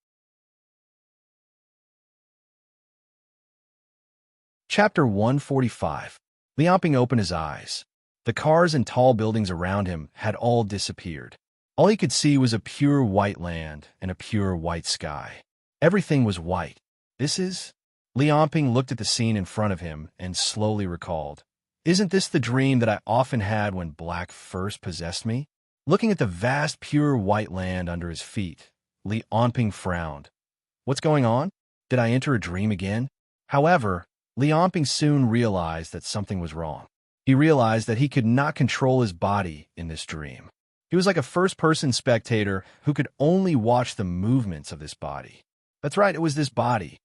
Chapter 145. Li Onping opened his eyes. The cars and tall buildings around him had all disappeared. All he could see was a pure white land and a pure white sky. Everything was white. This is... Li Onping looked at the scene in front of him and slowly recalled. Isn't this the dream that I often had when black first possessed me? Looking at the vast pure white land under his feet, Li Onping frowned. What's going on? Did I enter a dream again? However, Li Onping soon realized that something was wrong. He realized that he could not control his body in this dream. He was like a first-person spectator who could only watch the movements of this body. That's right, it was this body.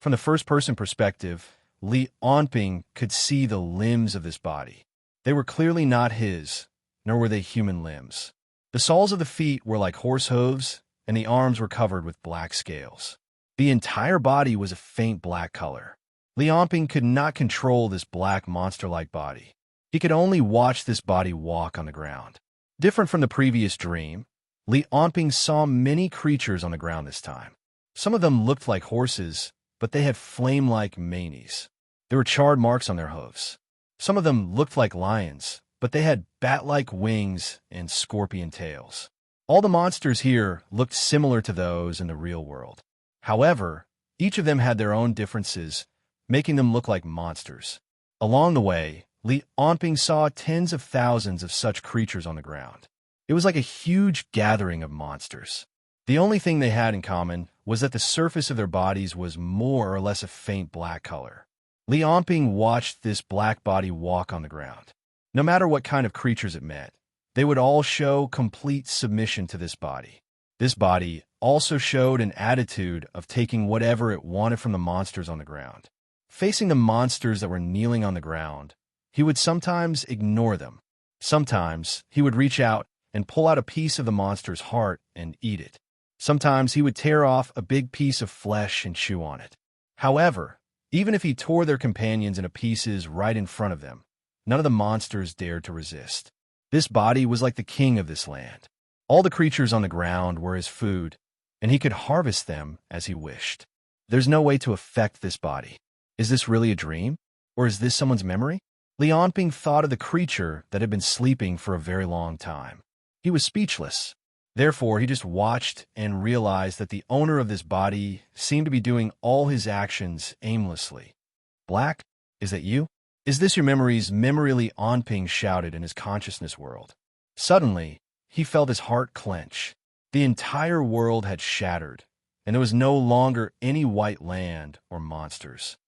From the first-person perspective, Li Onping could see the limbs of this body. They were clearly not his, nor were they human limbs. The soles of the feet were like horse hooves, and the arms were covered with black scales. The entire body was a faint black color. Li Onping could not control this black monster-like body. He could only watch this body walk on the ground. Different from the previous dream, Li Onping saw many creatures on the ground this time. Some of them looked like horses, but they had flame-like manes. There were charred marks on their hooves. Some of them looked like lions, but they had bat-like wings and scorpion tails. All the monsters here looked similar to those in the real world. However, each of them had their own differences, making them look like monsters. Along the way, Li Onping saw tens of thousands of such creatures on the ground. It was like a huge gathering of monsters. The only thing they had in common was that the surface of their bodies was more or less a faint black color. Li Onping watched this black body walk on the ground. No matter what kind of creatures it met, they would all show complete submission to this body. This body also showed an attitude of taking whatever it wanted from the monsters on the ground. Facing the monsters that were kneeling on the ground, he would sometimes ignore them. Sometimes he would reach out and pull out a piece of the monster's heart and eat it. Sometimes he would tear off a big piece of flesh and chew on it. However, even if he tore their companions into pieces right in front of them, none of the monsters dared to resist. This body was like the king of this land. All the creatures on the ground were his food, and he could harvest them as he wished. There's no way to affect this body. Is this really a dream? Or is this someone's memory? Li Onping thought of the creature that had been sleeping for a very long time. He was speechless. Therefore, he just watched and realized that the owner of this body seemed to be doing all his actions aimlessly. Black, is that you? Is this your memories? Memory, Li Onping shouted in his consciousness world. Suddenly, he felt his heart clench. The entire world had shattered, and there was no longer any white land or monsters.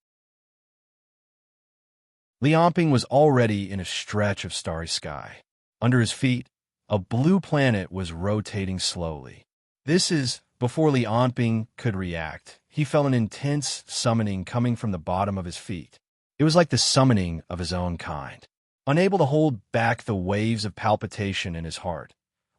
Li Onping was already in a stretch of starry sky. Under his feet, a blue planet was rotating slowly. Before Li Onping could react, he felt an intense summoning coming from the bottom of his feet. It was like the summoning of his own kind. Unable to hold back the waves of palpitation in his heart,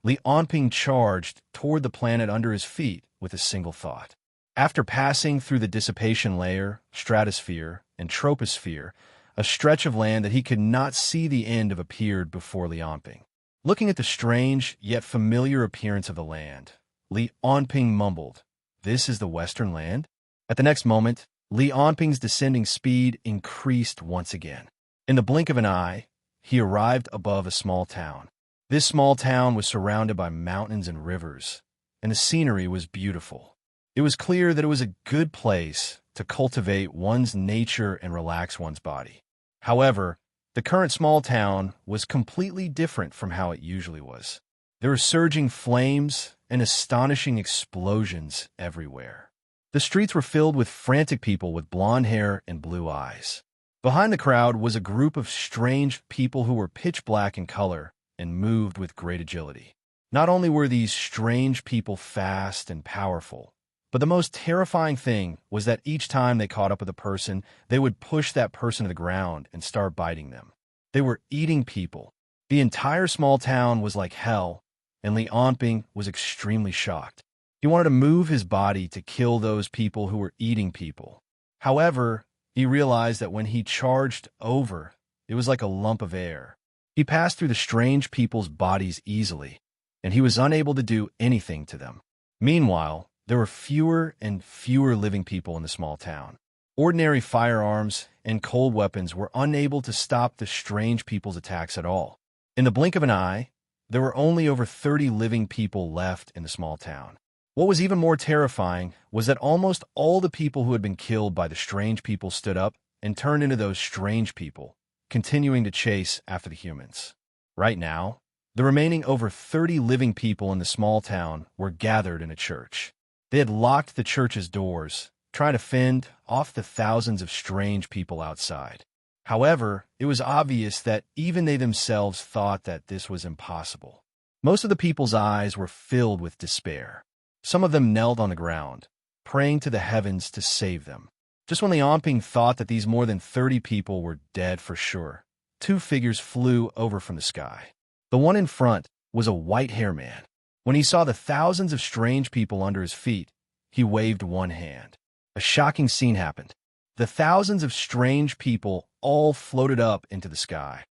Li Onping charged toward the planet under his feet with a single thought. After passing through the dissipation layer, stratosphere, and troposphere, A stretch of land that he could not see the end of appeared before Li Onping. Looking at the strange yet familiar appearance of the land, Li Onping mumbled, "This is the Western land?" At the next moment, Li Onping's descending speed increased once again. In the blink of an eye, he arrived above a small town. This small town was surrounded by mountains and rivers, and the scenery was beautiful. It was clear that it was a good place to cultivate one's nature and relax one's body. However, the current small town was completely different from how it usually was. There were surging flames and astonishing explosions everywhere. The streets were filled with frantic people with blonde hair and blue eyes. Behind the crowd was a group of strange people who were pitch black in color and moved with great agility. Not only were these strange people fast and powerful, but the most terrifying thing was that each time they caught up with a person, they would push that person to the ground and start biting them. They were eating people. The entire small town was like hell, and Li Onping was extremely shocked. He wanted to move his body to kill those people who were eating people. However, he realized that when he charged over, it was like a lump of air. He passed through the strange people's bodies easily, and he was unable to do anything to them. Meanwhile, there were fewer and fewer living people in the small town. Ordinary firearms and cold weapons were unable to stop the strange people's attacks at all. In the blink of an eye, there were only over 30 living people left in the small town. What was even more terrifying was that almost all the people who had been killed by the strange people stood up and turned into those strange people, continuing to chase after the humans. Right now, the remaining over 30 living people in the small town were gathered in a church. They had locked the church's doors, trying to fend off the thousands of strange people outside. However, it was obvious that even they themselves thought that this was impossible. Most of the people's eyes were filled with despair. Some of them knelt on the ground, praying to the heavens to save them. Just when Li Onping thought that these more than 30 people were dead for sure, two figures flew over from the sky. The one in front was a white-haired man. When he saw the thousands of strange people under his feet, he waved one hand. A shocking scene happened. The thousands of strange people all floated up into the sky.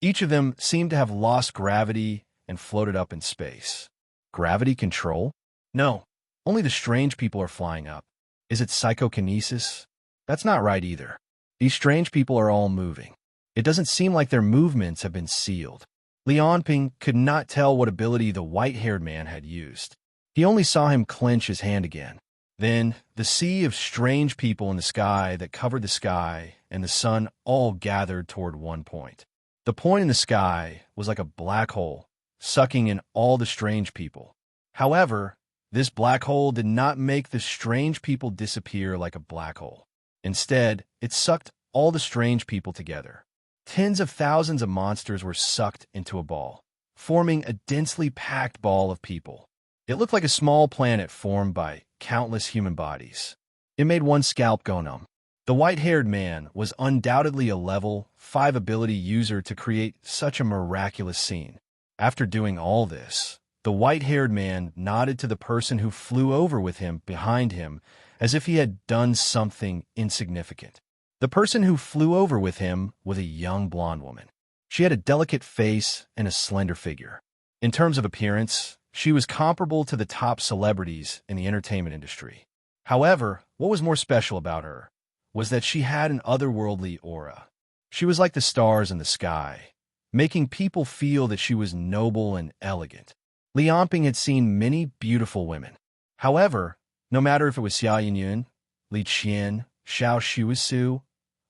Each of them seemed to have lost gravity and floated up in space. Gravity control? No, only the strange people are flying up. Is it psychokinesis? That's not right either. These strange people are all moving. It doesn't seem like their movements have been sealed. Li Onping could not tell what ability the white-haired man had used. He only saw him clench his hand again. Then, the sea of strange people in the sky that covered the sky and the sun all gathered toward one point. The point in the sky was like a black hole, sucking in all the strange people. However, this black hole did not make the strange people disappear like a black hole. Instead, it sucked all the strange people together. Tens of thousands of monsters were sucked into a ball, forming a densely packed ball of people. It looked like a small planet formed by countless human bodies. It made one's scalp go numb. The white-haired man was undoubtedly a level 5 ability user to create such a miraculous scene. After doing all this, the white-haired man nodded to the person who flew over with him behind him as if he had done something insignificant. The person who flew over with him was a young blonde woman. She had a delicate face and a slender figure. In terms of appearance, she was comparable to the top celebrities in the entertainment industry. However, what was more special about her was that she had an otherworldly aura. She was like the stars in the sky, making people feel that she was noble and elegant. Li Onping had seen many beautiful women. However, no matter if it was Xia Yinyun, Li Qian, Xiao Shuisu,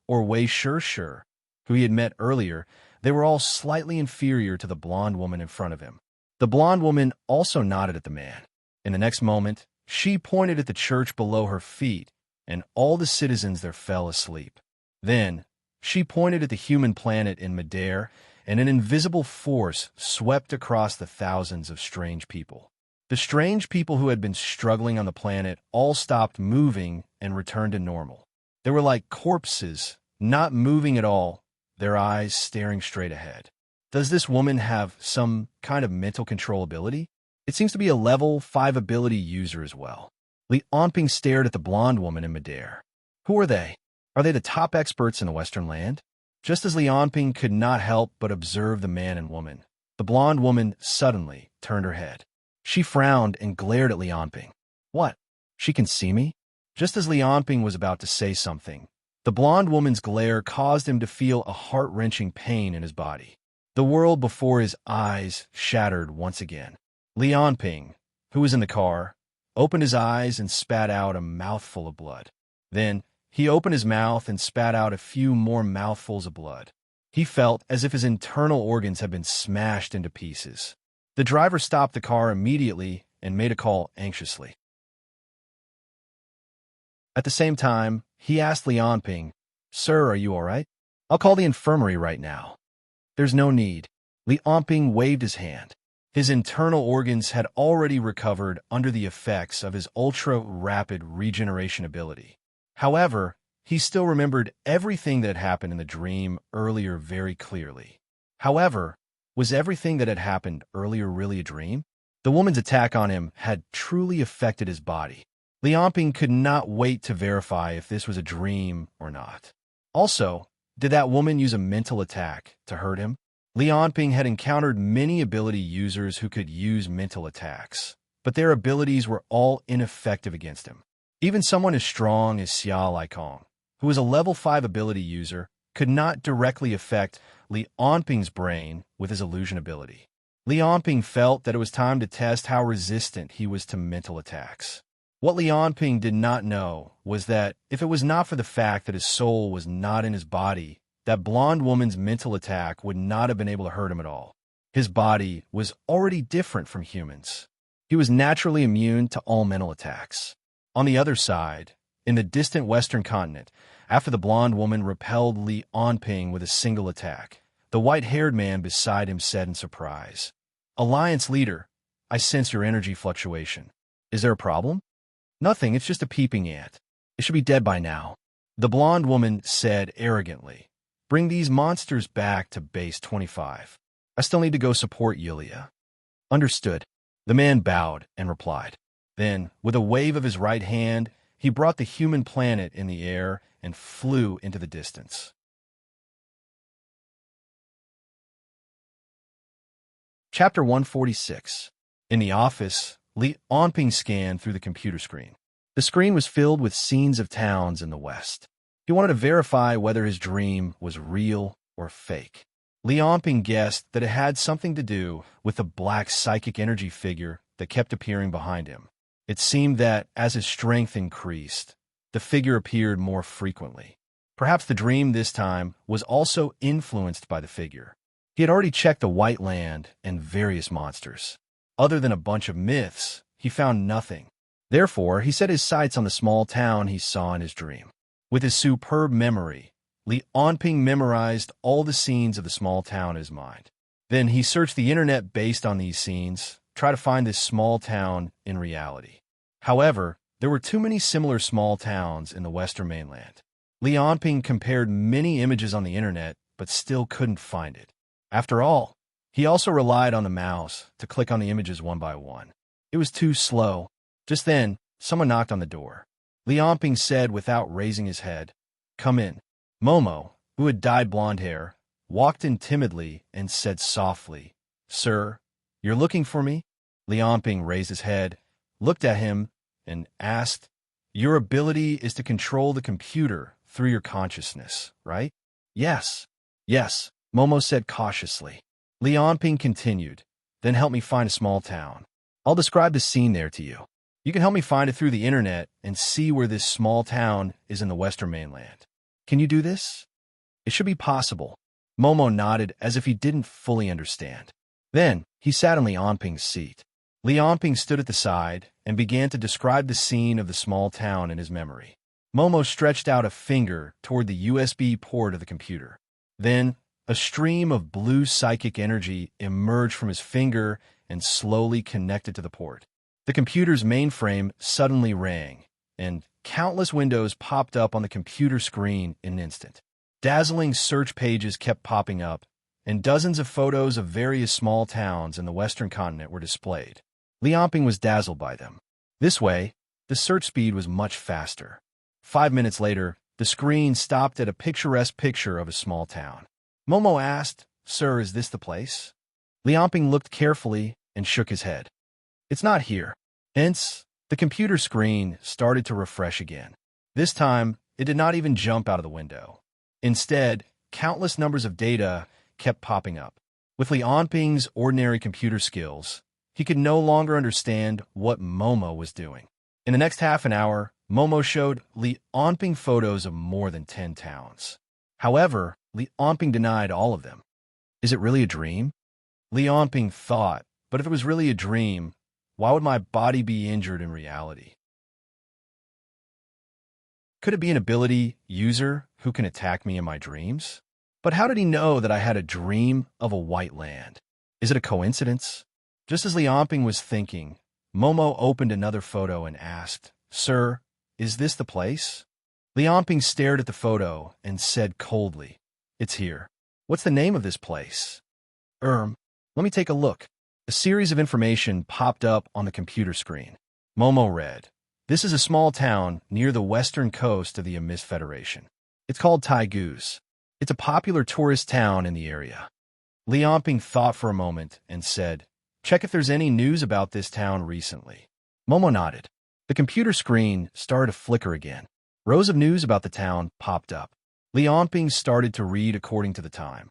or Wei Shishir, who he had met earlier, they were all slightly inferior to the blonde woman in front of him. The blonde woman also nodded at the man. In the next moment, she pointed at the church below her feet, and all the citizens there fell asleep. Then, she pointed at the human planet in midair, and an invisible force swept across the thousands of strange people. The strange people who had been struggling on the planet all stopped moving and returned to normal. They were like corpses, not moving at all, their eyes staring straight ahead. Does this woman have some kind of mental control ability? It seems to be a level 5 ability user as well. Li Onping stared at the blonde woman in midair. Who are they? Are they the top experts in the Western land? Just as Lianping could not help but observe the man and woman, the blonde woman suddenly turned her head. She frowned and glared at Lianping. What? She can see me? Just as Lianping was about to say something, the blonde woman's glare caused him to feel a heart-wrenching pain in his body. The world before his eyes shattered once again. Lianping, who was in the car, opened his eyes and spat out a mouthful of blood. Then, he opened his mouth and spat out a few more mouthfuls of blood. He felt as if his internal organs had been smashed into pieces. The driver stopped the car immediately and made a call anxiously. At the same time, he asked Lianping, "Sir, are you all right? I'll call the infirmary right now." "There's no need." Lianping waved his hand. His internal organs had already recovered under the effects of his ultra-rapid regeneration ability. However, he still remembered everything that had happened in the dream earlier very clearly. However, was everything that had happened earlier really a dream? The woman's attack on him had truly affected his body. Lianping could not wait to verify if this was a dream or not. Also, did that woman use a mental attack to hurt him? Lianping had encountered many ability users who could use mental attacks, but their abilities were all ineffective against him. Even someone as strong as Xia Laikong, who was a level 5 ability user, could not directly affect Lianping's brain with his illusion ability. Lianping felt that it was time to test how resistant he was to mental attacks. What Lianping did not know was that if it was not for the fact that his soul was not in his body, that blonde woman's mental attack would not have been able to hurt him at all. His body was already different from humans. He was naturally immune to all mental attacks. On the other side, in the distant western continent, after the blonde woman repelled Lianping with a single attack, the white-haired man beside him said in surprise, "Alliance leader, I sense your energy fluctuation. Is there a problem?" "Nothing, it's just a peeping ant. It should be dead by now." The blonde woman said arrogantly, "Bring these monsters back to base 25. I still need to go support Yulia." "Understood." The man bowed and replied. Then, with a wave of his right hand, he brought the human planet in the air and flew into the distance. Chapter 146. In the office, Lianping scanned through the computer screen. The screen was filled with scenes of towns in the west. He wanted to verify whether his dream was real or fake. Lianping guessed that it had something to do with the black psychic energy figure that kept appearing behind him. It seemed that, as his strength increased, the figure appeared more frequently. Perhaps the dream this time was also influenced by the figure. He had already checked the White Land and various monsters. Other than a bunch of myths, he found nothing. Therefore, he set his sights on the small town he saw in his dream. With his superb memory, Lianping memorized all the scenes of the small town in his mind. Then he searched the internet based on these scenes, try to find this small town in reality. However, there were too many similar small towns in the Western mainland. Lianping compared many images on the internet, but still couldn't find it. After all, he also relied on the mouse to click on the images one by one. It was too slow. Just then, someone knocked on the door. Lianping said without raising his head, "Come in." Momo, who had dyed blonde hair, walked in timidly and said softly, "Sir, you're looking for me?" Lianping raised his head, looked at him, and asked, "Your ability is to control the computer through your consciousness, right?" "Yes." "Yes," Momo said cautiously. Lianping continued, "Then help me find a small town. I'll describe the scene there to you. You can help me find it through the internet and see where this small town is in the Western mainland. Can you do this?" "It should be possible." Momo nodded as if he didn't fully understand. Then, he sat on Lianping's seat. Lianping stood at the side and began to describe the scene of the small town in his memory. Momo stretched out a finger toward the USB port of the computer. Then, a stream of blue psychic energy emerged from his finger and slowly connected to the port. The computer's mainframe suddenly rang, and countless windows popped up on the computer screen in an instant. Dazzling search pages kept popping up, and dozens of photos of various small towns in the Western continent were displayed. Lianping was dazzled by them. This way, the search speed was much faster. 5 minutes later, The screen stopped at a picturesque picture of a small town. Momo asked, "Sir, is this the place?" Liamping looked carefully and shook his head. "It's not here." Hence, the computer screen started to refresh again. This time, it did not even jump out of the window. Instead, countless numbers of data kept popping up. With Liamping's ordinary computer skills, he could no longer understand what Momo was doing. In the next half an hour, Momo showed Liamping photos of more than 10 towns. However, Liamping denied all of them. Is it really a dream? Liamping thought, but if it was really a dream, why would my body be injured in reality? Could it be an ability user who can attack me in my dreams? But how did he know that I had a dream of a white land? Is it a coincidence? Just as Liamping was thinking, Momo opened another photo and asked, "Sir, is this the place?" Liamping stared at the photo and said coldly, "It's here." "What's the name of this place?" Let me take a look." A series of information popped up on the computer screen. Momo read, "This is a small town near the western coast of the Amis Federation. It's called Taiguz. It's a popular tourist town in the area." Liamping thought for a moment and said, "Check if there's any news about this town recently." Momo nodded. The computer screen started to flicker again. Rows of news about the town popped up. Liamping started to read according to the time.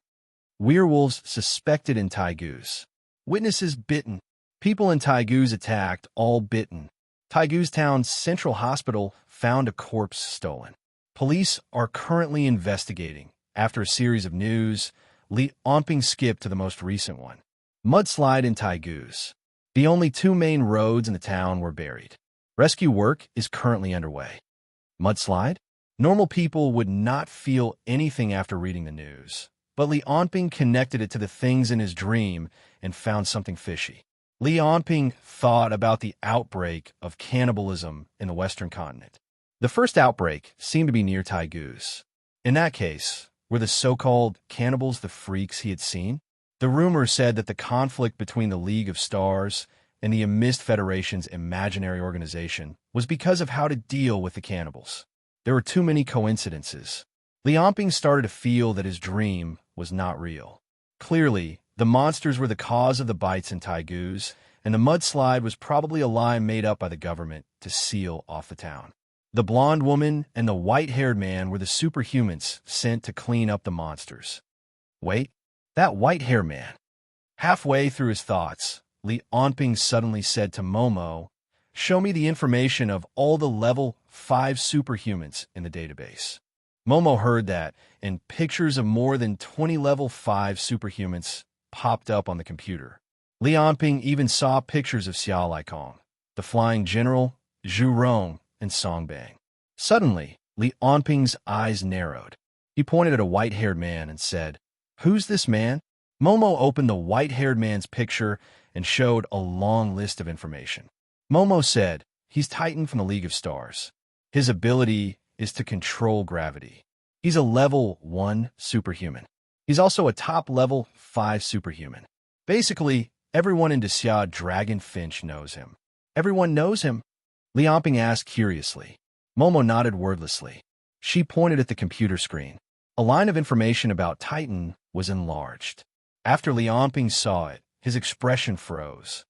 Werewolves suspected in Taiguz. Witnesses bitten. People in Taiguz attacked, all bitten. Taiguz town's central hospital found a corpse stolen. Police are currently investigating. After a series of news, Liamping skipped to the most recent one. Mudslide in Taiguz. The only two main roads in the town were buried. Rescue work is currently underway. Mudslide? Normal people would not feel anything after reading the news. But Liamping connected it to the things in his dream and found something fishy. Liamping thought about the outbreak of cannibalism in the Western continent. The first outbreak seemed to be near Taiguz. In that case, were the so-called cannibals the freaks he had seen? The rumor said that the conflict between the League of Stars and the Amis Federation's imaginary organization was because of how to deal with the cannibals. There were too many coincidences. Liamping started to feel that his dream was not real. Clearly, the monsters were the cause of the bites in Taiguz, and the mudslide was probably a lie made up by the government to seal off the town. The blonde woman and the white-haired man were the superhumans sent to clean up the monsters. Wait, that white-haired man. Halfway through his thoughts, Liamping suddenly said to Momo, "Show me the information of all the level 5 superhumans in the database." Momo heard that, and pictures of more than 20 level 5 superhumans popped up on the computer. Liamping even saw pictures of Xiao Laikong, the Flying General, Zhu Rong, and Songbang. Suddenly, Liamping's eyes narrowed. He pointed at a white-haired man and said, "Who's this man?" Momo opened the white-haired man's picture and showed a long list of information. Momo said, "He's Titan from the League of Stars. His ability is to control gravity. He's a level 1 superhuman. He's also a top level 5 superhuman. Basically, everyone in Desya Dragonfinch knows him." "Everyone knows him?" Liamping asked curiously. Momo nodded wordlessly. She pointed at the computer screen. A line of information about Titan was enlarged. After Liamping saw it, his expression froze.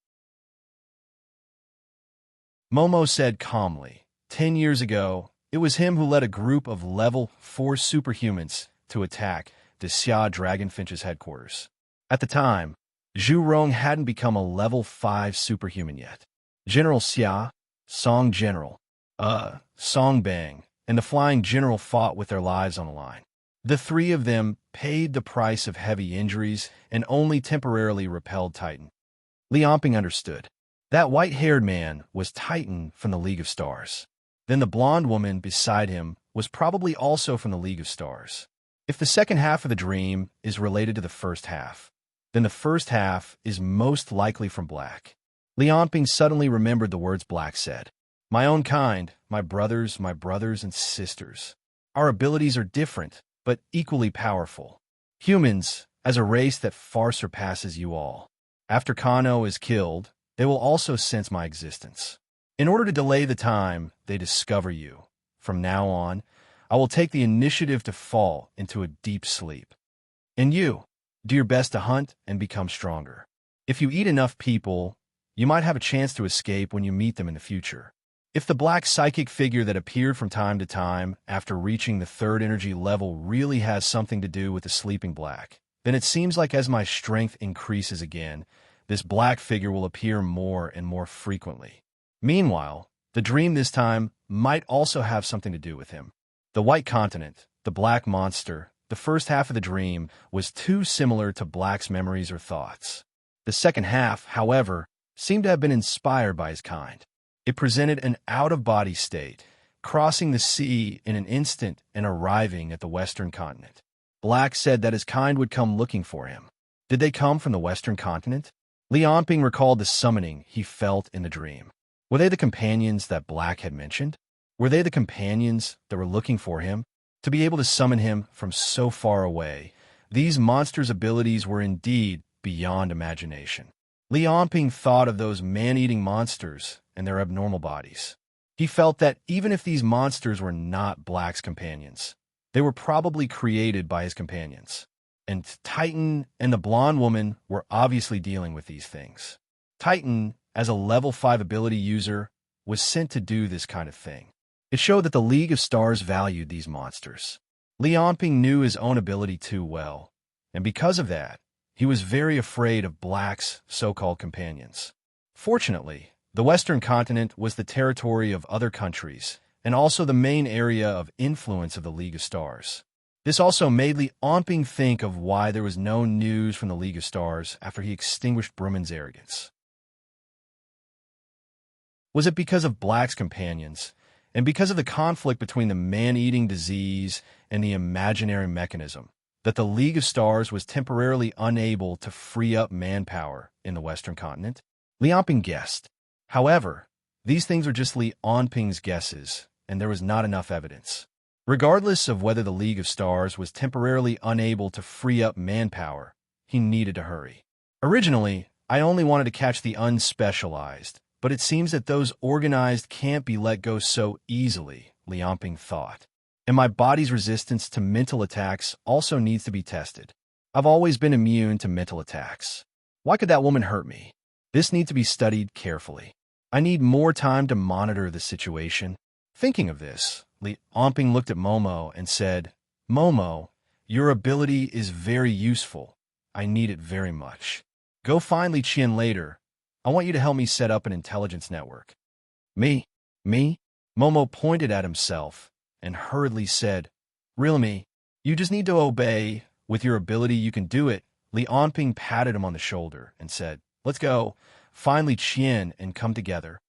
Momo said calmly, 10 years ago, it was him who led a group of level 4 superhumans to attack the Xia Dragonfinch's headquarters. At the time, Zhu Rong hadn't become a level 5 superhuman yet. General Xia, Song General, Song Bang, and the Flying General fought with their lives on the line. The three of them paid the price of heavy injuries and only temporarily repelled Titan. Liamping understood. That white-haired man was Titan from the League of Stars. Then the blonde woman beside him was probably also from the League of Stars. If the second half of the dream is related to the first half, then the first half is most likely from Black. Liamping suddenly remembered the words Black said. "My own kind, my brothers and sisters. Our abilities are different, but equally powerful. Humans, as a race that far surpasses you all. After Kano is killed, they will also sense my existence. In order to delay the time they discover you. From now on, I will take the initiative to fall into a deep sleep. And you, do your best to hunt and become stronger. If you eat enough people, you might have a chance to escape when you meet them in the future. If the black psychic figure that appeared from time to time after reaching the third energy level really has something to do with the sleeping black, then it seems like as my strength increases again, this black figure will appear more and more frequently. Meanwhile, the dream this time might also have something to do with him. The white continent, the black monster, the first half of the dream was too similar to Black's memories or thoughts. The second half, however, seemed to have been inspired by his kind. It presented an out-of-body state, crossing the sea in an instant and arriving at the western continent. Black said that his kind would come looking for him. Did they come from the western continent? Li Onping recalled the summoning he felt in the dream. Were they the companions that Black had mentioned? Were they the companions that were looking for him? To be able to summon him from so far away, these monsters' abilities were indeed beyond imagination. Li Onping thought of those man-eating monsters and their abnormal bodies. He felt that even if these monsters were not Black's companions, they were probably created by his companions. And Titan and the blonde woman were obviously dealing with these things. Titan, as a level 5 ability user, was sent to do this kind of thing. It showed that the League of Stars valued these monsters. Li Onping knew his own ability too well, and because of that, he was very afraid of Black's so-called companions. Fortunately, the Western continent was the territory of other countries, and also the main area of influence of the League of Stars. This also made Li Onping think of why there was no news from the League of Stars after he extinguished Bruman's arrogance. Was it because of Black's companions, and because of the conflict between the man-eating disease and the imaginary mechanism, that the League of Stars was temporarily unable to free up manpower in the Western continent? Li Onping guessed. However, these things were just Li Onping's guesses, and there was not enough evidence. Regardless of whether the League of Stars was temporarily unable to free up manpower, he needed to hurry. Originally, I only wanted to catch the unspecialized, but it seems that those organized can't be let go so easily, Li Onping thought. And my body's resistance to mental attacks also needs to be tested. I've always been immune to mental attacks. Why could that woman hurt me? This needs to be studied carefully. I need more time to monitor the situation. Thinking of this, Li Onping looked at Momo and said, Momo, your ability is very useful. I need it very much. Go find Li Qian later. I want you to help me set up an intelligence network. Me? Momo pointed at himself and hurriedly said, Really? You just need to obey. With your ability, you can do it. Li Onping patted him on the shoulder and said, Let's go. Find Li Qian and come together.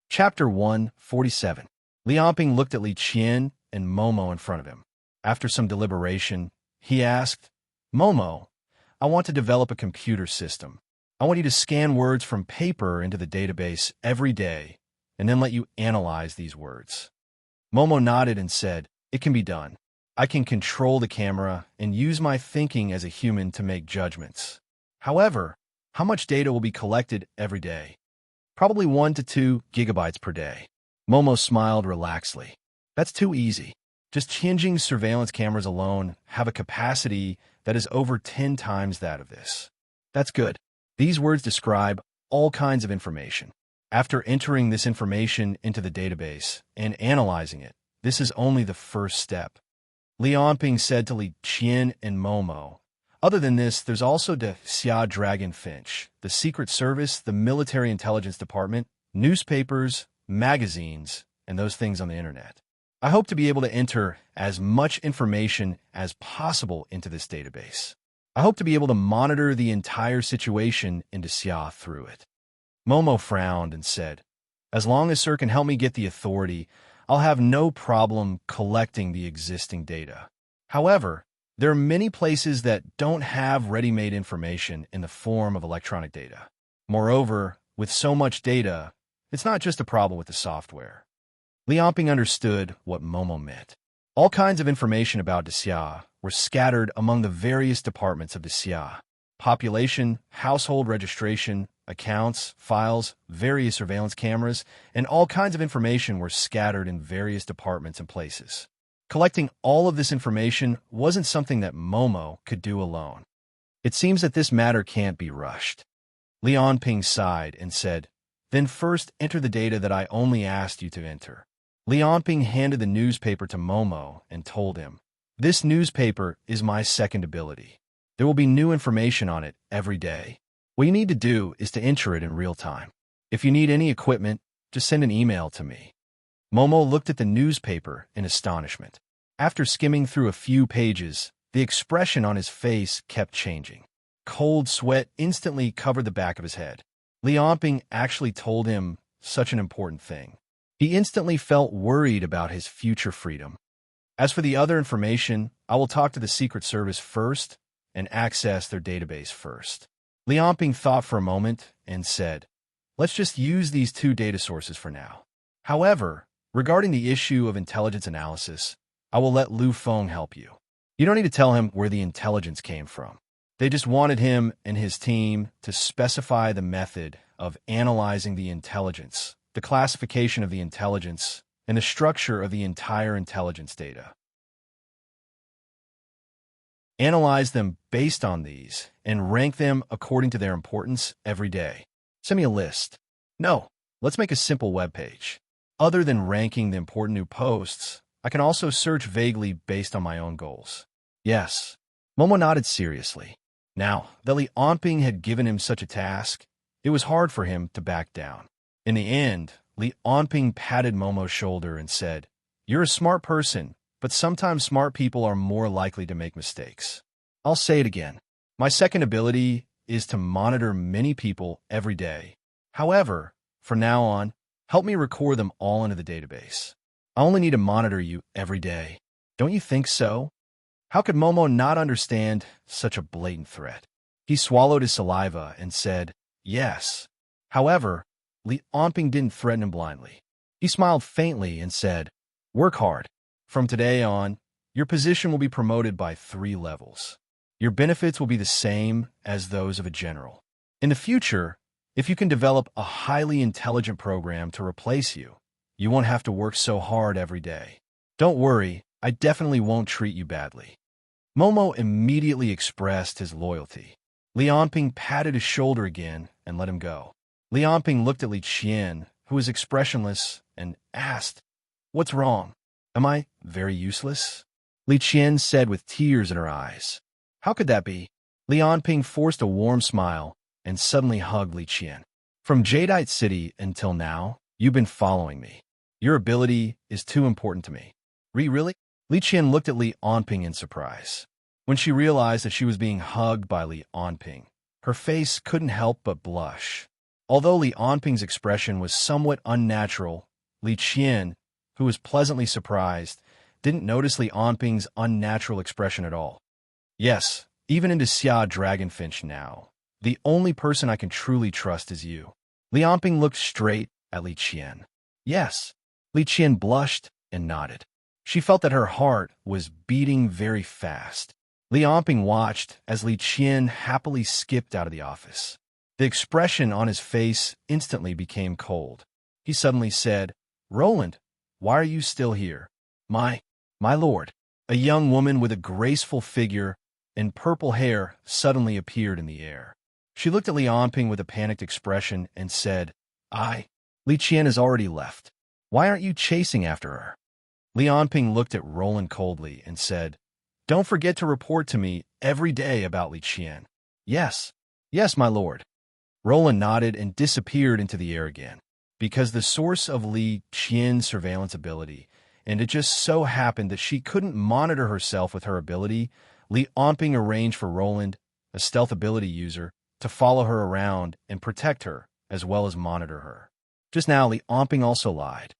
Chapter 147. Li Onping looked at Li Qian and Momo in front of him. After some deliberation, he asked, Momo, I want to develop a computer system. I want you to scan words from paper into the database every day, and then let you analyze these words. Momo nodded and said, It can be done. I can control the camera and use my thinking as a human to make judgments. However, how much data will be collected every day? Probably 1 to 2 gigabytes per day. Momo smiled relaxedly. That's too easy. Just changing surveillance cameras alone have a capacity that is over 10 times that of this. That's good. These words describe all kinds of information. After entering this information into the database and analyzing it, this is only the first step. Li Onping said to Li Qian and Momo, Other than this, there's also the Xia Dragon Finch, the Secret Service, the Military Intelligence Department, newspapers, magazines, and those things on the internet. I hope to be able to enter as much information as possible into this database. I hope to be able to monitor the entire situation into Xia through it. Momo frowned and said, As long as Sir can help me get the authority, I'll have no problem collecting the existing data. However, there are many places that don't have ready-made information in the form of electronic data. Moreover, with so much data, it's not just a problem with the software. Li Onping understood what Momo meant. All kinds of information about Xia were scattered among the various departments of Xia. population, household registration, accounts, files, various surveillance cameras, and all kinds of information were scattered in various departments and places. Collecting all of this information wasn't something that Momo could do alone. It seems that this matter can't be rushed. Li Onping sighed and said, "Then first enter the data that I only asked you to enter." Li Onping handed the newspaper to Momo and told him, "This newspaper is my second ability. There will be new information on it every day. What you need to do is to enter it in real time. If you need any equipment, just send an email to me." Momo looked at the newspaper in astonishment. After skimming through a few pages, the expression on his face kept changing. Cold sweat instantly covered the back of his head. Li Onping actually told him such an important thing. He instantly felt worried about his future freedom. As for the other information, I will talk to the Secret Service first and access their database first. Li Onping thought for a moment and said, "Let's just use these two data sources for now. However, regarding the issue of intelligence analysis, I will let Lu Feng help you. You don't need to tell him where the intelligence came from. They just wanted him and his team to specify the method of analyzing the intelligence, the classification of the intelligence, and the structure of the entire intelligence data. Analyze them based on these and rank them according to their importance every day. Send me a list. No, let's make a simple web page. Other than ranking the important new posts, I can also search vaguely based on my own goals." "Yes." Momo nodded seriously. Now that Li Onping had given him such a task, it was hard for him to back down. In the end, Li Onping patted Momo's shoulder and said, "You're a smart person, but sometimes smart people are more likely to make mistakes. I'll say it again. My second ability is to monitor many people every day. However, from now on, help me record them all into the database. I only need to monitor you every day. Don't you think so?" How could Momo not understand such a blatant threat? He swallowed his saliva and said, "Yes." However, Li Onping didn't threaten him blindly. He smiled faintly and said, "Work hard. From today on, your position will be promoted by 3 levels. Your benefits will be the same as those of a general. In the future, if you can develop a highly intelligent program to replace you, you won't have to work so hard every day. Don't worry, I definitely won't treat you badly." Momo immediately expressed his loyalty. Li Onping patted his shoulder again and let him go. Li Onping looked at Li Qian, who was expressionless, and asked, "What's wrong? Am I very useless?" Li Qian said with tears in her eyes. "How could that be?" Li Onping forced a warm smile and suddenly hugged Li Qian. "From Jadeite City until now, you've been following me. Your ability is too important to me." Really? Li Qian looked at Li Onping in surprise. When she realized that she was being hugged by Li Onping, her face couldn't help but blush. Although Li Onping's expression was somewhat unnatural, Li Qian, who was pleasantly surprised, didn't notice Li Onping's unnatural expression at all. "Yes, even into Xia Dragonfinch now, the only person I can truly trust is you." Li Onping looked straight at Li Qian. "Yes." Li Qian blushed and nodded. She felt that her heart was beating very fast. Li Onping watched as Li Qian happily skipped out of the office. The expression on his face instantly became cold. He suddenly said, "Roland, why are you still here?" My lord." A young woman with a graceful figure and purple hair suddenly appeared in the air. She looked at Li Onping with a panicked expression and said, Li Qian has already left. Why aren't you chasing after her?" Li Onping looked at Roland coldly and said, "Don't forget to report to me every day about Li Qian." Yes, my lord." Roland nodded and disappeared into the air again. Because the source of Li Qian's surveillance ability, and it just so happened that she couldn't monitor herself with her ability, Li Onping arranged for Roland, a stealth ability user, to follow her around and protect her, as well as monitor her. Just now, Li Onping also lied.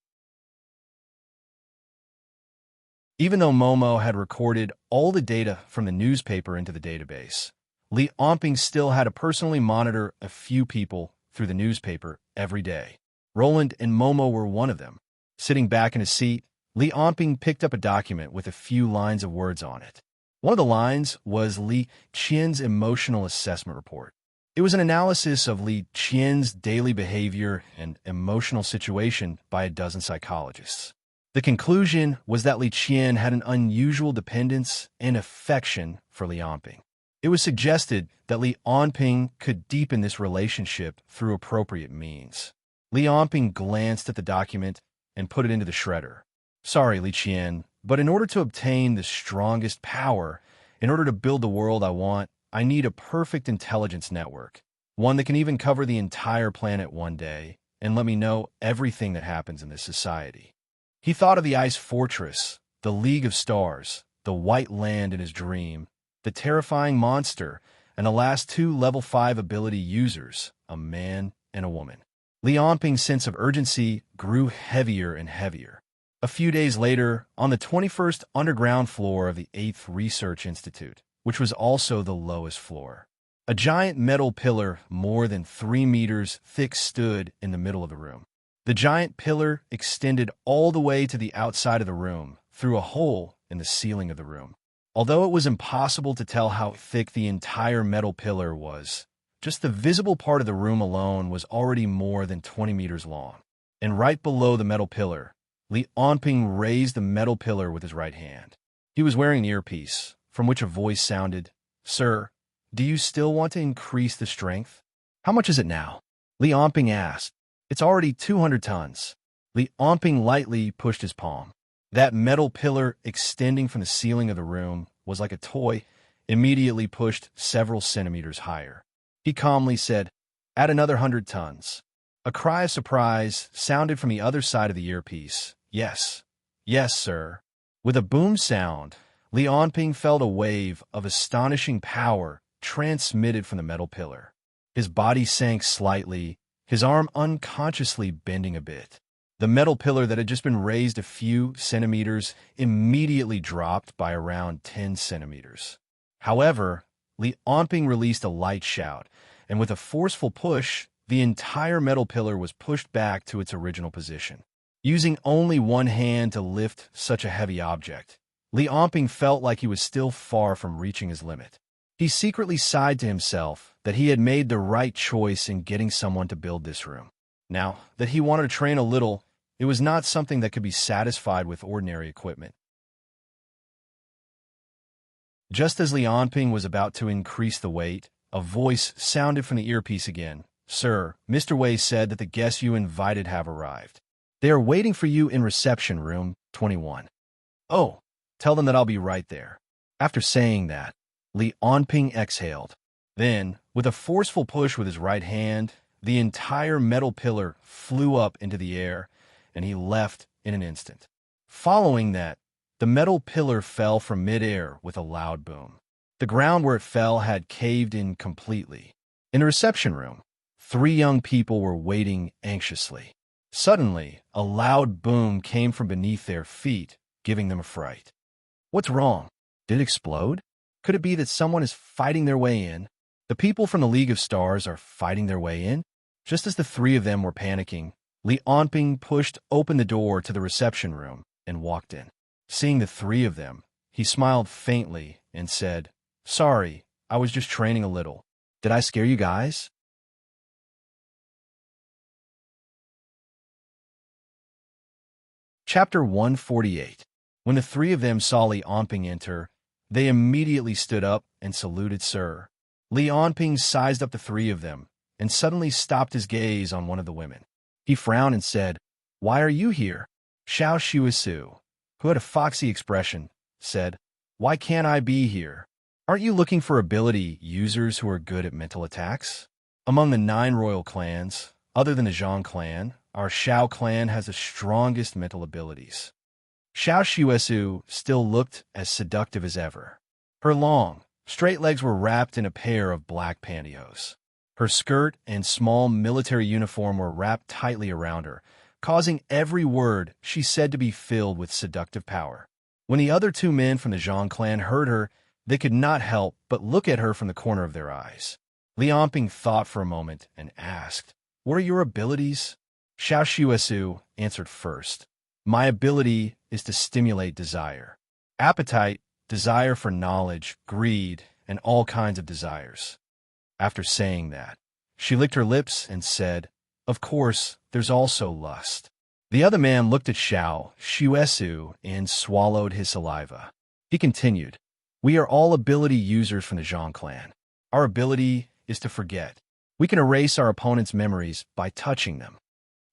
Even though Momo had recorded all the data from the newspaper into the database, Li Onping still had to personally monitor a few people through the newspaper every day. Roland and Momo were one of them. Sitting back in his seat, Li Onping picked up a document with a few lines of words on it. One of the lines was Li Qian's emotional assessment report. It was an analysis of Li Qian's daily behavior and emotional situation by a dozen psychologists. The conclusion was that Li Qian had an unusual dependence and affection for Li Anping. It was suggested that Li Anping could deepen this relationship through appropriate means. Li Anping glanced at the document and put it into the shredder. Sorry, Li Qian, but in order to obtain the strongest power, in order to build the world I want, I need a perfect intelligence network, one that can even cover the entire planet one day and let me know everything that happens in this society. He thought of the ice fortress, the League of Stars, the white land in his dream, the terrifying monster, and the last two level 5 ability users, a man and a woman. Li Anping's sense of urgency grew heavier and heavier. A few days later, on the 21st underground floor of the 8th Research Institute, which was also the lowest floor, a giant metal pillar more than 3 meters thick stood in the middle of the room. The giant pillar extended all the way to the outside of the room, through a hole in the ceiling of the room. Although it was impossible to tell how thick the entire metal pillar was, just the visible part of the room alone was already more than 20 meters long. And right below the metal pillar, Li Anping raised the metal pillar with his right hand. He was wearing an earpiece, from which a voice sounded, "Sir, do you still want to increase the strength?" "How much is it now?" Li Anping asked. "It's already 200 tons. Li Anping lightly pushed his palm. That metal pillar extending from the ceiling of the room was like a toy, immediately pushed several centimeters higher. He calmly said, "Add another 100 tons. A cry of surprise sounded from the other side of the earpiece. "Yes, yes, sir." With a boom sound, Li Anping felt a wave of astonishing power transmitted from the metal pillar. His body sank slightly, his arm unconsciously bending a bit. The metal pillar that had just been raised a few centimeters immediately dropped by around 10 centimeters. However, Li Anping released a light shout, and with a forceful push, the entire metal pillar was pushed back to its original position. Using only one hand to lift such a heavy object, Li Anping felt like he was still far from reaching his limit. He secretly sighed to himself that he had made the right choice in getting someone to build this room. Now that he wanted to train a little, it was not something that could be satisfied with ordinary equipment. Just as Li Anping was about to increase the weight, a voice sounded from the earpiece again. "Sir, Mr. Wei said that the guests you invited have arrived. They are waiting for you in reception room 21. "Oh, tell them that I'll be right there." After saying that, Li Anping exhaled. Then, with a forceful push with his right hand, the entire metal pillar flew up into the air, and he left in an instant. Following that, the metal pillar fell from midair with a loud boom. The ground where it fell had caved in completely. In the reception room, 3 young people were waiting anxiously. Suddenly, a loud boom came from beneath their feet, giving them a fright. "What's wrong? Did it explode? Could it be that someone is fighting their way in?" The people from the League of Stars are fighting their way in? Just as the 3 of them were panicking, Li Anping pushed open the door to the reception room and walked in. Seeing the 3 of them, he smiled faintly and said, "Sorry, I was just training a little. Did I scare you guys?" Chapter 148. When the 3 of them saw Li Anping enter, they immediately stood up and saluted Sir. Li Anping sized up the 3 of them and suddenly stopped his gaze on one of the women. He frowned and said, "Why are you here?" Xiao Shuisu, who had a foxy expression, said, "Why can't I be here? Aren't you looking for ability users who are good at mental attacks?" Among the 9 royal clans, other than the Zhang clan, our Xiao clan has the strongest mental abilities. Xiao Shuisu still looked as seductive as ever. Her long, straight legs were wrapped in a pair of black pantyhose. Her skirt and small military uniform were wrapped tightly around her, causing every word she said to be filled with seductive power. When the other 2 men from the Zhang clan heard her, they could not help but look at her from the corner of their eyes. Li Anping thought for a moment and asked, "What are your abilities?" Xiao Shuisu answered first. "My ability is to stimulate desire. Appetite desire for knowledge, greed, and all kinds of desires. After saying that, she licked her lips and said, "Of course, there's also lust." The other man looked at Xiao Shuesu and swallowed his saliva. He continued, "We are all ability users from the Zhang clan. Our ability is to forget. We can erase our opponent's memories by touching them."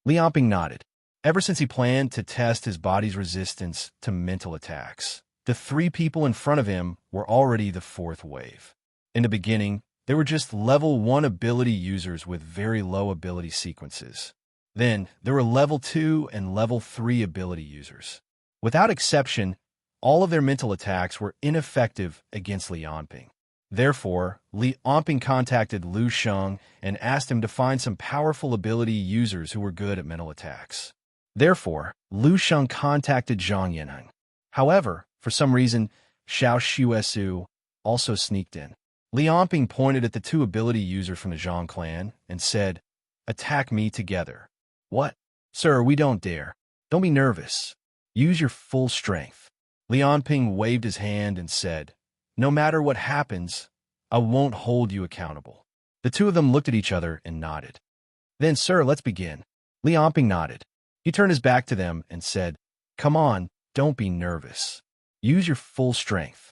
Liamping nodded. Ever since he planned to test his body's resistance to mental attacks, the three people in front of him were already the fourth wave. In the beginning, they were just level 1 ability users with very low ability sequences. Then, there were level 2 and level 3 ability users. Without exception, all of their mental attacks were ineffective against Liamping. Therefore, Liamping contacted Lu Sheng and asked him to find some powerful ability users who were good at mental attacks. Therefore, Lu Sheng contacted Zhang Yanheng. However, for some reason, Xiao Shuesu also sneaked in. Liamping pointed at the 2 ability users from the Zhang clan and said, "Attack me together." "What? Sir, we don't dare. Don't be nervous. Use your full strength." Liamping waved his hand and said, "No matter what happens, I won't hold you accountable." The 2 of them looked at each other and nodded. "Then, sir, let's begin." Liamping nodded. He turned his back to them and said, "Come on, don't be nervous. Use your full strength."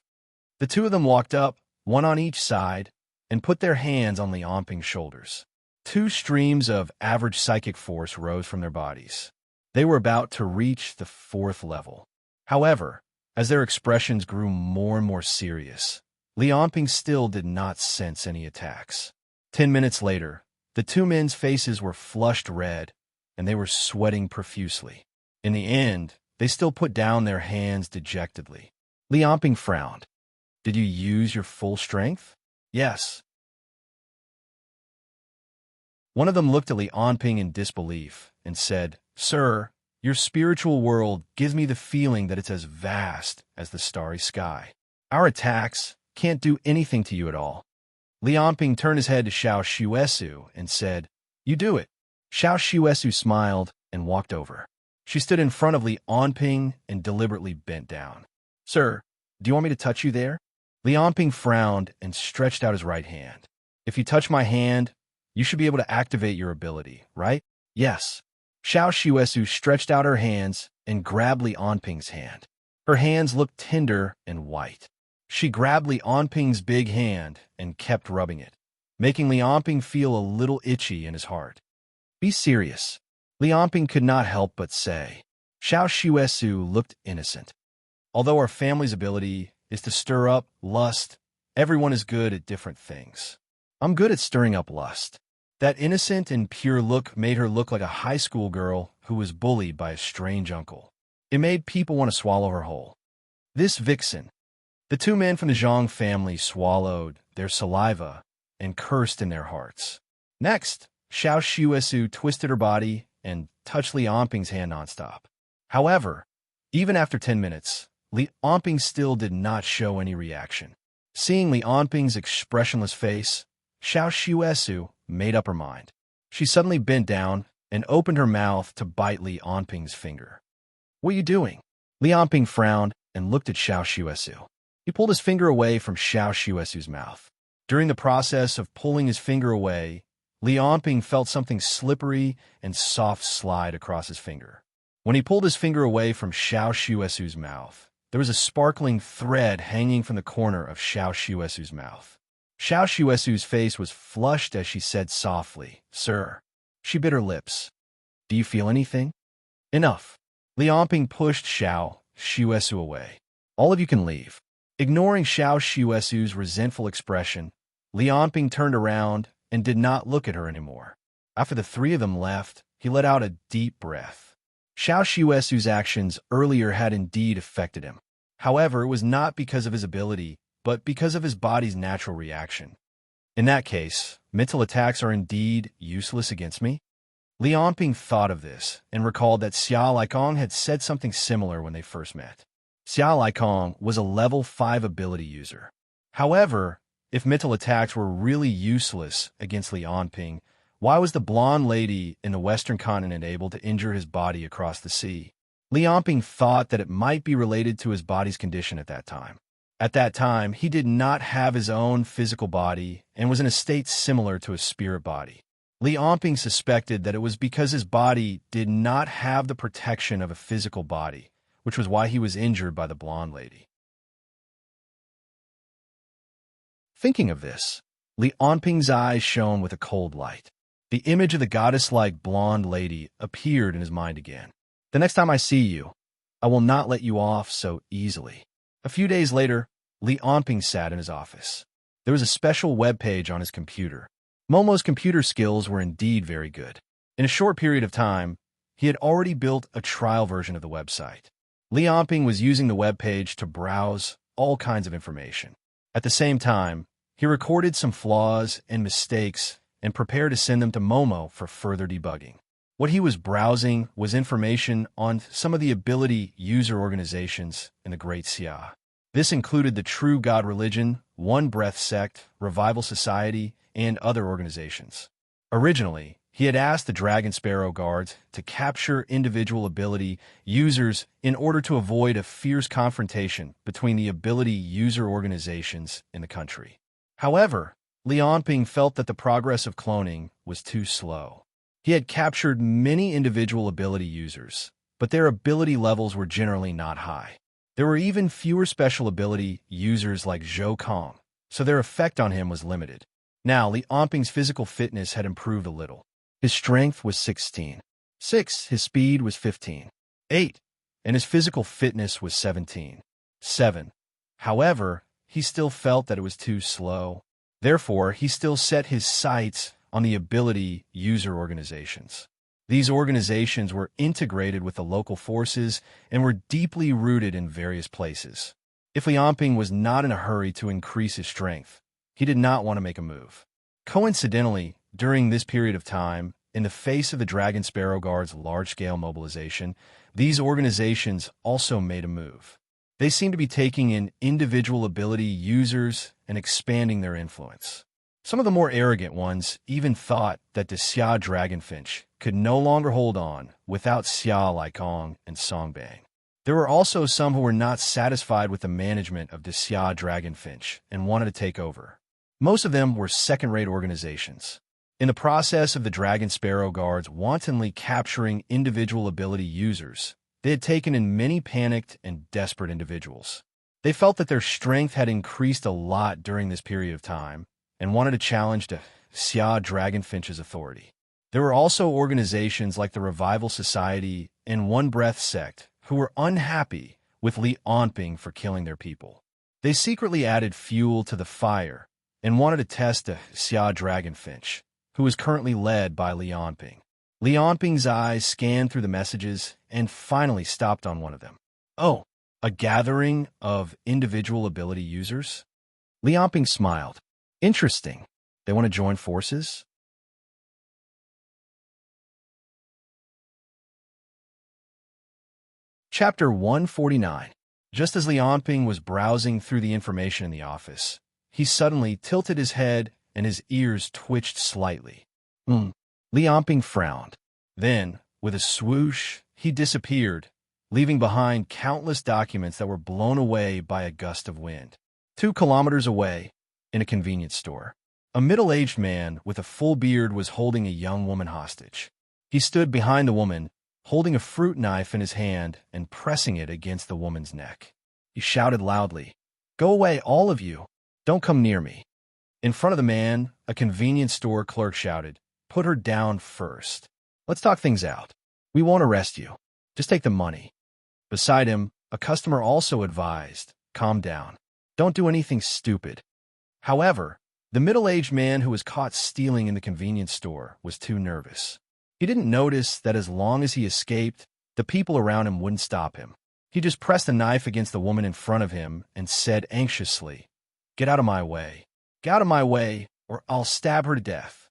The 2 of them walked up, one on each side, and put their hands on Liamping's shoulders. 2 streams of average psychic force rose from their bodies. They were about to reach the 4th level. However, as their expressions grew more and more serious, Liamping still did not sense any attacks. 10 minutes later, the 2 men's faces were flushed red, and they were sweating profusely. In the end, they still put down their hands dejectedly. Liamping frowned. "Did you use your full strength?" "Yes." One of them looked at Liamping in disbelief and said, "Sir, your spiritual world gives me the feeling that it's as vast as the starry sky. Our attacks can't do anything to you at all." Liamping turned his head to Xiao Shuesu and said, "You do it." Xiao Shuesu smiled and walked over. She stood in front of Liamping and deliberately bent down. "Sir, do you want me to touch you there?" Liamping frowned and stretched out his right hand. "If you touch my hand, you should be able to activate your ability, right?" "Yes." Xiao Shuesu stretched out her hands and grabbed Liamping's hand. Her hands looked tender and white. She grabbed Liamping's big hand and kept rubbing it, making Liamping feel a little itchy in his heart. "Be serious," Liamping could not help but say. Xiao Shuesu looked innocent. "Although our family's ability is to stir up lust, everyone is good at different things. I'm good at stirring up lust." That innocent and pure look made her look like a high school girl who was bullied by a strange uncle. It made people want to swallow her whole. This vixen. The 2 men from the Zhang family swallowed their saliva and cursed in their hearts. Next, Xiao Shuesu twisted her body and touched Liamping's hand nonstop. However, even after 10 minutes, Liamping still did not show any reaction. Seeing Liamping's expressionless face, Xiao Shuesu made up her mind. She suddenly bent down and opened her mouth to bite Liamping's finger. "What are you doing?" Liamping frowned and looked at Xiao Shuesu. He pulled his finger away from Xiao Shuesu's mouth. During the process of pulling his finger away, Liamping felt something slippery and soft slide across his finger. When he pulled his finger away from Xiao Shuesu's mouth, there was a sparkling thread hanging from the corner of Xiao Shuesu's mouth. Xiao Shuesu's face was flushed as she said softly, "Sir." She bit her lips. "Do you feel anything?" "Enough." Liamping pushed Xiao Shuesu away. "All of you can leave." Ignoring Xiao Shuesu's resentful expression, Liamping turned around and did not look at her anymore. After the 3 of them left, he let out a deep breath. Xiao Shuesu's actions earlier had indeed affected him. However, it was not because of his ability, but because of his body's natural reaction. In that case, mental attacks are indeed useless against me? Liamping thought of this and recalled that Xia Laikong had said something similar when they first met. Xia Laikong was a level 5 ability user. However, if mental attacks were really useless against Liamping, why was the blonde lady in the Western continent able to injure his body across the sea? Liamping thought that it might be related to his body's condition at that time. At that time, he did not have his own physical body and was in a state similar to a spirit body. Li Onping suspected that it was because his body did not have the protection of a physical body, which was why he was injured by the blonde lady. Thinking of this, Li Onping's eyes shone with a cold light. The image of the goddess-like blonde lady appeared in his mind again. The next time I see you, I will not let you off so easily. A few days later, Li Onping sat in his office. There was a special web page on his computer. Momo's computer skills were indeed very good. In a short period of time, he had already built a trial version of the website. Li Onping was using the web page to browse all kinds of information. At the same time, he recorded some flaws and mistakes and prepared to send them to Momo for further debugging. What he was browsing was information on some of the ability user organizations in the Great Xia. This included the True God Religion, One Breath Sect, Revival Society, and other organizations. Originally, he had asked the Dragon Sparrow Guards to capture individual ability users in order to avoid a fierce confrontation between the ability user organizations in the country. However, Li Onping felt that the progress of cloning was too slow. He had captured many individual ability users, but their ability levels were generally not high. There were even fewer special ability users like Zhou Kong, so their effect on him was limited. Now, Li Onping's physical fitness had improved a little. His strength was 16. 6. His speed was 15. 8. And his physical fitness was 17. 7. However, he still felt that it was too slow. Therefore, he still set his sights on the ability user organizations. These organizations were integrated with the local forces and were deeply rooted in various places. If Li Onping was not in a hurry to increase his strength, he did not want to make a move. Coincidentally, during this period of time, in the face of the Dragon Sparrow Guard's large-scale mobilization, these organizations also made a move. They seemed to be taking in individual ability users and expanding their influence. Some of the more arrogant ones even thought that the Xia Dragonfinch could no longer hold on without Xia Laikong and Songbang. There were also some who were not satisfied with the management of the Xia Dragonfinch and wanted to take over. Most of them were second-rate organizations. In the process of the Dragon Sparrow Guards wantonly capturing individual ability users, they had taken in many panicked and desperate individuals. They felt that their strength had increased a lot during this period of time and wanted to challenge the Xia Dragonfinch's authority. There were also organizations like the Revival Society and One Breath Sect who were unhappy with Li Onping for killing their people. They secretly added fuel to the fire and wanted to test the Xia Dragonfinch, who was currently led by Li Onping. Li Onping's eyes scanned through the messages and finally stopped on one of them. Oh, a gathering of individual ability users? Li Onping smiled. Interesting. They want to join forces? Chapter 149. Just as Li Onping was browsing through the information in the office, he suddenly tilted his head and his ears twitched slightly. Li Onping frowned. Then, with a swoosh, he disappeared, leaving behind countless documents that were blown away by a gust of wind. 2 kilometers away, in a convenience store, a middle-aged man with a full beard was holding a young woman hostage. He stood behind the woman, holding a fruit knife in his hand and pressing it against the woman's neck. He shouted loudly, "Go away, all of you! Don't come near me!" In front of the man, a convenience store clerk shouted, "Put her down first. Let's talk things out. We won't arrest you. Just take the money." Beside him, a customer also advised, "Calm down. Don't do anything stupid." However, the middle-aged man who was caught stealing in the convenience store was too nervous. He didn't notice that as long as he escaped, the people around him wouldn't stop him. He just pressed a knife against the woman in front of him and said anxiously, "Get out of my way. Get out of my way, or I'll stab her to death."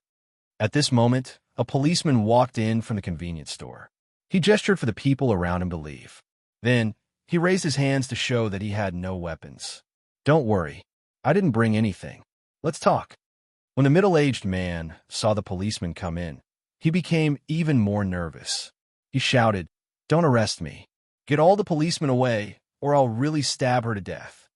At this moment, a policeman walked in from the convenience store. He gestured for the people around him to leave. Then, he raised his hands to show that he had no weapons. "Don't worry. I didn't bring anything. Let's talk." When the middle-aged man saw the policeman come in, he became even more nervous. He shouted, "Don't arrest me. Get all the policemen away, or I'll really stab her to death."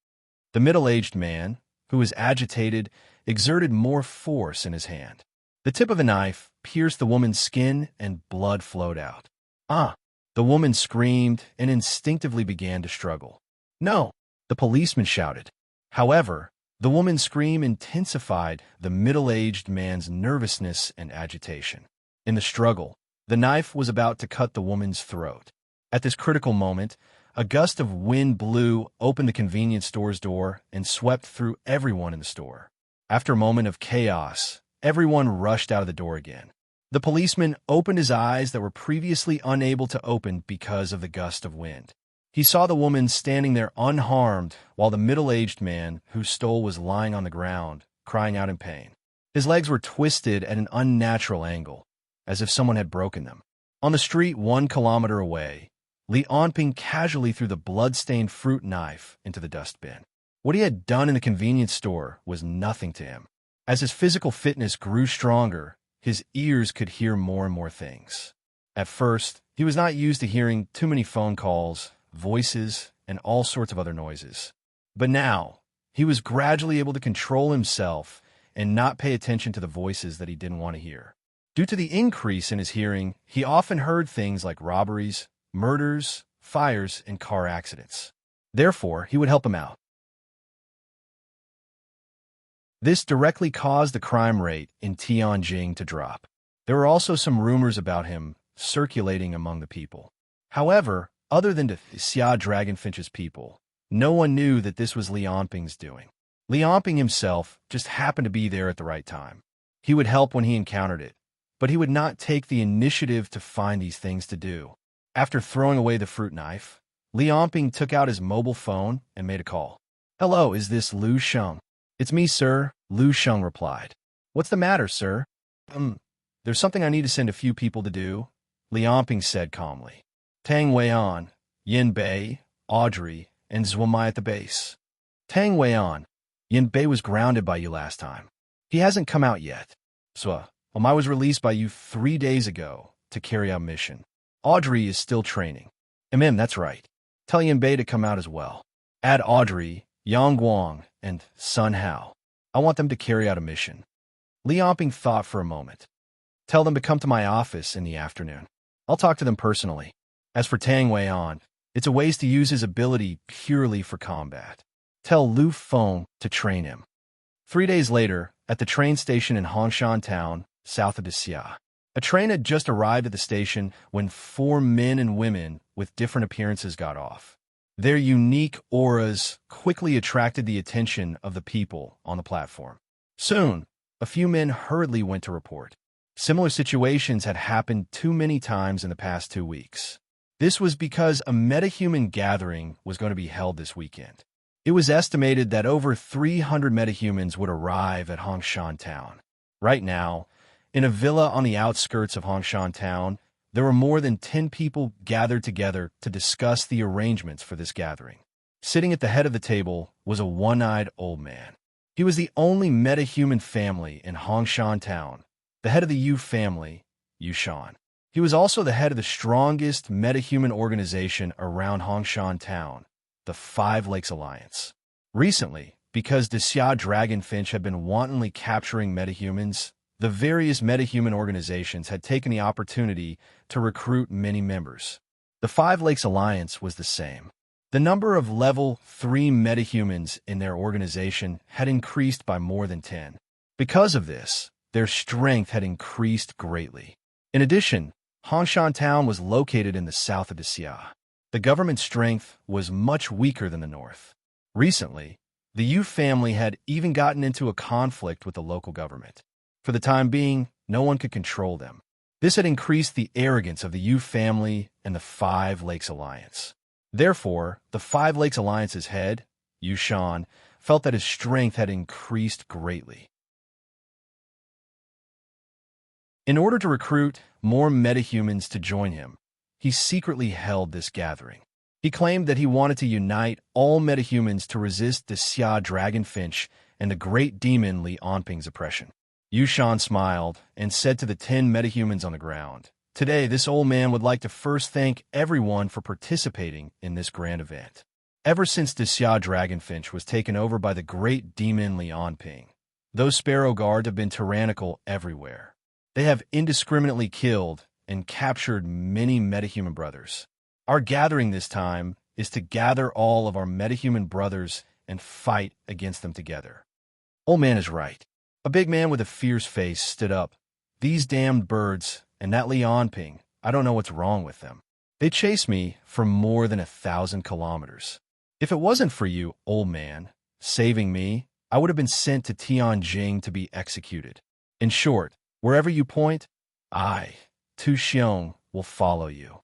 The middle-aged man, who was agitated, exerted more force in his hand. The tip of the knife pierced the woman's skin and blood flowed out. Ah! The woman screamed and instinctively began to struggle. No! The policeman shouted. However, the woman's scream intensified the middle-aged man's nervousness and agitation. In the struggle, the knife was about to cut the woman's throat. At this critical moment, a gust of wind blew open the convenience store's door and swept through everyone in the store. After a moment of chaos, everyone rushed out of the door again. The policeman opened his eyes that were previously unable to open because of the gust of wind. He saw the woman standing there unharmed while the middle-aged man who stole was lying on the ground, crying out in pain. His legs were twisted at an unnatural angle, as if someone had broken them. On the street 1 kilometer away, Li Anping casually threw the blood-stained fruit knife into the dustbin. What he had done in the convenience store was nothing to him. As his physical fitness grew stronger, his ears could hear more and more things. At first, he was not used to hearing too many phone calls, voices, and all sorts of other noises. But now, he was gradually able to control himself and not pay attention to the voices that he didn't want to hear. Due to the increase in his hearing, he often heard things like robberies, murders, fires, and car accidents. Therefore, he would help him out. This directly caused the crime rate in Tianjin to drop. There were also some rumors about him circulating among the people. However, other than the Xia Dragonfinch's people, no one knew that this was Li Anping's doing. Li Anping himself just happened to be there at the right time. He would help when he encountered it, but he would not take the initiative to find these things to do. After throwing away the fruit knife, Li Anping took out his mobile phone and made a call. "Hello, is this Lu Sheng?" "It's me, sir," Lu Sheng replied. "What's the matter, sir?" There's something I need to send a few people to do," Li Anping said calmly. "Tang Weian, Yin Bei, Audrey, and Zwamai at the base." "Tang Weian, Yin Bei was grounded by you last time. He hasn't come out yet. I was released by you 3 days ago to carry out mission. Audrey is still training." That's right. Tell Yin Bei to come out as well. Add Audrey, Yang Guang, and Sun Hao. I want them to carry out a mission." Li Anping thought for a moment. "Tell them to come to my office in the afternoon. I'll talk to them personally. As for Tang Weian, it's a waste to use his ability purely for combat. Tell Lu Feng to train him." 3 days later, at the train station in Hongshan Town, south of Xia, a train had just arrived at the station when 4 men and women with different appearances got off. Their unique auras quickly attracted the attention of the people on the platform. Soon, a few men hurriedly went to report. Similar situations had happened too many times in the past 2 weeks. This was because a metahuman gathering was going to be held this weekend. It was estimated that over 300 metahumans would arrive at Hongshan Town. Right now, in a villa on the outskirts of Hongshan Town, there were more than 10 people gathered together to discuss the arrangements for this gathering. Sitting at the head of the table was a one-eyed old man. He was the only metahuman family in Hongshan Town, the head of the Yu family, Yushan. He was also the head of the strongest metahuman organization around Hongshan Town, the Five Lakes Alliance. Recently, because the Xia Dragonfinch had been wantonly capturing metahumans, the various metahuman organizations had taken the opportunity to recruit many members. The Five Lakes Alliance was the same. The number of level 3 metahumans in their organization had increased by more than 10. Because of this, their strength had increased greatly. In addition, Hongshan Town was located in the south of Xia. The government's strength was much weaker than the north. Recently, the Yu family had even gotten into a conflict with the local government. For the time being, no one could control them. This had increased the arrogance of the Yu family and the Five Lakes Alliance. Therefore, the Five Lakes Alliance's head, Yushan, felt that his strength had increased greatly. In order to recruit more metahumans to join him, he secretly held this gathering. He claimed that he wanted to unite all metahumans to resist the Xia Dragonfinch and the great demon Li Anping's oppression. Yushan smiled and said to the 10 metahumans on the ground, "Today, this old man would like to first thank everyone for participating in this grand event. Ever since Xia Dragonfinch was taken over by the great demon Lianping, those sparrow guards have been tyrannical everywhere. They have indiscriminately killed and captured many metahuman brothers. Our gathering this time is to gather all of our metahuman brothers and fight against them together. Old man is right. A big man with a fierce face stood up. These damned birds and that Lianping, I don't know what's wrong with them. They chased me for more than 1,000 kilometers. If it wasn't for you, old man, saving me, I would have been sent to Tianjing to be executed. In short, wherever you point, I, Tu Xiong, will follow you.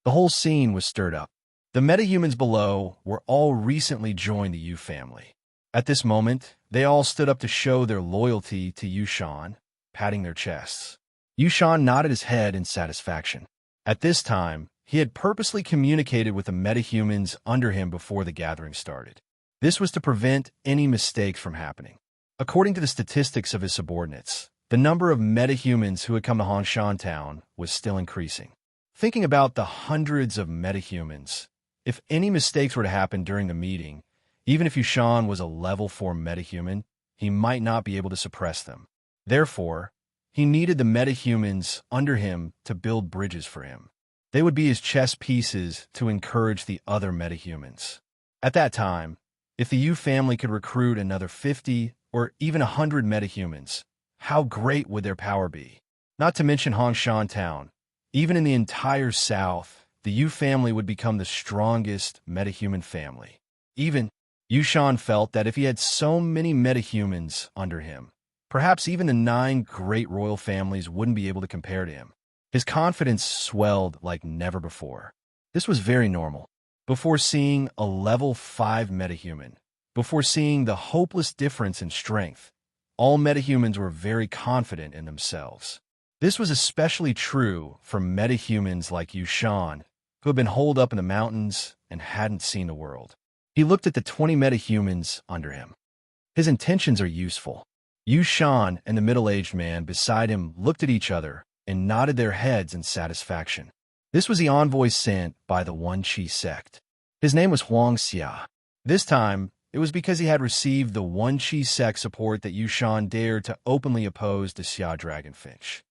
The whole scene was stirred up. The metahumans below were all recently joined the Yu family. At this moment, they all stood up to show their loyalty to Yushan, patting their chests. Yushan nodded his head in satisfaction. At this time, he had purposely communicated with the metahumans under him before the gathering started. This was to prevent any mistakes from happening. According to the statistics of his subordinates, the number of metahumans who had come to Hongshan Town was still increasing. Thinking about the hundreds of metahumans, if any mistakes were to happen during the meeting, even if Yushan was a level 4 metahuman, he might not be able to suppress them. Therefore, he needed the metahumans under him to build bridges for him. They would be his chess pieces to encourage the other metahumans. At that time, if the Yu family could recruit another 50 or even 100 metahumans, how great would their power be? Not to mention Hongshan Town. Even in the entire South, the Yu family would become the strongest metahuman family. Even Yushan felt that if he had so many metahumans under him, perhaps even the 9 great royal families wouldn't be able to compare to him. His confidence swelled like never before. This was very normal. Before seeing a level 5 metahuman, before seeing the hopeless difference in strength, all metahumans were very confident in themselves. This was especially true for metahumans like Yushan, who had been holed up in the mountains and hadn't seen the world. He looked at the 20 metahumans under him. His intentions are useful. Yushan and the middle-aged man beside him looked at each other and nodded their heads in satisfaction. This was the envoy sent by the One Chi sect. His name was Huang Xia. This time, it was because he had received the One Chi sect support that Yushan dared to openly oppose the Xia Dragonfinch.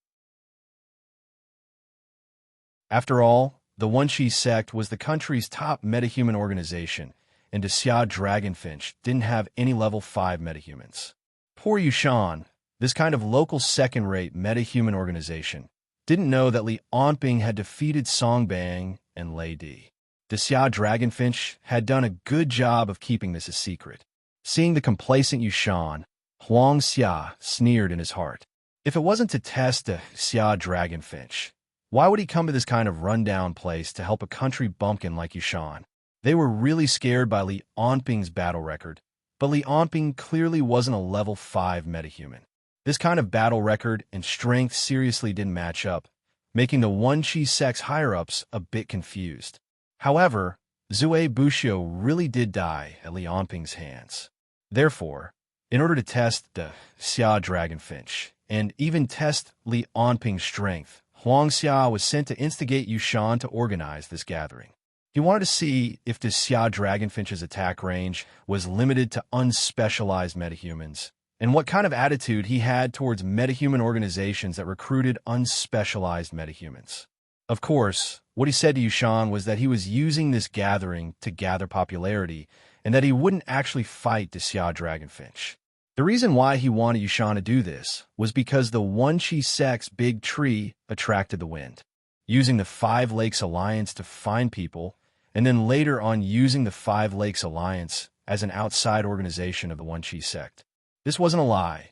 After all, the One Chi sect was the country's top metahuman organization, and the Xia Dragonfinch didn't have any level 5 metahumans. Poor Yushan, this kind of local second-rate metahuman organization, didn't know that Li Onping had defeated Songbang and Lei Di. The Xia Dragonfinch had done a good job of keeping this a secret. Seeing the complacent Yushan, Huang Xia sneered in his heart. If it wasn't to test the Xia Dragonfinch, why would he come to this kind of rundown place to help a country bumpkin like Yushan? They were really scared by Li Onping's battle record, but Li Onping clearly wasn't a level 5 metahuman. This kind of battle record and strength seriously didn't match up, making the One Chi sect's higher-ups a bit confused. However, Zue Bushio really did die at Li Onping's hands. Therefore, in order to test the Xia Dragonfinch and even test Li Onping's strength, Huang Xia was sent to instigate Yushan to organize this gathering. He wanted to see if the Xia Dragonfinch's attack range was limited to unspecialized metahumans, and what kind of attitude he had towards metahuman organizations that recruited unspecialized metahumans. Of course, what he said to Yushan was that he was using this gathering to gather popularity, and that he wouldn't actually fight the Xia Dragonfinch. The reason why he wanted Yushan to do this was because the One Chi sect's big tree attracted the wind. Using the 5 Lakes Alliance to find people, and then later on using the 5 Lakes Alliance as an outside organization of the One Chi sect. This wasn't a lie.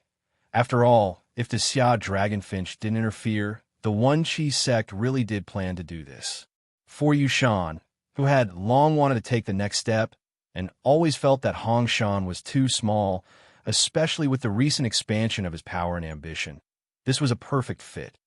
After all, if the Xia Dragonfinch didn't interfere, the One Chi sect really did plan to do this. For Yushan, who had long wanted to take the next step and always felt that Hongshan was too small, especially with the recent expansion of his power and ambition, this was a perfect fit.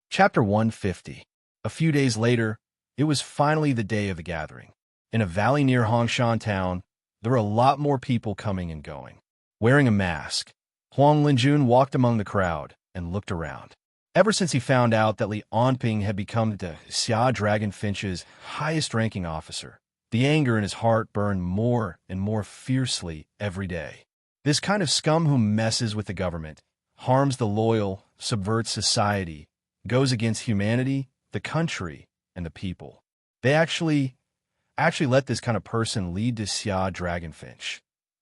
Chapter 150. A few days later, it was finally the day of the gathering. In a valley near Hongshan Town, there were a lot more people coming and going. Wearing a mask, Huang Linjun walked among the crowd and looked around. Ever since he found out that Li Onping had become the Xia Dragonfinch's highest-ranking officer, the anger in his heart burned more and more fiercely every day. This kind of scum who messes with the government, harms the loyal, subverts society, goes against humanity, the country, and the people. They actually let this kind of person lead the Xia Dragonfinch.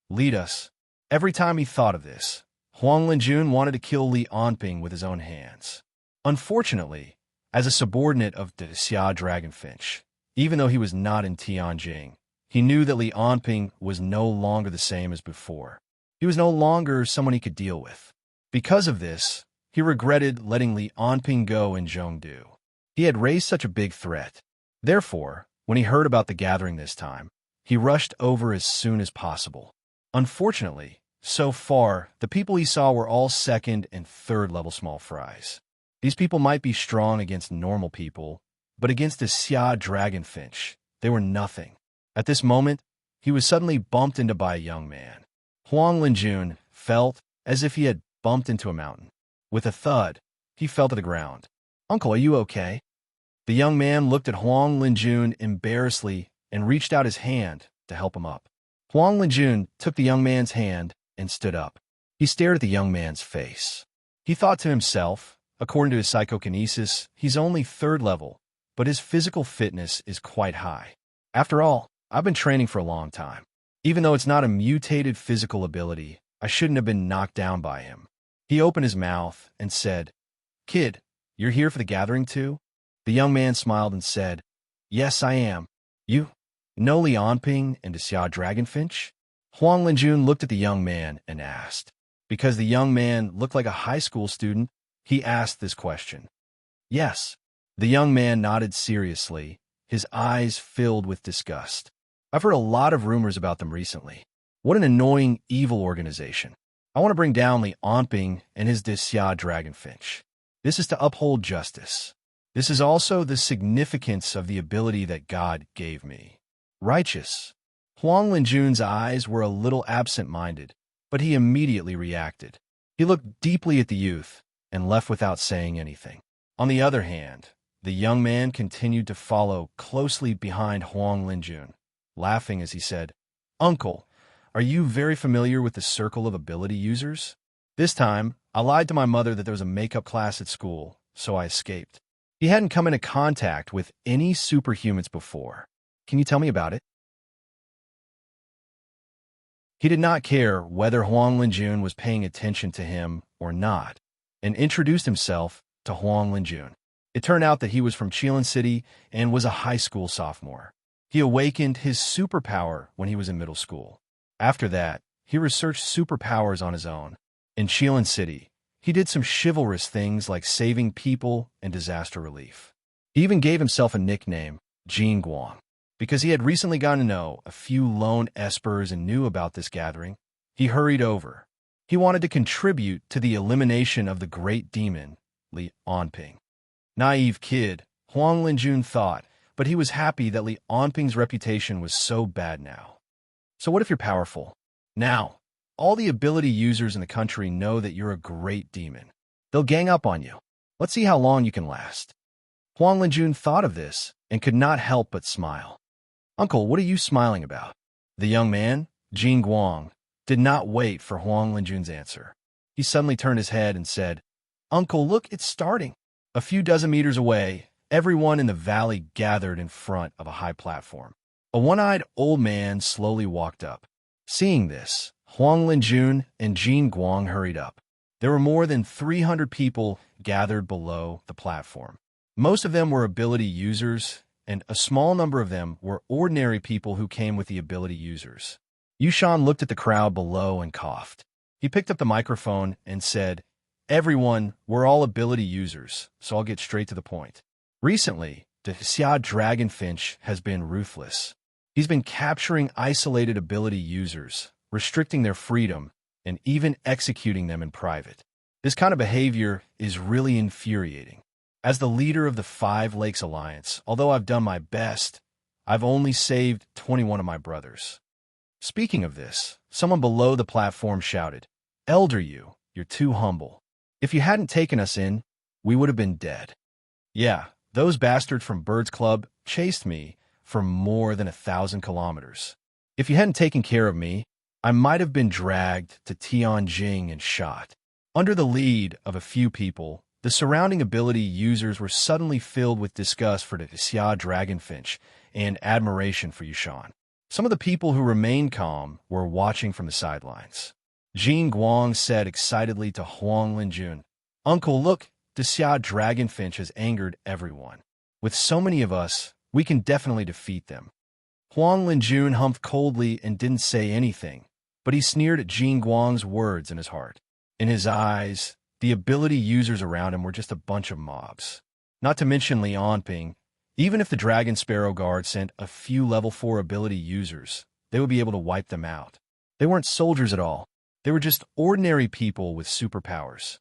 Lead us. Every time he thought of this, Huang Linjun wanted to kill Li Onping with his own hands. Unfortunately, as a subordinate of the Xia Dragonfinch, even though he was not in Tianjing, he knew that Li Onping was no longer the same as before. He was no longer someone he could deal with. Because of this, he regretted letting Li Onping go in Zhongdu. He had raised such a big threat. Therefore, when he heard about the gathering this time, he rushed over as soon as possible. Unfortunately, so far, the people he saw were all second and third level small fries. These people might be strong against normal people, but against the Xia Dragonfinch, they were nothing. At this moment, he was suddenly bumped into by a young man. Huang Linjun felt as if he had bumped into a mountain. With a thud, he fell to the ground. "Uncle, are you okay?" The young man looked at Huang Linjun embarrassedly and reached out his hand to help him up. Huang Linjun took the young man's hand and stood up. He stared at the young man's face. He thought to himself, according to his psychokinesis, he's only third level, but his physical fitness is quite high. After all, I've been training for a long time. Even though it's not a mutated physical ability, I shouldn't have been knocked down by him. He opened his mouth and said, "Kid, you're here for the gathering too?" The young man smiled and said, "Yes, I am. You know Li Onping and the Xia Dragonfinch?" Huang Linjun looked at the young man and asked. Because the young man looked like a high school student, he asked this question. "Yes." The young man nodded seriously, his eyes filled with disgust. "I've heard a lot of rumors about them recently. What an annoying, evil organization. I want to bring down Li Onping and his Xia Dragonfinch. This is to uphold justice. This is also the significance of the ability that God gave me. Righteous." Huang Linjun's eyes were a little absent-minded, but he immediately reacted. He looked deeply at the youth and left without saying anything. On the other hand, the young man continued to follow closely behind Huang Linjun, laughing as he said, "Uncle, are you very familiar with the circle of ability users? This time, I lied to my mother that there was a makeup class at school, so I escaped." He hadn't come into contact with any superhumans before. "Can you tell me about it?" He did not care whether Huang Linjun was paying attention to him or not, and introduced himself to Huang Linjun. It turned out that he was from Qilin City and was a high school sophomore. He awakened his superpower when he was in middle school. After that, he researched superpowers on his own. In Qilin City, he did some chivalrous things like saving people and disaster relief. He even gave himself a nickname, Jin Guang. Because he had recently gotten to know a few lone espers and knew about this gathering, he hurried over. He wanted to contribute to the elimination of the great demon, Li Onping. Naive kid, Huang Linjun thought, but he was happy that Li Onping's reputation was so bad now. So what if you're powerful? Now, all the ability users in the country know that you're a great demon. They'll gang up on you. Let's see how long you can last. Huang Linjun thought of this and could not help but smile. "Uncle, what are you smiling about?" The young man, Jin Guang, did not wait for Huang Linjun's answer. He suddenly turned his head and said, "Uncle, look, it's starting." A few dozen meters away, everyone in the valley gathered in front of a high platform. A one-eyed old man slowly walked up. Seeing this, Huang Linjun and Jin Guang hurried up. There were more than 300 people gathered below the platform. Most of them were ability users, and a small number of them were ordinary people who came with the ability users. Yushan looked at the crowd below and coughed. He picked up the microphone and said, "Everyone, we're all ability users, so I'll get straight to the point. Recently, the Xia Dragonfinch has been ruthless. He's been capturing isolated ability users, restricting their freedom, and even executing them in private. This kind of behavior is really infuriating. As the leader of the Five Lakes Alliance, although I've done my best, I've only saved 21 of my brothers." Speaking of this, someone below the platform shouted, "Elder you, you're too humble. If you hadn't taken us in, we would have been dead. Yeah, those bastards from Birds Club chased me for more than 1,000 kilometers. If you hadn't taken care of me, I might have been dragged to Tianjin and shot. Under the lead of a few people, the surrounding ability users were suddenly filled with disgust for the Xia Dragonfinch and admiration for Yushan. Some of the people who remained calm were watching from the sidelines. Jin Guang said excitedly to Huang Linjun, "Uncle, look, the Xia Dragonfinch has angered everyone. With so many of us, we can definitely defeat them." Huang Linjun humphed coldly and didn't say anything, but he sneered at Jin Guang's words in his heart. In his eyes, the ability users around him were just a bunch of mobs. Not to mention Li Anping. Even if the Dragon Sparrow Guard sent a few level 4 ability users, they would be able to wipe them out. They weren't soldiers at all. They were just ordinary people with superpowers.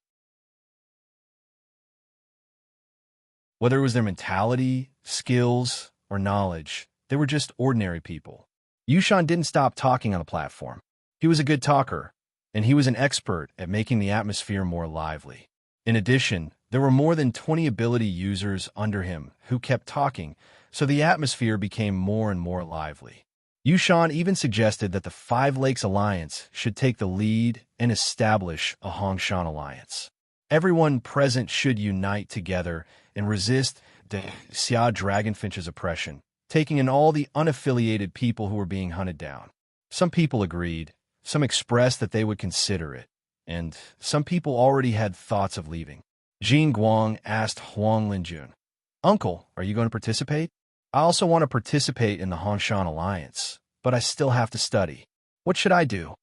Whether it was their mentality, skills, or knowledge, they were just ordinary people. Yushan didn't stop talking on the platform. He was a good talker, and he was an expert at making the atmosphere more lively. In addition, there were more than 20 ability users under him who kept talking, so the atmosphere became more and more lively. Yushan even suggested that the Five Lakes Alliance should take the lead and establish a Hongshan Alliance. Everyone present should unite together and resist the Xia Dragonfinch's oppression, taking in all the unaffiliated people who were being hunted down. Some people agreed, some expressed that they would consider it, and some people already had thoughts of leaving. Jin Guang asked Huang Linjun, "Uncle, are you going to participate? I also want to participate in the Hongshan Alliance, but I still have to study. What should I do?"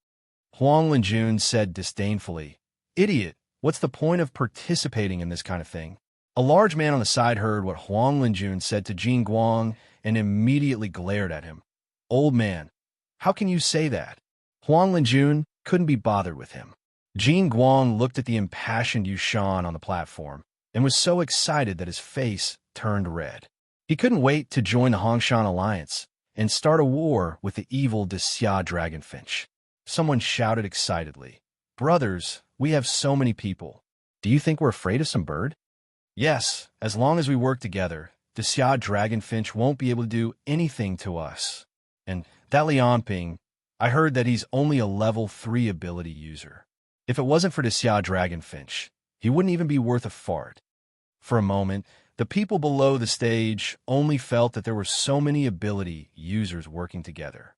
Huang Linjun said disdainfully, "Idiot, what's the point of participating in this kind of thing?" A large man on the side heard what Huang Linjun said to Jin Guang and immediately glared at him. "Old man, how can you say that?" Huang Linjun couldn't be bothered with him. Jin Guang looked at the impassioned Yushan on the platform and was so excited that his face turned red. He couldn't wait to join the Hongshan Alliance and start a war with the evil Xia Dragonfinch. Someone shouted excitedly, "Brothers, we have so many people. Do you think we're afraid of some bird?" "Yes, as long as we work together, the Xia Dragonfinch won't be able to do anything to us. And that Li Anping, I heard that he's only a level 3 ability user. If it wasn't for the Xia Dragonfinch, he wouldn't even be worth a fart." For a moment, the people below the stage only felt that there were so many ability users working together.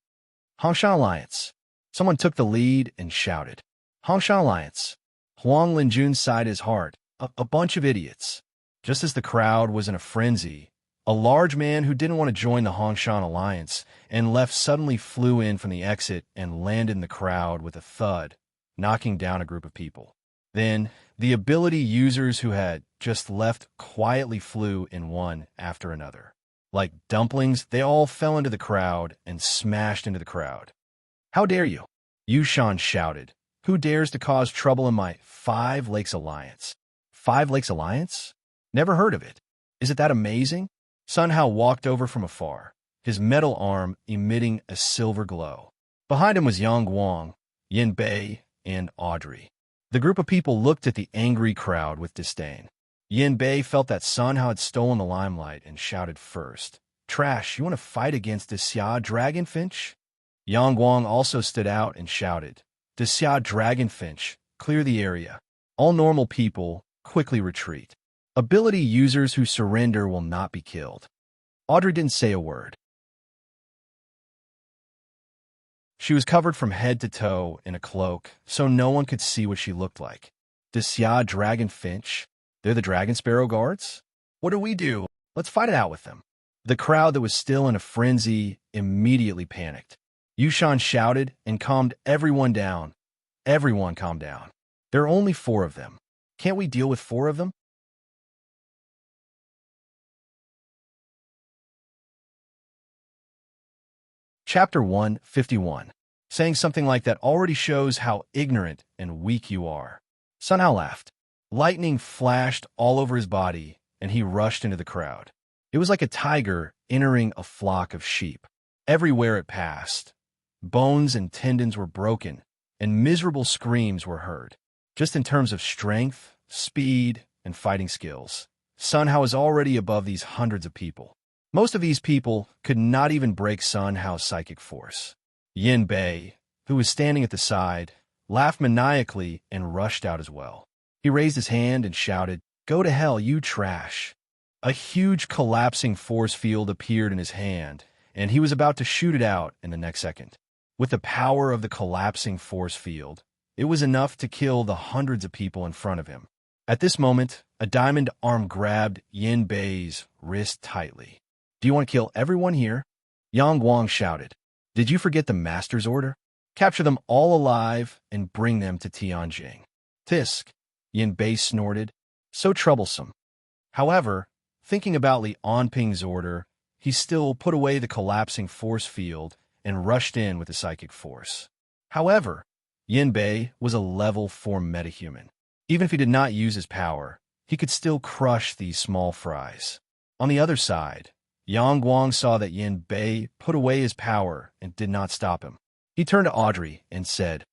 "Hongshan Alliance." Someone took the lead and shouted, "Hongshan Alliance." Huang Linjun sighed his heart. A bunch of idiots. Just as the crowd was in a frenzy, a large man who didn't want to join the Hongshan Alliance and left suddenly flew in from the exit and landed in the crowd with a thud, knocking down a group of people. Then, the ability users who had just left quietly flew in one after another. Like dumplings, they all fell into the crowd and smashed into the crowd. "How dare you?" Yushan shouted. "Who dares to cause trouble in my Five Lakes Alliance?" Five Lakes Alliance? Never heard of it. Is it that amazing? Sun Hao walked over from afar, his metal arm emitting a silver glow. Behind him was Yang Guang, Yin Bei, and Audrey. The group of people looked at the angry crowd with disdain. Yin Bei felt that Sun Hao had stolen the limelight and shouted first, "Trash, you want to fight against the Xia Dragonfinch?" Yang Guang also stood out and shouted, "The Xia Dragonfinch, clear the area. All normal people, quickly retreat. Ability users who surrender will not be killed." Audrey didn't say a word. She was covered from head to toe in a cloak, so no one could see what she looked like. The Xia Dragonfinch? They're the Dragon Sparrow Guards? What do we do? Let's fight it out with them. The crowd that was still in a frenzy immediately panicked. Yushan shouted and calmed everyone down. "Everyone calm down. There are only 4 of them. Can't we deal with 4 of them?" Chapter 151. Saying something like that already shows how ignorant and weak you are. Sun Hao laughed. Lightning flashed all over his body, and he rushed into the crowd. It was like a tiger entering a flock of sheep. Everywhere it passed, bones and tendons were broken, and miserable screams were heard. Just in terms of strength, speed, and and fighting skills, Sun Hao is already above these hundreds of people. Most of these people could not even break Sun Hao's psychic force. Yin Bei, who was standing at the side, laughed maniacally and rushed out as well. He raised his hand and shouted, "Go to hell, you trash!" A huge collapsing force field appeared in his hand, and he was about to shoot it out in the next second. With the power of the collapsing force field, it was enough to kill the hundreds of people in front of him. At this moment, a diamond arm grabbed Yin Bei's wrist tightly. "Do you want to kill everyone here?" Yang Guang shouted. "Did you forget the master's order? Capture them all alive and bring them to Tianjing." "Tisk," Yin Bei snorted. "So troublesome." However, thinking about Li Anping's order, he still put away the collapsing force field and rushed in with the psychic force. However, Yin Bei was a level 4 metahuman. Even if he did not use his power, he could still crush these small fries. On the other side, Yang Guang saw that Yin Bei put away his power and did not stop him. He turned to Audrey and said,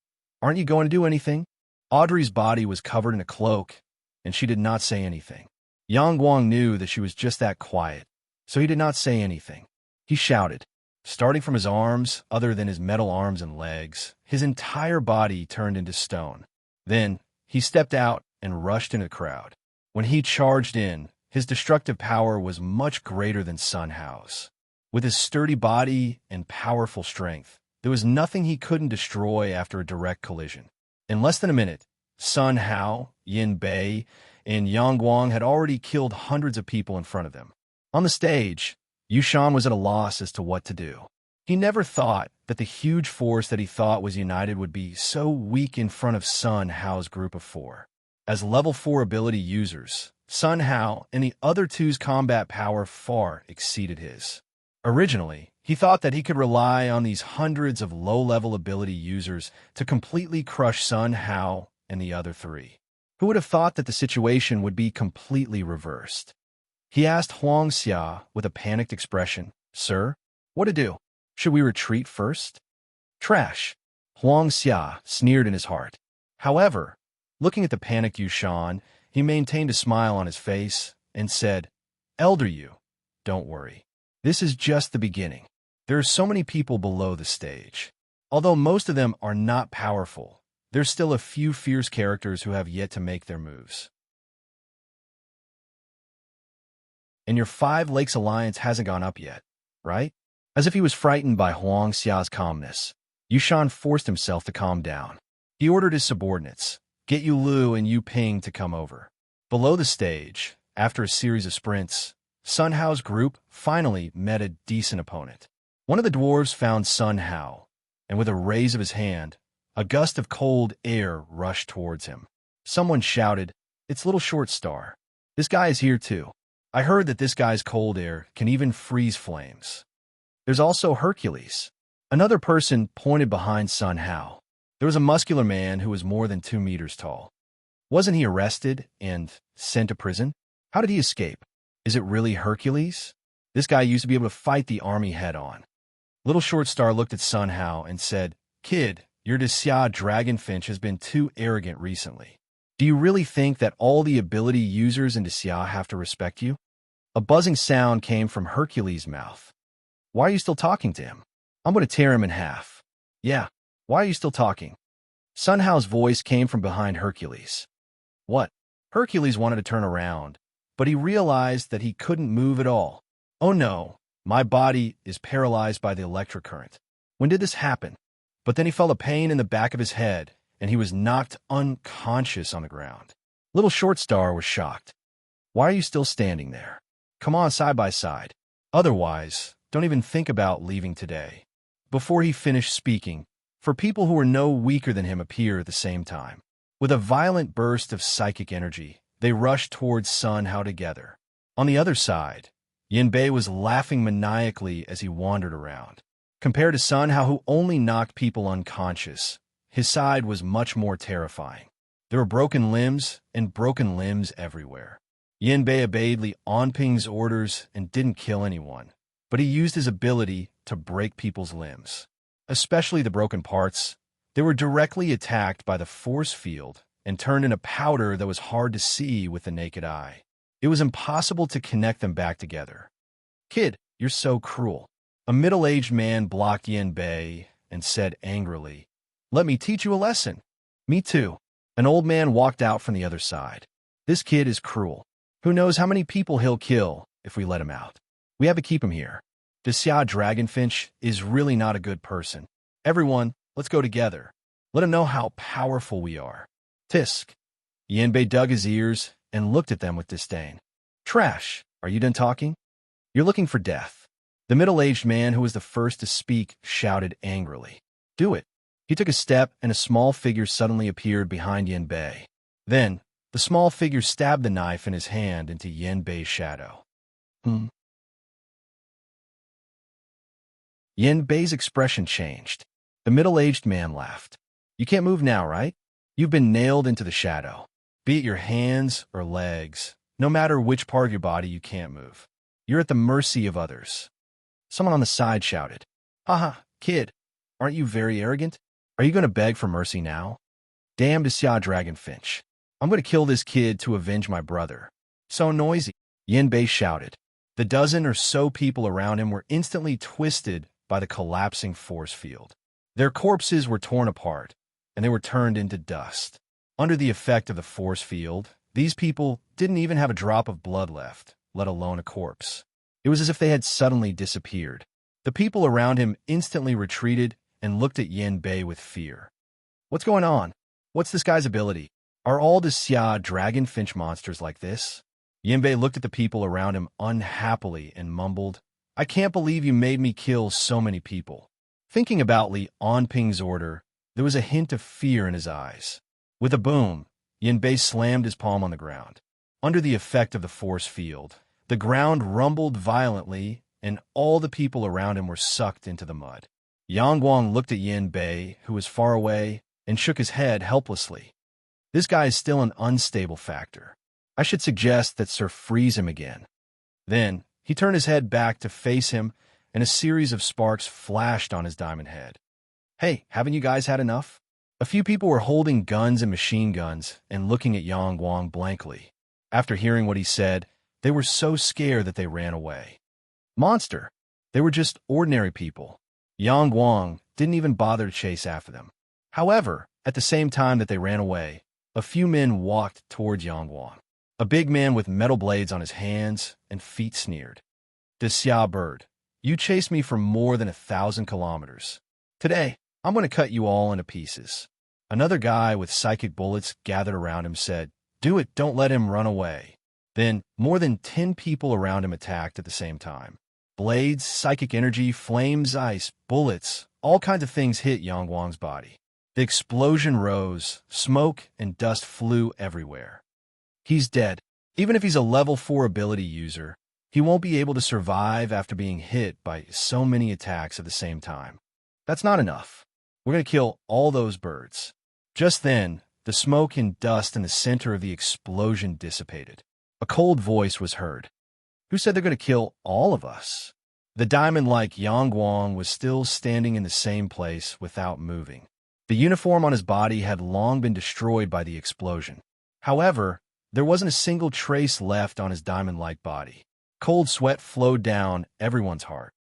"Aren't you going to do anything?" Audrey's body was covered in a cloak, and she did not say anything. Yang Guang knew that she was just that quiet, so he did not say anything. He shouted. Starting from his arms, other than his metal arms and legs, his entire body turned into stone. Then, he stepped out and rushed into the crowd. When he charged in, his destructive power was much greater than Sun Hao's. With his sturdy body and powerful strength, there was nothing he couldn't destroy after a direct collision. In less than a minute, Sun Hao, Yin Bei, and Yang Guang had already killed hundreds of people in front of them. On the stage, Yushan was at a loss as to what to do. He never thought that the huge force that he thought was united would be so weak in front of Sun Hao's group of 4. As level 4 ability users, Sun Hao and the other two's combat power far exceeded his. Originally, he thought that he could rely on these hundreds of low-level ability users to completely crush Sun Hao and the other 3. Who would have thought that the situation would be completely reversed? He asked Huang Xia with a panicked expression, "Sir, what to do? Should we retreat first?" "Trash," Huang Xia sneered in his heart. However, looking at the panicked Yushan, he maintained a smile on his face and said, "Elder Yu, don't worry. This is just the beginning. There are so many people below the stage. Although most of them are not powerful, there's still a few fierce characters who have yet to make their moves. And your 5 Lakes Alliance hasn't gone up yet, right?" As if he was frightened by Huang Xia's calmness, Yushan forced himself to calm down. He ordered his subordinates, "Get Yu Lu and Yu Ping to come over." Below the stage, after a series of sprints, Sun Hao's group finally met a decent opponent. One of the dwarves found Sun Hao, and with a raise of his hand, a gust of cold air rushed towards him. Someone shouted, "It's Little Short Star. This guy is here too. I heard that this guy's cold air can even freeze flames." There's also Hercules. Another person pointed behind Sun Hao. There was a muscular man who was more than 2 meters tall. Wasn't he arrested and sent to prison? How did he escape? Is it really Hercules? This guy used to be able to fight the army head-on. Little Short Star looked at Sun Hao and said, "Kid, your Xia Dragonfinch has been too arrogant recently. Do you really think that all the ability users in Xia have to respect you?" A buzzing sound came from Hercules' mouth. "Why are you still talking to him? I'm going to tear him in half." "Yeah, why are you still talking?" Sun Hao's voice came from behind Hercules. "What?" Hercules wanted to turn around, but he realized that he couldn't move at all. "Oh no, my body is paralyzed by the electric current. When did this happen?" But then he felt a pain in the back of his head, and he was knocked unconscious on the ground. Little Short Star was shocked. "Why are you still standing there? Come on side by side. Otherwise, don't even think about leaving today." Before he finished speaking, 4 people who were no weaker than him appeared at the same time. With a violent burst of psychic energy, they rushed towards Sun Hao together. On the other side, Yin Bei was laughing maniacally as he wandered around. Compared to Sun Hao, who only knocked people unconscious, his side was much more terrifying. There were broken limbs and broken limbs everywhere. Yin Bei obeyed Li Anping's orders and didn't kill anyone, but he used his ability to break people's limbs. Especially the broken parts, they were directly attacked by the force field and turned into powder that was hard to see with the naked eye. It was impossible to connect them back together. "Kid, you're so cruel." A middle-aged man blocked Yin Bei and said angrily, "Let me teach you a lesson." "Me too." An old man walked out from the other side. "This kid is cruel. Who knows how many people he'll kill if we let him out. We have to keep him here. Xia Dragonfinch is really not a good person. Everyone, let's go together. Let him know how powerful we are." Tisk. Yin Bei dug his ears and looked at them with disdain. "Trash, are you done talking? You're looking for death." The middle-aged man who was the first to speak shouted angrily, "Do it." He took a step and a small figure suddenly appeared behind Yin Bei. Then, the small figure stabbed the knife in his hand into Yin Bei's shadow. Yin Bei's expression changed. The middle-aged man laughed. "You can't move now, right? You've been nailed into the shadow. Be it your hands or legs, no matter which part of your body, you can't move. You're at the mercy of others." Someone on the side shouted, "Haha, kid, aren't you very arrogant? Are you going to beg for mercy now? Damn Xia Dragonfinch. I'm going to kill this kid to avenge my brother." "So noisy," Yin Bei shouted. The dozen or so people around him were instantly twisted by the collapsing force field. Their corpses were torn apart, and they were turned into dust. Under the effect of the force field, these people didn't even have a drop of blood left, let alone a corpse. It was as if they had suddenly disappeared. The people around him instantly retreated and looked at Yin Bei with fear. "What's going on? What's this guy's ability? Are all the Xia Dragonfinch monsters like this?" Yin Bei looked at the people around him unhappily and mumbled, "I can't believe you made me kill so many people." Thinking about Li Onping's order, there was a hint of fear in his eyes. With a boom, Yin Bei slammed his palm on the ground. Under the effect of the force field, the ground rumbled violently, and all the people around him were sucked into the mud. Yang Guang looked at Yin Bei, who was far away, and shook his head helplessly. "This guy is still an unstable factor. I should suggest that Sir freeze him again." Then, he turned his head back to face him, and a series of sparks flashed on his diamond head. "Hey, haven't you guys had enough?" A few people were holding guns and machine guns and looking at Yang Guang blankly. After hearing what he said, they were so scared that they ran away. Monster! They were just ordinary people. Yang Guang didn't even bother to chase after them. However, at the same time that they ran away, a few men walked towards Yang Guang. A big man with metal blades on his hands and feet sneered. "The Xia bird, you chased me for more than 1,000 kilometers. Today, I'm going to cut you all into pieces." Another guy with psychic bullets gathered around him said, "Do it, don't let him run away." Then, more than 10 people around him attacked at the same time. Blades, psychic energy, flames, ice, bullets, all kinds of things hit Yang Guang's body. The explosion rose, smoke and dust flew everywhere. He's dead. Even if he's a level 4 ability user, he won't be able to survive after being hit by so many attacks at the same time. That's not enough. We're going to kill all those birds. Just then, the smoke and dust in the center of the explosion dissipated. A cold voice was heard. "Who said they're going to kill all of us?" The diamond-like Yang Guang was still standing in the same place without moving. The uniform on his body had long been destroyed by the explosion. However, there wasn't a single trace left on his diamond-like body. Cold sweat flowed down everyone's heart.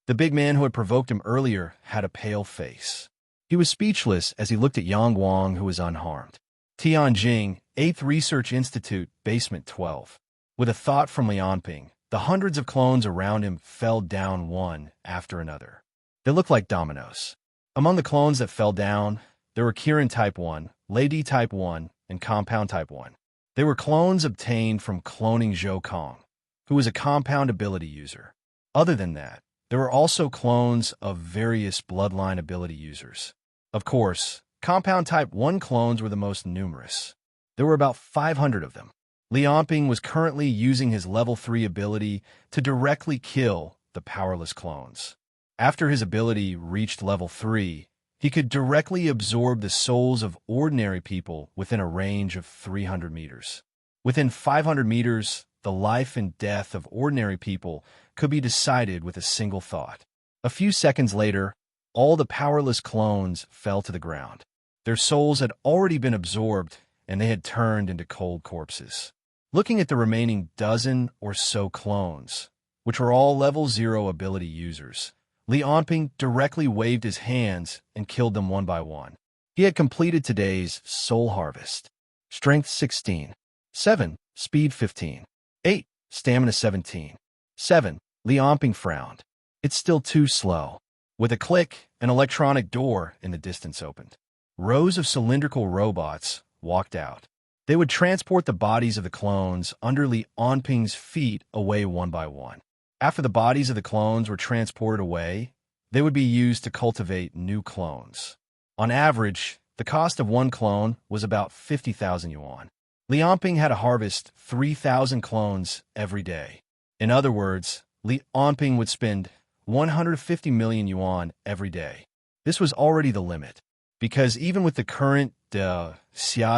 The big man who had provoked him earlier had a pale face. He was speechless as he looked at Yang Guang, who was unharmed. Tianjing, 8th Research Institute, Basement 12. With a thought from Lianping, the hundreds of clones around him fell down one after another. They looked like dominoes. Among the clones that fell down, there were Kirin Type 1, Lady Type 1, and Compound Type 1. They were clones obtained from cloning Zhou Kong, who was a compound ability user. Other than that, there were also clones of various bloodline ability users. Of course, Compound Type 1 clones were the most numerous. There were about 500 of them. Lianping was currently using his level 3 ability to directly kill the powerless clones. After his ability reached level 3, he could directly absorb the souls of ordinary people within a range of 300 meters. Within 500 meters, the life and death of ordinary people could be decided with a single thought. A few seconds later, all the powerless clones fell to the ground. Their souls had already been absorbed, and they had turned into cold corpses. Looking at the remaining dozen or so clones, which were all level 0 ability users, Li Onping directly waved his hands and killed them one by one. He had completed today's soul harvest. Strength 16. 7. Speed 15. 8. Stamina 17. 7. Li Onping frowned. It's still too slow. With a click, an electronic door in the distance opened. Rows of cylindrical robots walked out. They would transport the bodies of the clones under Li Onping's feet away one by one. After the bodies of the clones were transported away, they would be used to cultivate new clones. On average, the cost of one clone was about 50,000 yuan. Li Onping had to harvest 3,000 clones every day. In other words, Li Onping would spend 150 million yuan every day. This was already the limit, because even with the current Xia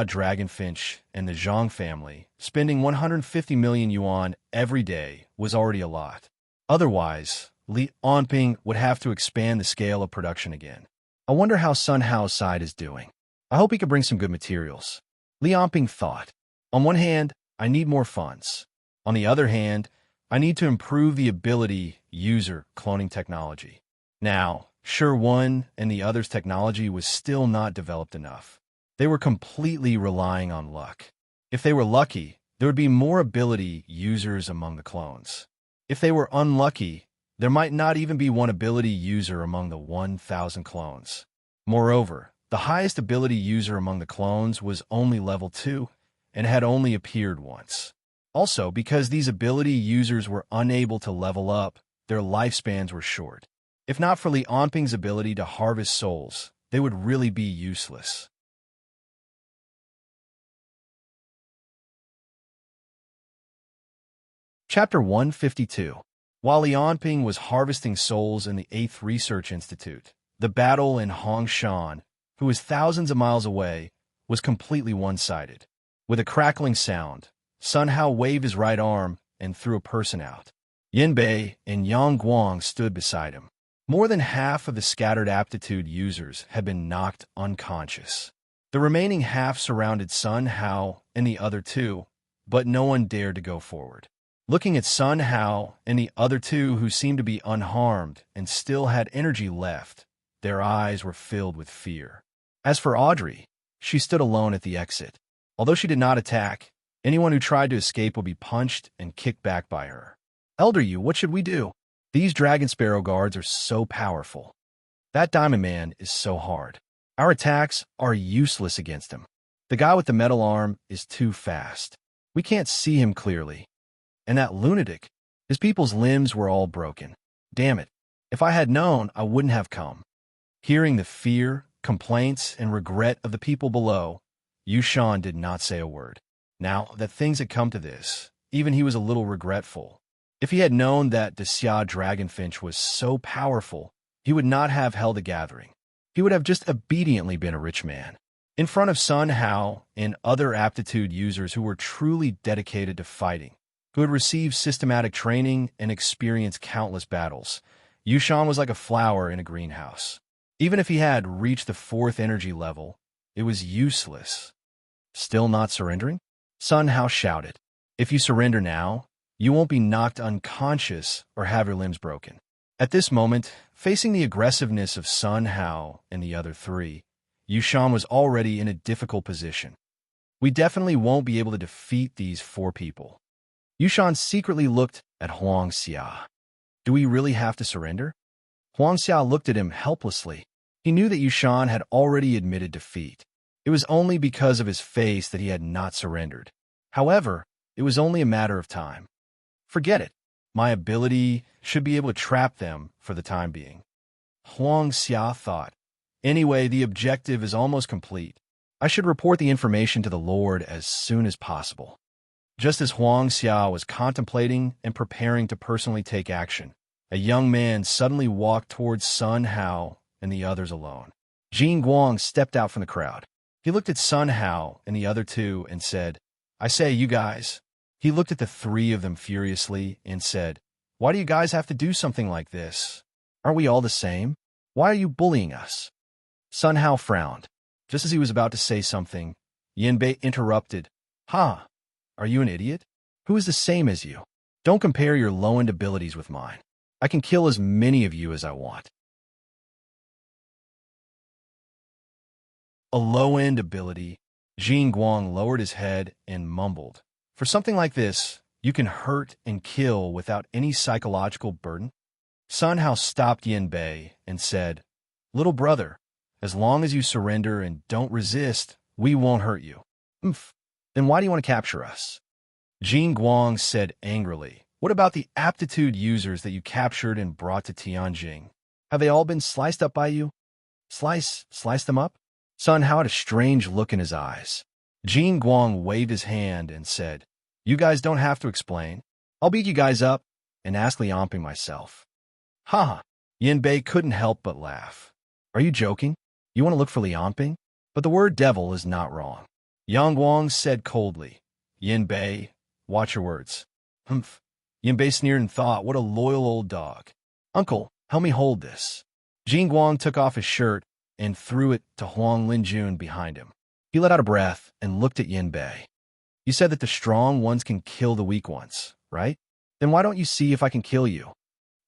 Dragonfinch and the Zhang family, spending 150 million yuan every day was already a lot. Otherwise, Li Onping would have to expand the scale of production again. I wonder how Sun Hao's side is doing. I hope he could bring some good materials. Li Onping thought. On one hand, I need more funds. On the other hand, I need to improve the ability user cloning technology. Now, sure, one and the other's technology was still not developed enough. They were completely relying on luck. If they were lucky, there would be more ability users among the clones. If they were unlucky, there might not even be one ability user among the 1,000 clones. Moreover, the highest ability user among the clones was only level 2 and had only appeared once. Also, because these ability users were unable to level up, their lifespans were short. If not for Li Onping's ability to harvest souls, they would really be useless. Chapter 152. While Li Onping was harvesting souls in the 8th Research Institute, the battle in Hongshan, who was thousands of miles away, was completely one-sided. With a crackling sound, Sun Hao waved his right arm and threw a person out. Yin Bei and Yang Guang stood beside him. More than half of the scattered aptitude users had been knocked unconscious. The remaining half surrounded Sun Hao and the other two, but no one dared to go forward. Looking at Sun Hao and the other two who seemed to be unharmed and still had energy left, their eyes were filled with fear. As for Audrey, she stood alone at the exit. Although she did not attack, anyone who tried to escape would be punched and kicked back by her. Elder Yu, what should we do? These Dragon Sparrow guards are so powerful. That Diamond Man is so hard. Our attacks are useless against him. The guy with the metal arm is too fast. We can't see him clearly. And that lunatic, his people's limbs were all broken. Damn it. If I had known, I wouldn't have come. Hearing the fear, complaints, and regret of the people below, Yushan did not say a word. Now that things had come to this, even he was a little regretful. If he had known that the Xia Dragonfinch was so powerful, he would not have held a gathering. He would have just obediently been a rich man. In front of Sun Hao and other aptitude users who were truly dedicated to fighting, who had received systematic training and experienced countless battles, Yushan was like a flower in a greenhouse. Even if he had reached the 4th energy level, it was useless. Still not surrendering? Sun Hao shouted. If you surrender now, you won't be knocked unconscious or have your limbs broken. At this moment, facing the aggressiveness of Sun Hao and the other three, Yushan was already in a difficult position. We definitely won't be able to defeat these 4 people. Yushan secretly looked at Huang Xia. Do we really have to surrender? Huang Xia looked at him helplessly. He knew that Yushan had already admitted defeat. It was only because of his face that he had not surrendered. However, it was only a matter of time. Forget it. My ability should be able to trap them for the time being. Huang Xia thought. Anyway, the objective is almost complete. I should report the information to the Lord as soon as possible. Just as Huang Xia was contemplating and preparing to personally take action, a young man suddenly walked towards Sun Hao and the others alone. Jin Guang stepped out from the crowd. He looked at Sun Hao and the other two and said, I say, you guys. He looked at the 3 of them furiously and said, why do you guys have to do something like this? Aren't we all the same? Why are you bullying us? Sun Hao frowned. Just as he was about to say something, Yanbei interrupted. Ha! Are you an idiot? Who is the same as you? Don't compare your low-end abilities with mine. I can kill as many of you as I want. A low-end ability. Jin Guang lowered his head and mumbled. For something like this, you can hurt and kill without any psychological burden? Sun Hao stopped Yanbei and said, Little brother, as long as you surrender and don't resist, we won't hurt you. Oomph. Then why do you want to capture us? Jin Guang said angrily, What about the aptitude users that you captured and brought to Tianjing? Have they all been sliced up by you? Slice them up? Sun Hao had a strange look in his eyes. Jin Guang waved his hand and said, You guys don't have to explain. I'll beat you guys up and ask Liamping myself. Ha! Yanbei couldn't help but laugh. Are you joking? You want to look for Liamping? But the word devil is not wrong. Yang Guang said coldly, Yanbei, watch your words. Humph. Yanbei sneered and thought, what a loyal old dog. Uncle, help me hold this. Jin Guang took off his shirt and threw it to Huang Linjun behind him. He let out a breath and looked at Yanbei. You said that the strong ones can kill the weak ones, right? Then why don't you see if I can kill you?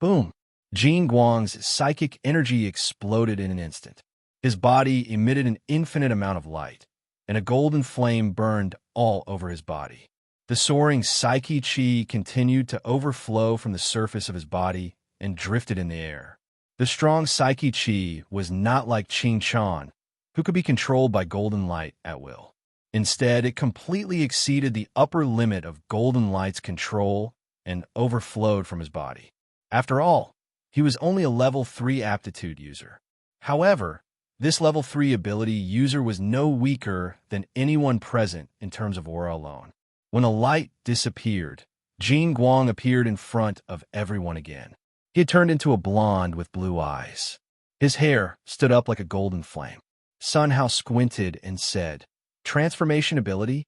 Boom. Jin Guang's psychic energy exploded in an instant. His body emitted an infinite amount of light, and a golden flame burned all over his body. The soaring psyche chi continued to overflow from the surface of his body and drifted in the air. The strong psyche chi was not like Qing Chan, who could be controlled by golden light at will. Instead, it completely exceeded the upper limit of golden light's control and overflowed from his body. After all, he was only a level 3 aptitude user. However, this level 3 ability user was no weaker than anyone present in terms of aura alone. When the light disappeared, Jin Guang appeared in front of everyone again. He had turned into a blonde with blue eyes. His hair stood up like a golden flame. Sun Hao squinted and said, Transformation ability?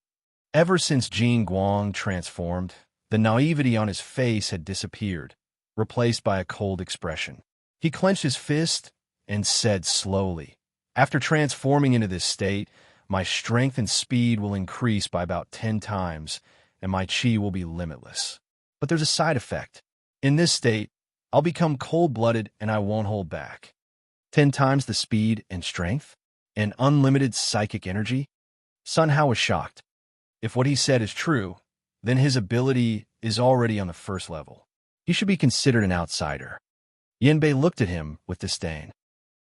Ever since Jin Guang transformed, the naivety on his face had disappeared, replaced by a cold expression. He clenched his fist and said slowly, After transforming into this state, my strength and speed will increase by about 10 times, and my chi will be limitless. But there's a side effect. In this state, I'll become cold-blooded and I won't hold back. 10 times the speed and strength? And unlimited psychic energy? Sun Hao was shocked. If what he said is true, then his ability is already on the first level. He should be considered an outsider. Yanbei looked at him with disdain.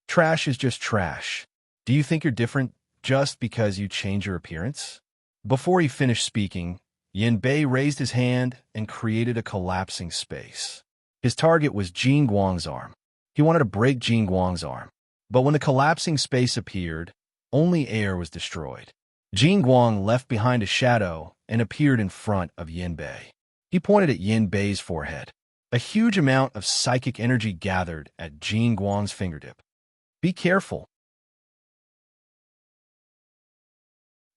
Trash is just trash. Do you think you're different just because you change your appearance? Before he finished speaking, Yanbei raised his hand and created a collapsing space. His target was Jin Guang's arm. He wanted to break Jin Guang's arm. But when the collapsing space appeared, only air was destroyed. Jin Guang left behind a shadow and appeared in front of Yanbei. He pointed at Yanbei's forehead. A huge amount of psychic energy gathered at Jin Guang's fingertip. Be careful.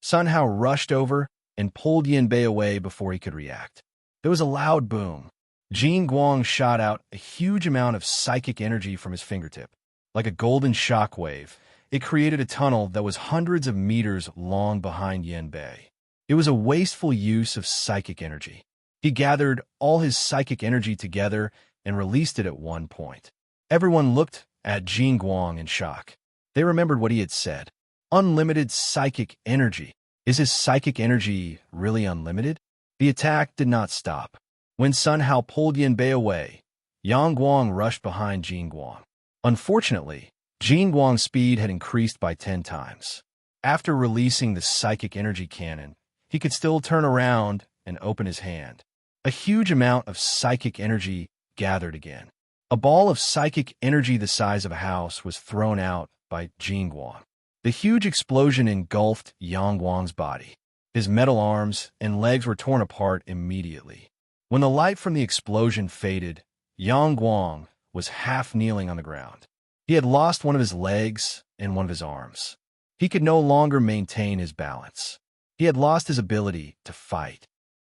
Sun Hao rushed over and pulled Yanbei away before he could react. There was a loud boom. Jin Guang shot out a huge amount of psychic energy from his fingertip. Like a golden shockwave, it created a tunnel that was hundreds of meters long behind Yanbei. It was a wasteful use of psychic energy. He gathered all his psychic energy together and released it at one point. Everyone looked at Jin Guang in shock. They remembered what he had said. Unlimited psychic energy. Is his psychic energy really unlimited? The attack did not stop. When Sun Hao pulled Yanbei away, Yang Guang rushed behind Jin Guang. Unfortunately, Jin Guang's speed had increased by 10 times. After releasing the psychic energy cannon, he could still turn around and open his hand. A huge amount of psychic energy gathered again. A ball of psychic energy the size of a house was thrown out by Jin Guang. The huge explosion engulfed Yang Guang's body. His metal arms and legs were torn apart immediately. When the light from the explosion faded, Yang Guang was half kneeling on the ground. He had lost one of his legs and one of his arms. He could no longer maintain his balance. He had lost his ability to fight.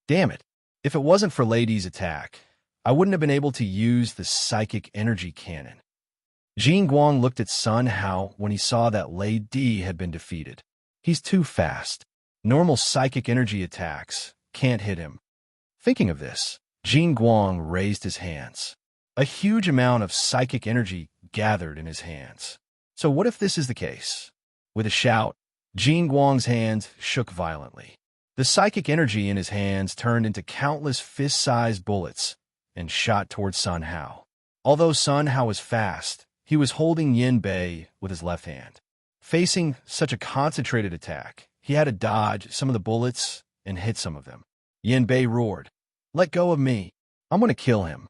Damn it. If it wasn't for Lady's attack, I wouldn't have been able to use the psychic energy cannon. Jin Guang looked at Sun Hao when he saw that Lei Di had been defeated. He's too fast. Normal psychic energy attacks can't hit him. Thinking of this, Jin Guang raised his hands. A huge amount of psychic energy gathered in his hands. So what if this is the case? With a shout, Jin Guang's hands shook violently. The psychic energy in his hands turned into countless fist-sized bullets and shot towards Sun Hao. Although Sun Hao was fast, he was holding Yin Bei with his left hand. Facing such a concentrated attack, he had to dodge some of the bullets and hit some of them. Yin Bei roared, "Let go of me. I'm going to kill him."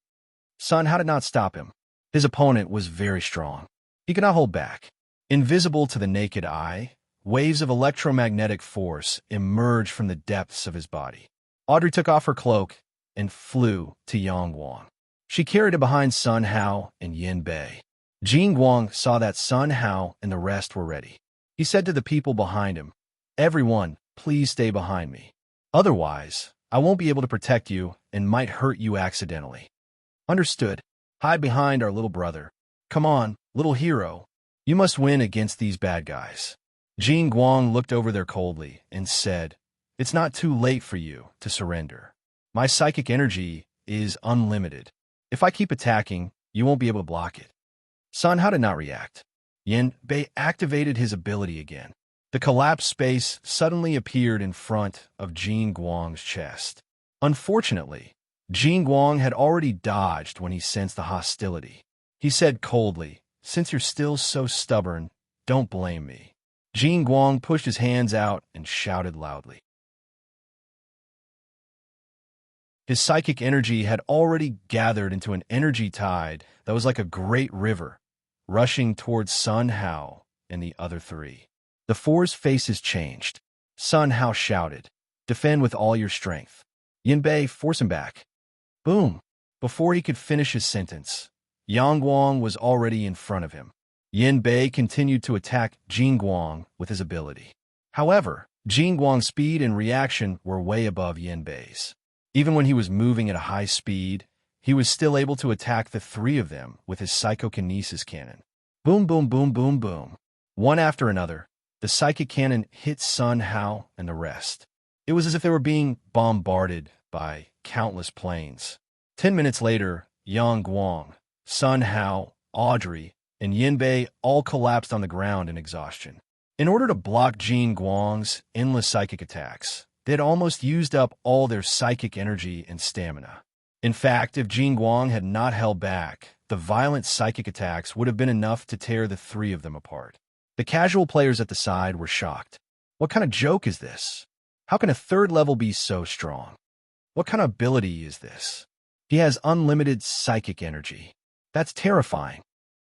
Sun Hao did not stop him. His opponent was very strong. He could not hold back. Invisible to the naked eye, waves of electromagnetic force emerged from the depths of his body. Audrey took off her cloak and flew to Yang Guang. She carried it behind Sun Hao and Yin Bei. Jin Guang saw that Sun Hao and the rest were ready. He said to the people behind him, "Everyone, please stay behind me. Otherwise, I won't be able to protect you and might hurt you accidentally." "Understood. Hide behind our little brother. Come on, little hero. You must win against these bad guys." Jin Guang looked over there coldly and said, "It's not too late for you to surrender. My psychic energy is unlimited. If I keep attacking, you won't be able to block it." Sun Hao did not react. Yin Bei activated his ability again. The collapsed space suddenly appeared in front of Jin Guang's chest. Unfortunately, Jin Guang had already dodged when he sensed the hostility. He said coldly, "Since you're still so stubborn, don't blame me." Jin Guang pushed his hands out and shouted loudly. His psychic energy had already gathered into an energy tide that was like a great river, rushing towards Sun Hao and the other three. The four's faces changed. Sun Hao shouted, "Defend with all your strength." Yin Bei, force him back. Boom! Before he could finish his sentence, Yang Guang was already in front of him. Yin Bei continued to attack Jin Guang with his ability. However, Jin Guang's speed and reaction were way above Yin Bei's. Even when he was moving at a high speed, he was still able to attack the three of them with his psychokinesis cannon. Boom, boom, boom, boom, boom. One after another, the psychic cannon hit Sun Hao and the rest. It was as if they were being bombarded by countless planes. 10 minutes later, Yang Guang, Sun Hao, Audrey, and Yin Bei all collapsed on the ground in exhaustion. In order to block Jin Guang's endless psychic attacks, they had almost used up all their psychic energy and stamina. In fact, if Jin Guang had not held back, the violent psychic attacks would have been enough to tear the three of them apart. The casual players at the side were shocked. What kind of joke is this? How can a third level be so strong? What kind of ability is this? He has unlimited psychic energy. That's terrifying.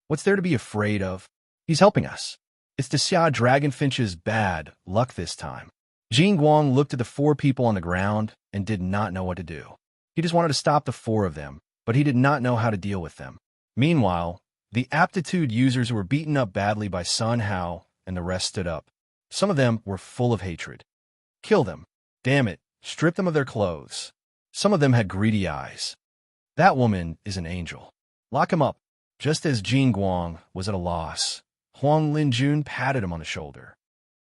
What's there to be afraid of? He's helping us. It's the Xia Dragonfinch's bad luck this time. Jin Guang looked at the four people on the ground and did not know what to do. He just wanted to stop the four of them, but he did not know how to deal with them. Meanwhile, the aptitude users were beaten up badly by Sun Hao, and the rest stood up. Some of them were full of hatred. Kill them. Damn it. Strip them of their clothes. Some of them had greedy eyes. That woman is an angel. Lock him up. Just as Jin Guang was at a loss, Huang Linjun patted him on the shoulder.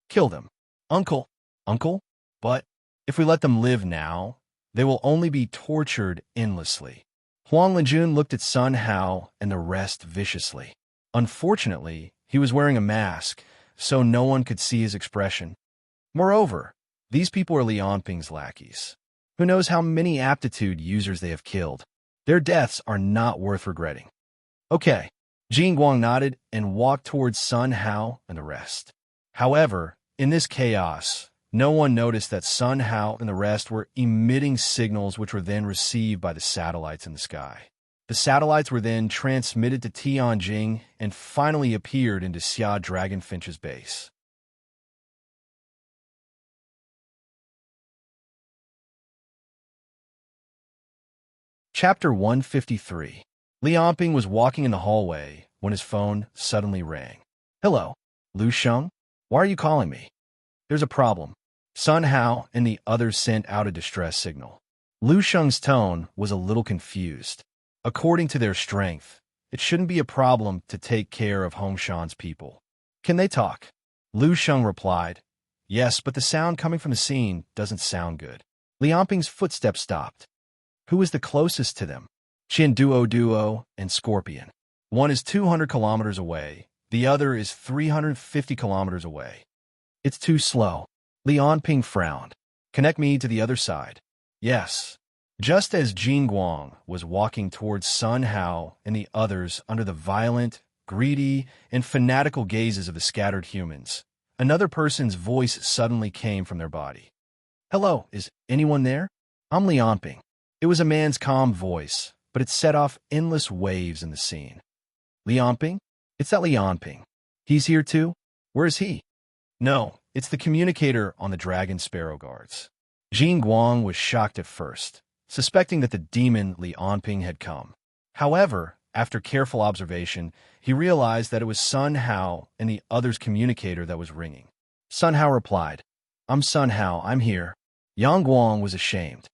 Kill them. Uncle. Uncle? But if we let them live now, they will only be tortured endlessly. Huang Linjun looked at Sun Hao and the rest viciously. Unfortunately, he was wearing a mask, so no one could see his expression. Moreover, these people are Li Onping's lackeys. Who knows how many aptitude users they have killed? Their deaths are not worth regretting. Okay, Jin Guang nodded and walked towards Sun Hao and the rest. However, in this chaos, no one noticed that Sun Hao and the rest were emitting signals which were then received by the satellites in the sky. The satellites were then transmitted to Tianjing and finally appeared into Xia Dragonfinch's base. Chapter 153. Li Onping was walking in the hallway when his phone suddenly rang. Hello, Lu Sheng? Why are you calling me? There's a problem. Sun Hao and the others sent out a distress signal. Lu Sheng's tone was a little confused. According to their strength, It shouldn't be a problem to take care of Hongshan's people. Can they talk? Lu Sheng replied, yes, but the sound coming from the scene doesn't sound good. Lianping's footsteps stopped. Who is the closest to them? Qin Duo and Scorpion. One is 200 kilometers away. The other is 350 kilometers away. It's too slow. Lianping frowned. Connect me to the other side. Yes. Just as Jing Guang was walking towards Sun Hao and the others under the violent, greedy, and fanatical gazes of the scattered humans, another person's voice suddenly came from their body. Hello, is anyone there? I'm Lianping. It was a man's calm voice, but it set off endless waves in the scene. Lianping? It's that Lianping. He's here too? Where is he? No, it's the communicator on the Dragon Sparrow Guards. Jing Guang was shocked at first, suspecting that the demon Lianping had come. However, after careful observation, he realized that it was Sun Hao and the other's communicator that was ringing. Sun Hao replied, I'm Sun Hao, I'm here. Yang Guang was ashamed.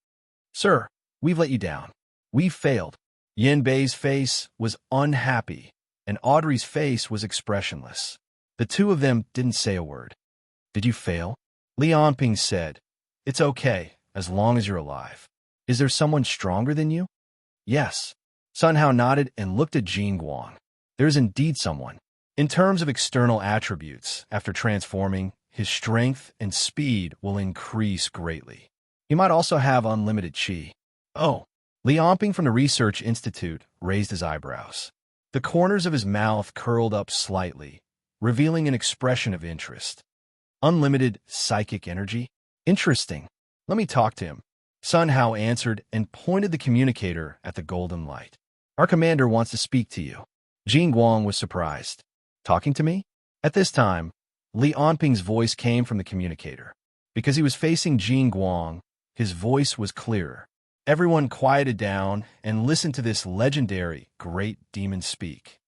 Sir, we've let you down. We've failed. Yin Bei's face was unhappy, and Audrey's face was expressionless. The two of them didn't say a word. Did you fail? Lianping said, It's okay, as long as you're alive. Is there someone stronger than you? Yes. Sun Hao nodded and looked at Jing Guang. There is indeed someone. In terms of external attributes, after transforming, his strength and speed will increase greatly. He might also have unlimited qi. Oh. Lianping from the Research Institute raised his eyebrows. The corners of his mouth curled up slightly, revealing an expression of interest. Unlimited psychic energy? Interesting. Let me talk to him. Sun Hao answered and pointed the communicator at the golden light. Our commander wants to speak to you. Jing Guang was surprised. Talking to me? At this time, Lianping's voice came from the communicator. Because he was facing Jing Guang, his voice was clearer. Everyone quieted down and listened to this legendary great demon speak.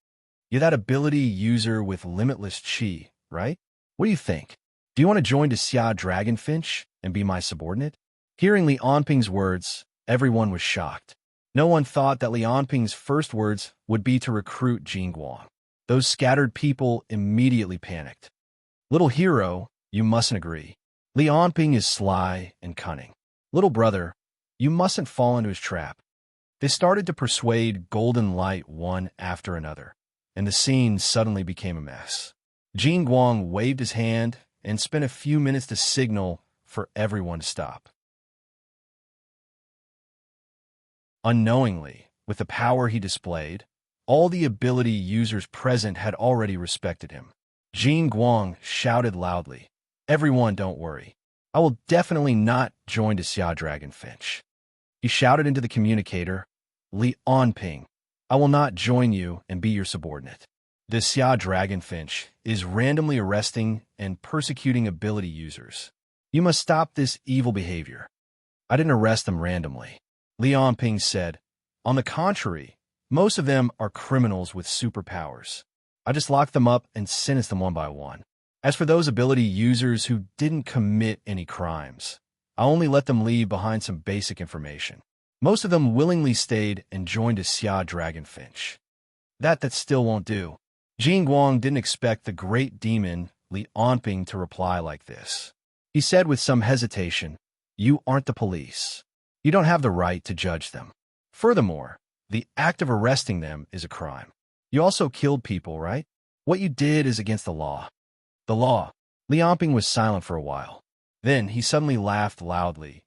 You're that ability user with limitless qi, right? What do you think? Do you want to join the Xia Dragonfinch and be my subordinate? Hearing Lianping's words, everyone was shocked. No one thought that Lianping's first words would be to recruit Jing Guang. Those scattered people immediately panicked. Little hero, you mustn't agree. Lianping is sly and cunning. Little brother, you mustn't fall into his trap. They started to persuade Golden Light one after another, and the scene suddenly became a mess. Jing Guang waved his hand and spent a few minutes to signal for everyone to stop. Unknowingly, with the power he displayed, all the ability users present had already respected him. Jing Guang shouted loudly, Everyone, don't worry. I will definitely not join the Xia Dragonfinch. He shouted into the communicator, Lianping, I will not join you and be your subordinate. The Xia Dragonfinch is randomly arresting and persecuting ability users. You must stop this evil behavior. I didn't arrest them randomly. Lianping said, On the contrary, most of them are criminals with superpowers. I just locked them up and sentenced them one by one. As for those ability users who didn't commit any crimes, I only let them leave behind some basic information. Most of them willingly stayed and joined a Xia Dragonfinch. That still won't do. Jing Guang didn't expect the great demon Lianping to reply like this. He said with some hesitation, You aren't the police. You don't have the right to judge them. Furthermore, the act of arresting them is a crime. You also killed people, right? What you did is against the law. The law. Lianping was silent for a while. Then he suddenly laughed loudly.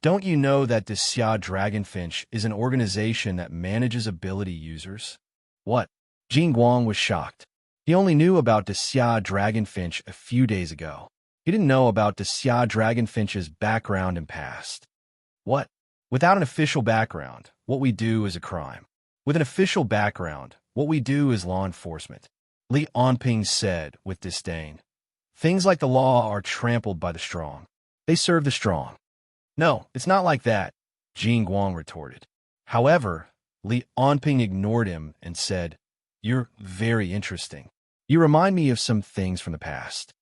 Don't you know that the Xia Dragonfinch is an organization that manages ability users? What? Jing Guang was shocked. He only knew about the Xia Dragonfinch a few days ago. He didn't know about the Xia Dragonfinch's background and past. What? Without an official background, what we do is a crime. With an official background, what we do is law enforcement. Lianping said with disdain. Things like the law are trampled by the strong. They serve the strong. No, it's not like that, Jing Guang retorted. However, Lianping ignored him and said, You're very interesting. You remind me of some things from the past.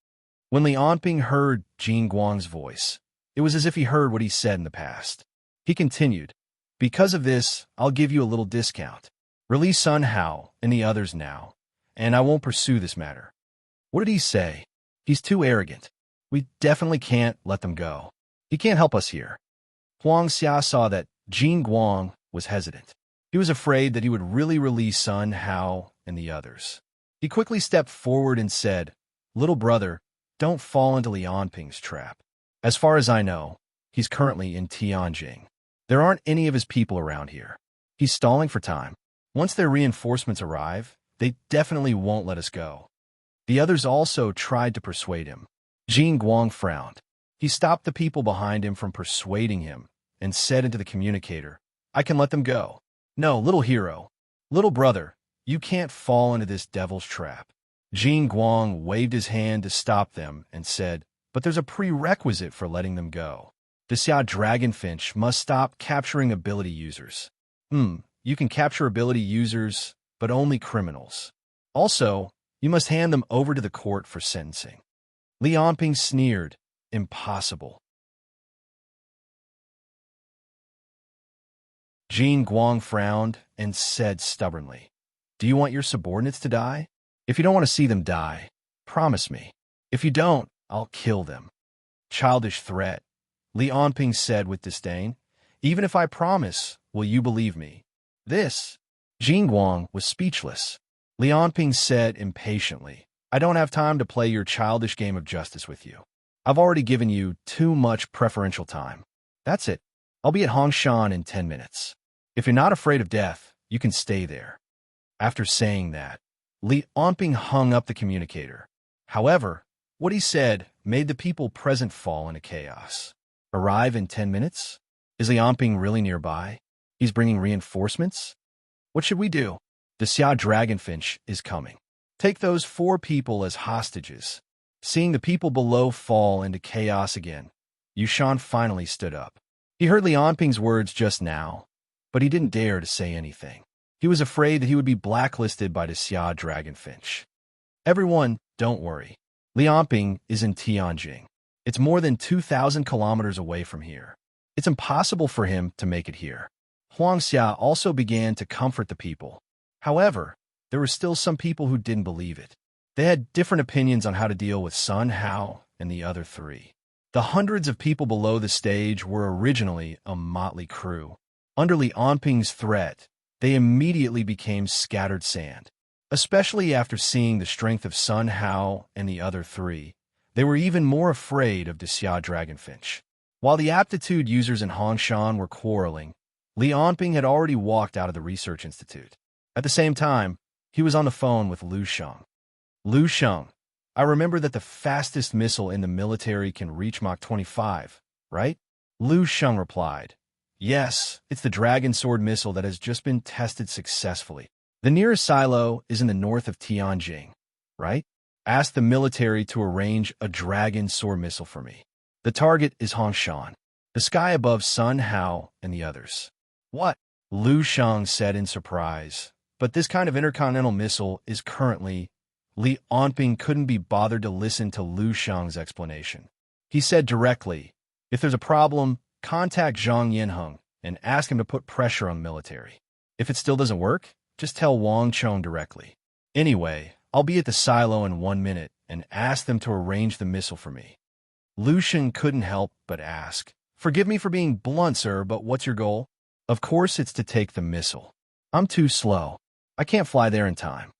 When Lianping heard Jing Guang's voice, it was as if he heard what he said in the past. He continued, Because of this, I'll give you a little discount. Release Sun Hao and the others now, and I won't pursue this matter. What did he say? He's too arrogant. We definitely can't let them go. He can't help us here. Huang Xia saw that Jin Guang was hesitant. He was afraid that he would really release Sun Hao and the others. He quickly stepped forward and said, "Little brother, don't fall into Lianping's trap. As far as I know, he's currently in Tianjing. There aren't any of his people around here. He's stalling for time. Once their reinforcements arrive, they definitely won't let us go." The others also tried to persuade him. Jin Guang frowned. He stopped the people behind him from persuading him and said into the communicator, "I can let them go. No, little hero. Little brother, you can't fall into this devil's trap." Jin Guang waved his hand to stop them and said, "But there's a prerequisite for letting them go. The Xia Dragonfinch must stop capturing ability users." You can capture ability users, but only criminals. Also, you must hand them over to the court for sentencing. Lianping sneered, "Impossible." Jin Guang frowned and said stubbornly, "Do you want your subordinates to die? If you don't want to see them die, promise me. If you don't, I'll kill them." "Childish threat," Lianping said with disdain. "Even if I promise, will you believe me?" This, Jin Guang was speechless. Lianping said impatiently, "I don't have time to play your childish game of justice with you. I've already given you too much preferential time. That's it. I'll be at Hongshan in 10 minutes. If you're not afraid of death, you can stay there." After saying that, Lianping hung up the communicator. However, what he said made the people present fall into chaos. Arrive in 10 minutes? Is Lianping really nearby? He's bringing reinforcements? What should we do? The Xia Dragonfinch is coming. Take those 4 people as hostages. Seeing the people below fall into chaos again, Yushan finally stood up. He heard Lianping's words just now, but he didn't dare to say anything. He was afraid that he would be blacklisted by the Xia Dragonfinch. "Everyone, don't worry. Lianping is in Tianjing. It's more than 2,000 kilometers away from here. It's impossible for him to make it here." Huang Xia also began to comfort the people. However, there were still some people who didn't believe it. They had different opinions on how to deal with Sun Hao and the other 3. The hundreds of people below the stage were originally a motley crew. Under Lianping's threat, they immediately became scattered sand. Especially after seeing the strength of Sun Hao and the other 3, they were even more afraid of the Xia Dragonfinch. While the aptitude users in Hongshan were quarreling, Lianping had already walked out of the research institute. At the same time, he was on the phone with Lu Sheng. "Lu Sheng, I remember that the fastest missile in the military can reach Mach 25, right?" Lu Sheng replied, "Yes, it's the Dragon Sword missile that has just been tested successfully. The nearest silo is in the north of Tianjing, right? Ask the military to arrange a Dragon Sword missile for me. The target is Hongshan, the sky above Sun Hao and the others." "What?" Lu Sheng said in surprise. "But this kind of intercontinental missile is currently..." Lianping couldn't be bothered to listen to Lu Sheng's explanation. He said directly, "If there's a problem, contact Zhang Yinheng and ask him to put pressure on the military. If it still doesn't work, just tell Wang Chong directly. Anyway, I'll be at the silo in 1 minute and ask them to arrange the missile for me." Lu Sheng couldn't help but ask, "Forgive me for being blunt, sir, but what's your goal?" "Of course it's to take the missile. I'm too slow. I can't fly there in time."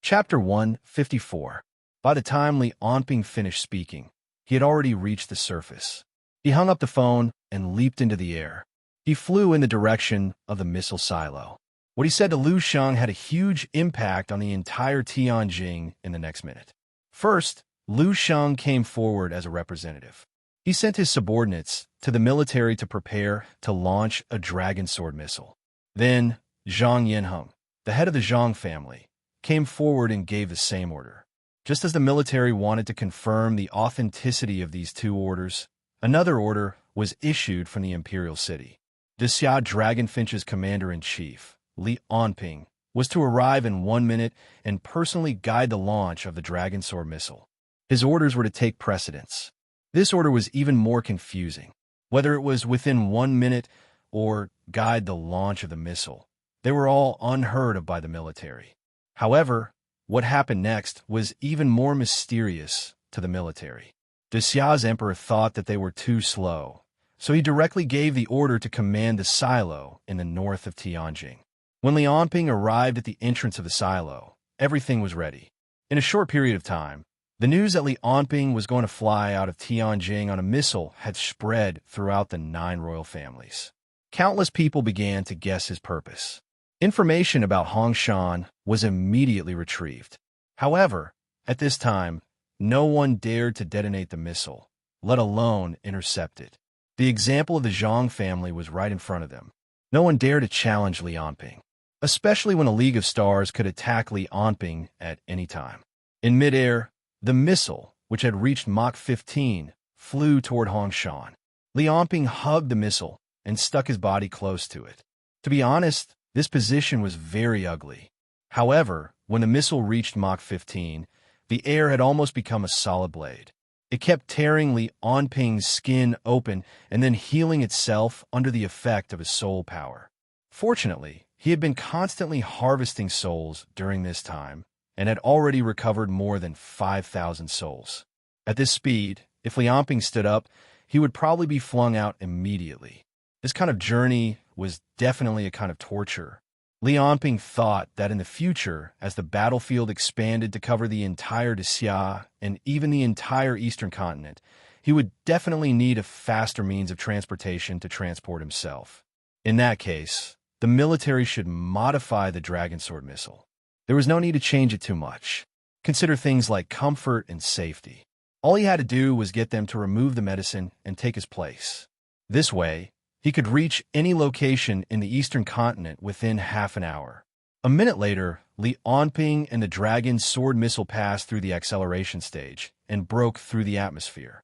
Chapter 154. By the time Lianping finished speaking, he had already reached the surface. He hung up the phone and leaped into the air. He flew in the direction of the missile silo. What he said to Lu Sheng had a huge impact on the entire Tianjing in the next minute. First, Lu Sheng came forward as a representative. He sent his subordinates to the military to prepare to launch a Dragon Sword missile. Then, Zhang Yinheng, the head of the Zhang family, came forward and gave the same order. Just as the military wanted to confirm the authenticity of these 2 orders, another order was issued from the imperial city. The Xia Dragonfinch's commander-in-chief, Lianping, was to arrive in 1 minute and personally guide the launch of the Dragon Sword missile. His orders were to take precedence. This order was even more confusing. whether it was within 1 minute or guide the launch of the missile. They were all unheard of by the military. However, what happened next was even more mysterious to the military. The Xia's emperor thought that they were too slow, so he directly gave the order to command the silo in the north of Tianjin. When Li Onping arrived at the entrance of the silo, everything was ready. In a short period of time, the news that Li Onping was going to fly out of Tianjin on a missile had spread throughout the 9 royal families. Countless people began to guess his purpose. Information about Hongshan was immediately retrieved. However, at this time, no one dared to detonate the missile, let alone intercept it. The example of the Zhang family was right in front of them. No one dared to challenge Li Onping, especially when a League of Stars could attack Li Onping at any time. In midair, the missile, which had reached Mach 15, flew toward Hongshan. Li Onping hugged the missile and stuck his body close to it. To be honest, this position was very ugly. However, when the missile reached Mach 15, the air had almost become a solid blade. It kept tearing Li Onping's skin open and then healing itself under the effect of his soul power. Fortunately, he had been constantly harvesting souls during this time and had already recovered more than 5,000 souls. At this speed, if Li Onping stood up, he would probably be flung out immediately. This kind of journey was definitely a kind of torture. Li Onping thought that in the future, as the battlefield expanded to cover the entire Xia and even the entire eastern continent, he would definitely need a faster means of transportation to transport himself. In that case, the military should modify the Dragon Sword missile. There was no need to change it too much. Consider things like comfort and safety. All he had to do was get them to remove the medicine and take his place. This way, he could reach any location in the eastern continent within half an hour. A minute later, Li Onping and the Dragon Sword missile passed through the acceleration stage and broke through the atmosphere.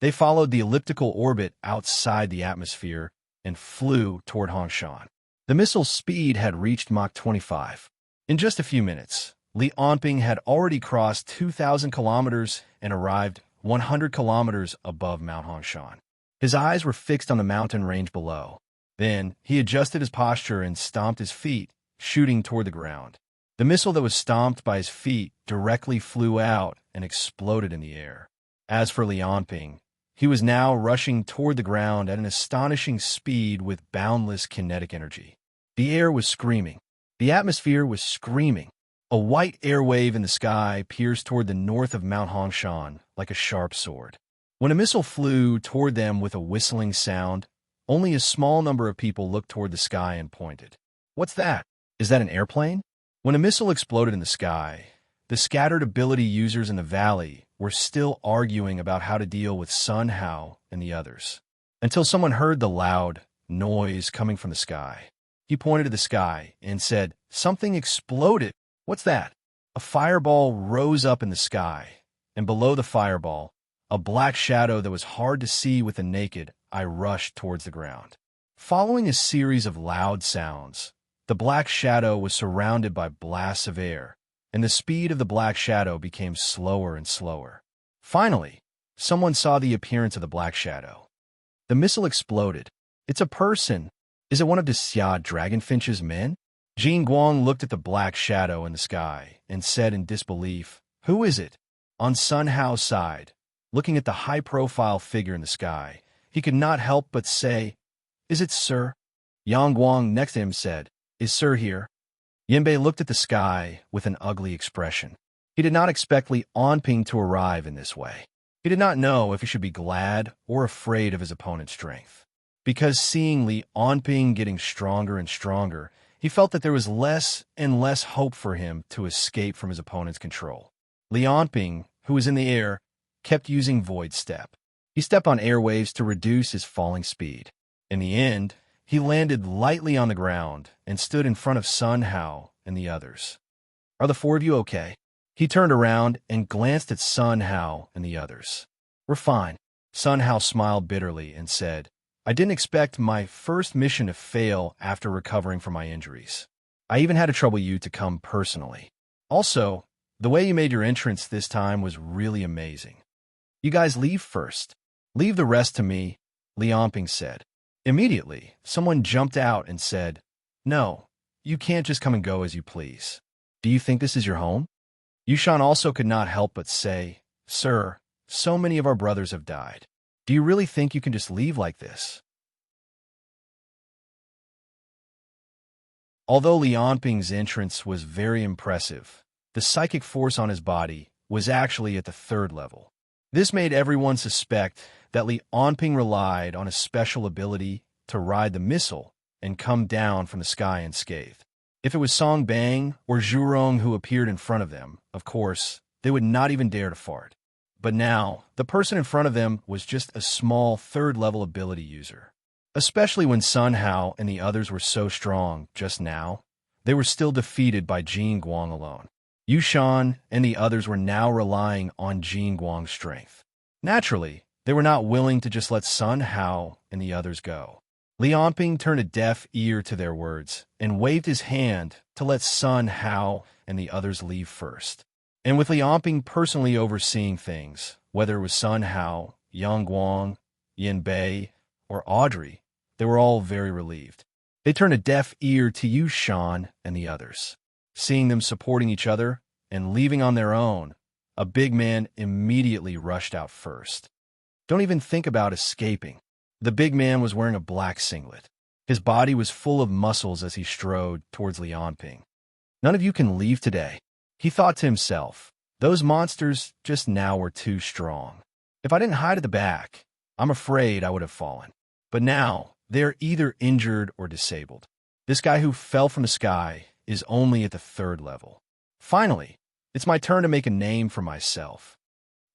They followed the elliptical orbit outside the atmosphere and flew toward Hongshan. The missile's speed had reached Mach 25. In just a few minutes, Li Onping had already crossed 2,000 kilometers and arrived 100 kilometers above Mount Hongshan. His eyes were fixed on the mountain range below. Then, he adjusted his posture and stomped his feet, shooting toward the ground. The missile that was stomped by his feet directly flew out and exploded in the air. As for Li Onping, he was now rushing toward the ground at an astonishing speed with boundless kinetic energy. The air was screaming. The atmosphere was screaming. A white airwave in the sky pierced toward the north of Mount Hongshan like a sharp sword. When a missile flew toward them with a whistling sound, only a small number of people looked toward the sky and pointed. "What's that? Is that an airplane?" When a missile exploded in the sky, the scattered ability users in the valley were still arguing about how to deal with Sun Hao and the others, until someone heard the loud noise coming from the sky. He pointed to the sky and said, "Something exploded. What's that?" A fireball rose up in the sky, and below the fireball, a black shadow that was hard to see with the naked eye rushed towards the ground. Following a series of loud sounds, the black shadow was surrounded by blasts of air, and the speed of the black shadow became slower and slower. Finally, someone saw the appearance of the black shadow. The missile exploded. "It's a person. Is it one of the Xia Dragonfinch's men?" Jin Guang looked at the black shadow in the sky and said in disbelief, "Who is it?" On Sun Hao's side, looking at the high-profile figure in the sky, he could not help but say, "Is it Sir?" Yang Guang next to him said, "Is Sir here?" Yinbei looked at the sky with an ugly expression. He did not expect Li Onping to arrive in this way. He did not know if he should be glad or afraid of his opponent's strength. Because seeing Li Onping getting stronger and stronger, he felt that there was less and less hope for him to escape from his opponent's control. Li Onping, who was in the air, kept using Void Step. He stepped on airwaves to reduce his falling speed. In the end, he landed lightly on the ground and stood in front of Sun Hao and the others. "Are the 4 of you okay?" He turned around and glanced at Sun Hao and the others. "We're fine." Sun Hao smiled bitterly and said, "I didn't expect my first mission to fail after recovering from my injuries. I even had to trouble you to come personally. Also, the way you made your entrance this time was really amazing." You guys leave first. Leave the rest to me, Liamping said. Immediately, someone jumped out and said, No, you can't just come and go as you please. Do you think this is your home? Yushan also could not help but say, Sir, so many of our brothers have died. Do you really think you can just leave like this? Although Liamping's entrance was very impressive, the psychic force on his body was actually at the 3rd level. This made everyone suspect that Liamping relied on a special ability to ride the missile and come down from the sky unscathed. If it was Song Bang or Zhurong who appeared in front of them, of course, they would not even dare to fart. But now, the person in front of them was just a small 3rd-level ability user. Especially when Sun Hao and the others were so strong just now, they were still defeated by Jin Guang alone. Yushan and the others were now relying on Jin Guang's strength. Naturally, they were not willing to just let Sun Hao and the others go. Liamping turned a deaf ear to their words and waved his hand to let Sun Hao and the others leave first. And with Liamping personally overseeing things, whether it was Sun Hao, Yang Guang, Yin Bei, or Audrey, they were all very relieved. They turned a deaf ear to Yushan and the others. Seeing them supporting each other and leaving on their own, a big man immediately rushed out first. Don't even think about escaping. The big man was wearing a black singlet. His body was full of muscles as he strode towards Liamping. None of you can leave today, he thought to himself. Those monsters just now were too strong. If I didn't hide at the back, I'm afraid I would have fallen. But now, they're either injured or disabled. This guy who fell from the sky is only at the 3rd level. Finally, it's my turn to make a name for myself.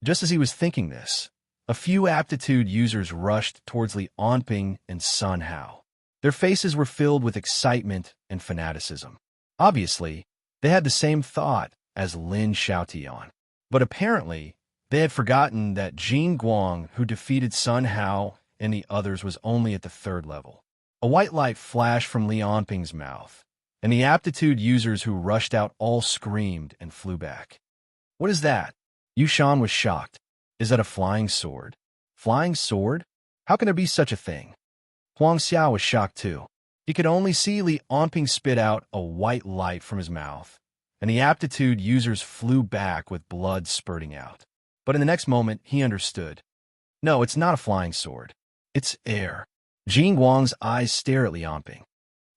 Just as he was thinking this, a few aptitude users rushed towards Liamping and Sun Hao. Their faces were filled with excitement and fanaticism. Obviously, they had the same thought as Lin Xiaotian. But apparently, they had forgotten that Jin Guang, who defeated Sun Hao and the others, was only at the 3rd level. A white light flashed from Liamping's mouth, and the aptitude users who rushed out all screamed and flew back. What is that? Yushan was shocked. Is that a flying sword? Flying sword? How can there be such a thing? Huang Xiao was shocked too. He could only see Liamping spit out a white light from his mouth, and the aptitude users flew back with blood spurting out. But in the next moment, he understood. No, it's not a flying sword. It's air. Jin Guang's eyes stare at Liamping.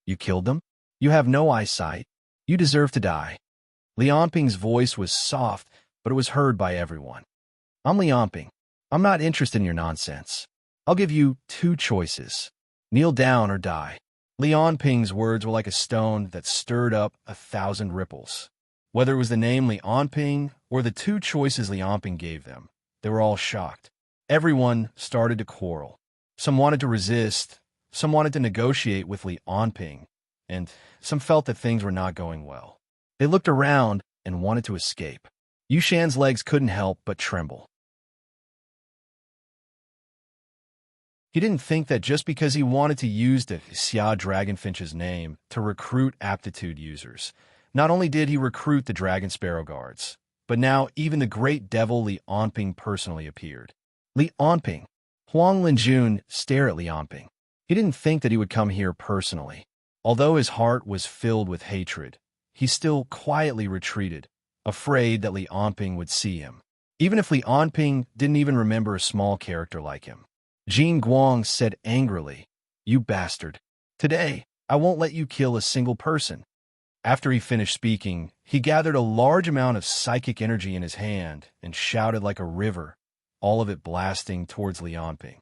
You killed them? You have no eyesight. You deserve to die. Liamping's voice was soft, but it was heard by everyone. I'm Liamping. I'm not interested in your nonsense. I'll give you 2 choices. Kneel down or die. Liamping's words were like a stone that stirred up 1,000 ripples. Whether it was the name Liamping or the 2 choices Liamping gave them, they were all shocked. Everyone started to quarrel. Some wanted to resist, some wanted to negotiate with Liamping, and some felt that things were not going well. They looked around and wanted to escape. Yushan's legs couldn't help but tremble. He didn't think that just because he wanted to use the Xia Dragonfinch's name to recruit aptitude users, not only did he recruit the Dragon Sparrow Guards, but now even the great devil Liamping personally appeared. Liamping. Huang Linjun stared at Liamping. He didn't think that he would come here personally. Although his heart was filled with hatred, he still quietly retreated, afraid that Liamping would see him. Even if Liamping didn't even remember a small character like him. Jin Guang said angrily, You bastard. Today, I won't let you kill a single person. After he finished speaking, he gathered a large amount of psychic energy in his hand and shouted like a river, all of it blasting towards Liamping.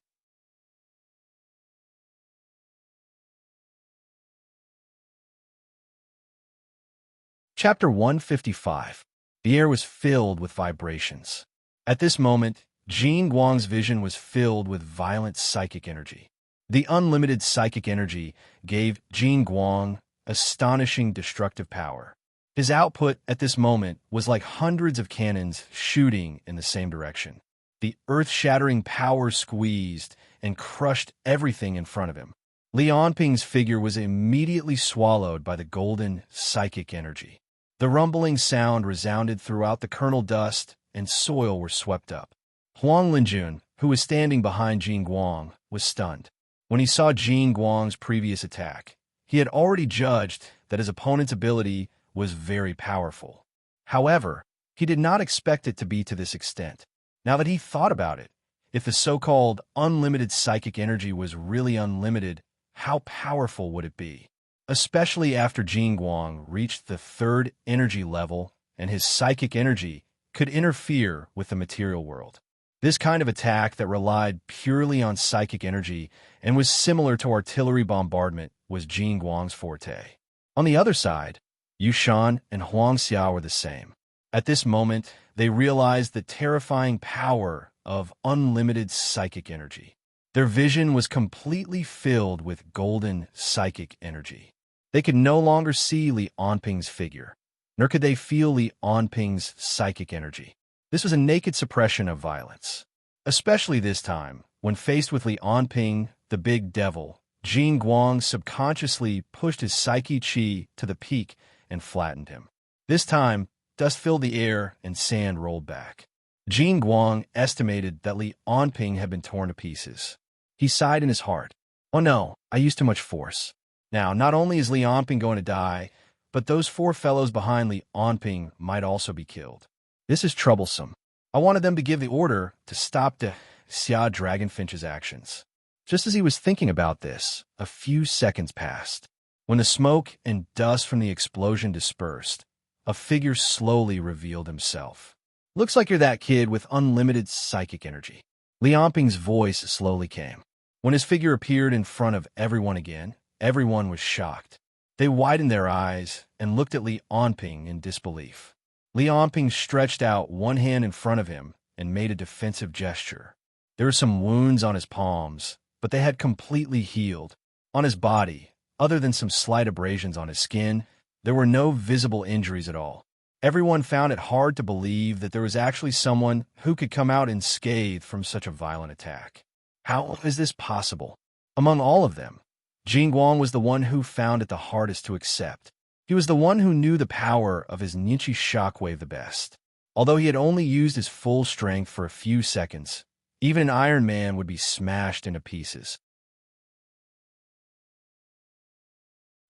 Chapter 155. The air was filled with vibrations. At this moment, Jin Guang's vision was filled with violent psychic energy. The unlimited psychic energy gave Jin Guang astonishing destructive power. His output at this moment was like hundreds of cannons shooting in the same direction. The earth-shattering power squeezed and crushed everything in front of him. Liamping's figure was immediately swallowed by the golden psychic energy. The rumbling sound resounded throughout the kernel dust, and soil were swept up. Huang Linjun, who was standing behind Jin Guang, was stunned. When he saw Jin Guang's previous attack, he had already judged that his opponent's ability was very powerful. However, he did not expect it to be to this extent. Now that he thought about it, if the so-called unlimited psychic energy was really unlimited, how powerful would it be? Especially after Jin Guang reached the third energy level and his psychic energy could interfere with the material world. This kind of attack that relied purely on psychic energy and was similar to artillery bombardment was Jin Guang's forte. On the other side, Yu Shan and Huang Xiao were the same. At this moment, they realized the terrifying power of unlimited psychic energy. Their vision was completely filled with golden psychic energy. They could no longer see Li Anping's figure, nor could they feel Li Anping's psychic energy. This was a naked suppression of violence. Especially this time, when faced with Li Anping, the big devil, Jin Guang subconsciously pushed his psyche chi to the peak and flattened him. This time, dust filled the air and sand rolled back. Jin Guang estimated that Li Anping had been torn to pieces. He sighed in his heart. Oh no, I used too much force. Now, not only is Li Anping going to die, but those four fellows behind Li Anping might also be killed. This is troublesome. I wanted them to give the order to stop the Xia Dragonfinch's actions. Just as he was thinking about this, a few seconds passed. When the smoke and dust from the explosion dispersed, a figure slowly revealed himself. Looks like you're that kid with unlimited psychic energy. Li Anping's voice slowly came. When his figure appeared in front of everyone again, everyone was shocked. They widened their eyes and looked at Li Anping in disbelief. Li Anping stretched out one hand in front of him and made a defensive gesture. There were some wounds on his palms, but they had completely healed. On his body, other than some slight abrasions on his skin, there were no visible injuries at all. Everyone found it hard to believe that there was actually someone who could come out unscathed from such a violent attack. How is this possible? Among all of them, Jin Guang was the one who found it the hardest to accept. He was the one who knew the power of his Ninchi shockwave the best. Although he had only used his full strength for a few seconds, even an Iron Man would be smashed into pieces.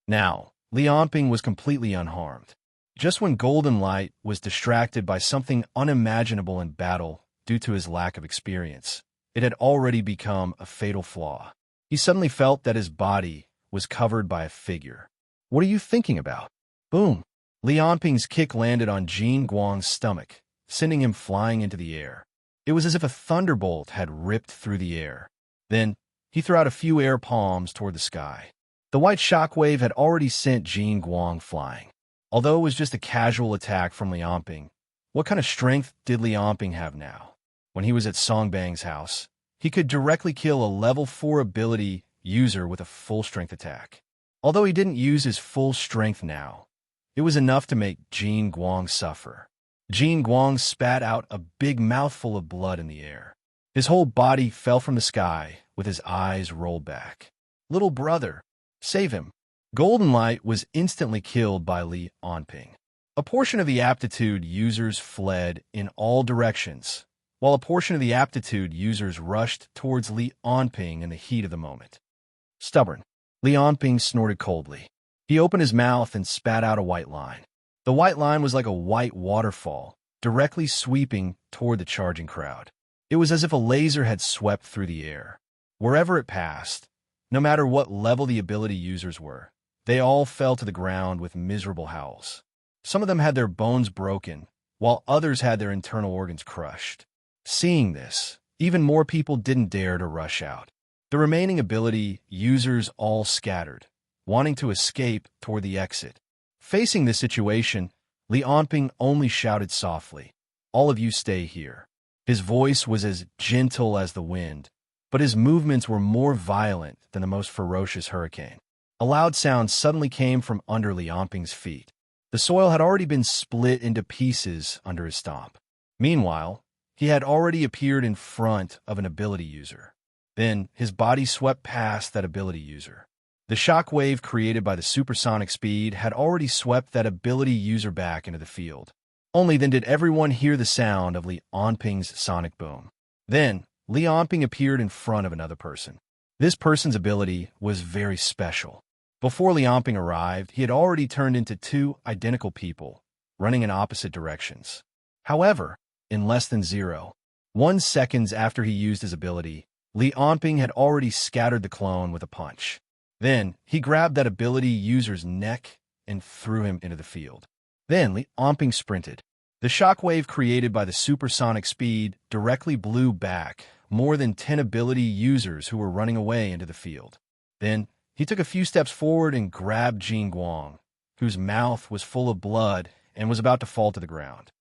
Now, Li Anping was completely unharmed. Just when Golden Light was distracted by something unimaginable in battle due to his lack of experience, it had already become a fatal flaw. He suddenly felt that his body was covered by a figure. What are you thinking about? Boom! Li Anping's kick landed on Jin Guang's stomach, sending him flying into the air. It was as if a thunderbolt had ripped through the air. Then, he threw out a few air palms toward the sky. The white shockwave had already sent Jin Guang flying. Although it was just a casual attack from Li Anping, what kind of strength did Li Anping have now? When he was at Songbang's house, he could directly kill a level 4 ability user with a full-strength attack. Although he didn't use his full strength now, it was enough to make Jin Guang suffer. Jin Guang spat out a big mouthful of blood in the air. His whole body fell from the sky with his eyes rolled back. Little brother, save him. Golden Light was instantly killed by Li Anping. A portion of the aptitude users fled in all directions, while a portion of the aptitude users rushed towards Li Anping in the heat of the moment. Stubborn. Li Anping snorted coldly. He opened his mouth and spat out a white line. The white line was like a white waterfall, directly sweeping toward the charging crowd. It was as if a laser had swept through the air. Wherever it passed, no matter what level the ability users were, they all fell to the ground with miserable howls. Some of them had their bones broken, while others had their internal organs crushed. Seeing this, even more people didn't dare to rush out. The remaining ability users all scattered, wanting to escape toward the exit. Facing this situation, Li Anping only shouted softly, "All of you stay here." His voice was as gentle as the wind, but his movements were more violent than the most ferocious hurricane. A loud sound suddenly came from under Li Anping's feet. The soil had already been split into pieces under his stomp. Meanwhile, he had already appeared in front of an ability user. Then, his body swept past that ability user. The shock wave created by the supersonic speed had already swept that ability user back into the field. Only then did everyone hear the sound of Li Anping's sonic boom. Then, Li Onping appeared in front of another person. This person's ability was very special. Before Li Onping arrived, he had already turned into two identical people, running in opposite directions. However, in less than 0.1 seconds after he used his ability, Li Onping had already scattered the clone with a punch. Then, he grabbed that ability user's neck and threw him into the field. Then, Li Onping sprinted. The shockwave created by the supersonic speed directly blew back more than 10 ability users who were running away into the field. Then, he took a few steps forward and grabbed Jing Guang, whose mouth was full of blood and was about to fall to the ground.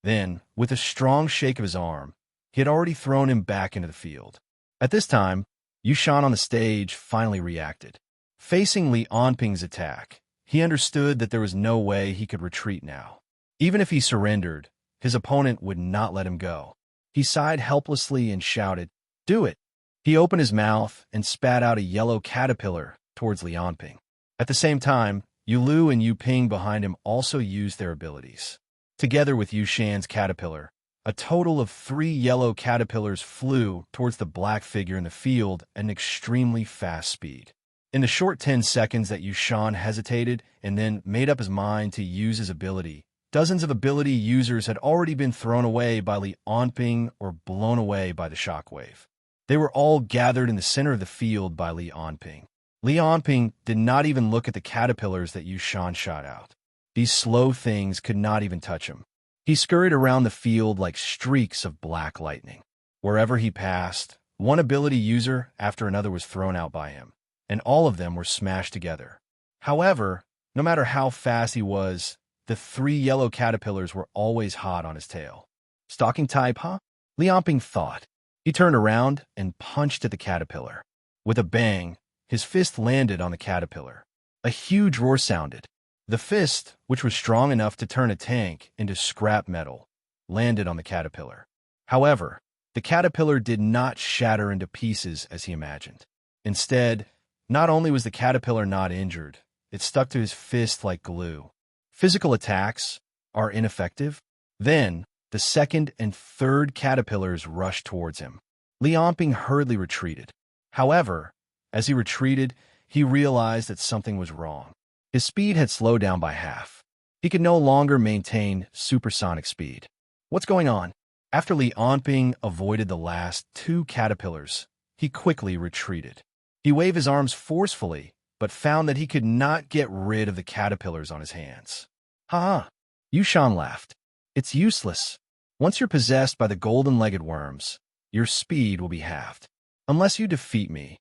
Then, with a strong shake of his arm, he had already thrown him back into the field. At this time, Yushan on the stage finally reacted. Facing Li Onping's attack, he understood that there was no way he could retreat now. Even if he surrendered, his opponent would not let him go. He sighed helplessly and shouted, "Do it!" He opened his mouth and spat out a yellow caterpillar towards Li Onping. At the same time, Yu Lu and Yu Ping behind him also used their abilities. Together with Yu Shan's caterpillar, a total of 3 yellow caterpillars flew towards the black figure in the field at an extremely fast speed. In the short 10 seconds that Yu Shan hesitated and then made up his mind to use his ability, dozens of ability users had already been thrown away by Li Onping or blown away by the shockwave. They were all gathered in the center of the field by Li Onping. Li Onping did not even look at the caterpillars that Yu Shan shot out. These slow things could not even touch him. He scurried around the field like streaks of black lightning. Wherever he passed, one ability user after another was thrown out by him, and all of them were smashed together. However, no matter how fast he was, the 3 yellow caterpillars were always hot on his tail. Stalking type, huh? Li Onping thought. He turned around and punched at the caterpillar. With a bang, his fist landed on the caterpillar. A huge roar sounded. The fist, which was strong enough to turn a tank into scrap metal, landed on the caterpillar. However, the caterpillar did not shatter into pieces as he imagined. Instead, not only was the caterpillar not injured, it stuck to his fist like glue. Physical attacks are ineffective. Then, the second and third caterpillars rushed towards him. Li Onping hurriedly retreated. However, as he retreated, he realized that something was wrong. His speed had slowed down by half. He could no longer maintain supersonic speed. What's going on? After Li Onping avoided the last 2 caterpillars, he quickly retreated. He waved his arms forcefully, but found that he could not get rid of the caterpillars on his hands. Ha! Yushan laughed. It's useless. Once you're possessed by the golden-legged worms, your speed will be halved. Unless you defeat me,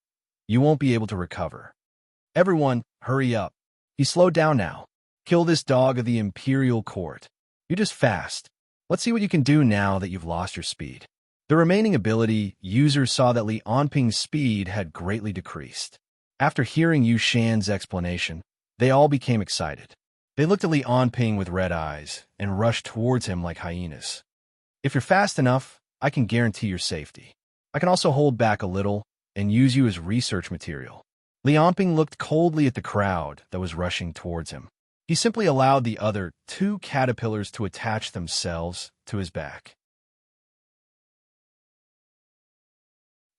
you won't be able to recover. Everyone, hurry up. He slowed down now. Kill this dog of the imperial court. You're just fast. Let's see what you can do now that you've lost your speed. The remaining ability, users saw that Li Onping's speed had greatly decreased. After hearing Yu Shan's explanation, they all became excited. They looked at Li Onping with red eyes and rushed towards him like hyenas. If you're fast enough, I can guarantee your safety. I can also hold back a little and use you as research material. Li Onping looked coldly at the crowd that was rushing towards him. He simply allowed the other 2 caterpillars to attach themselves to his back.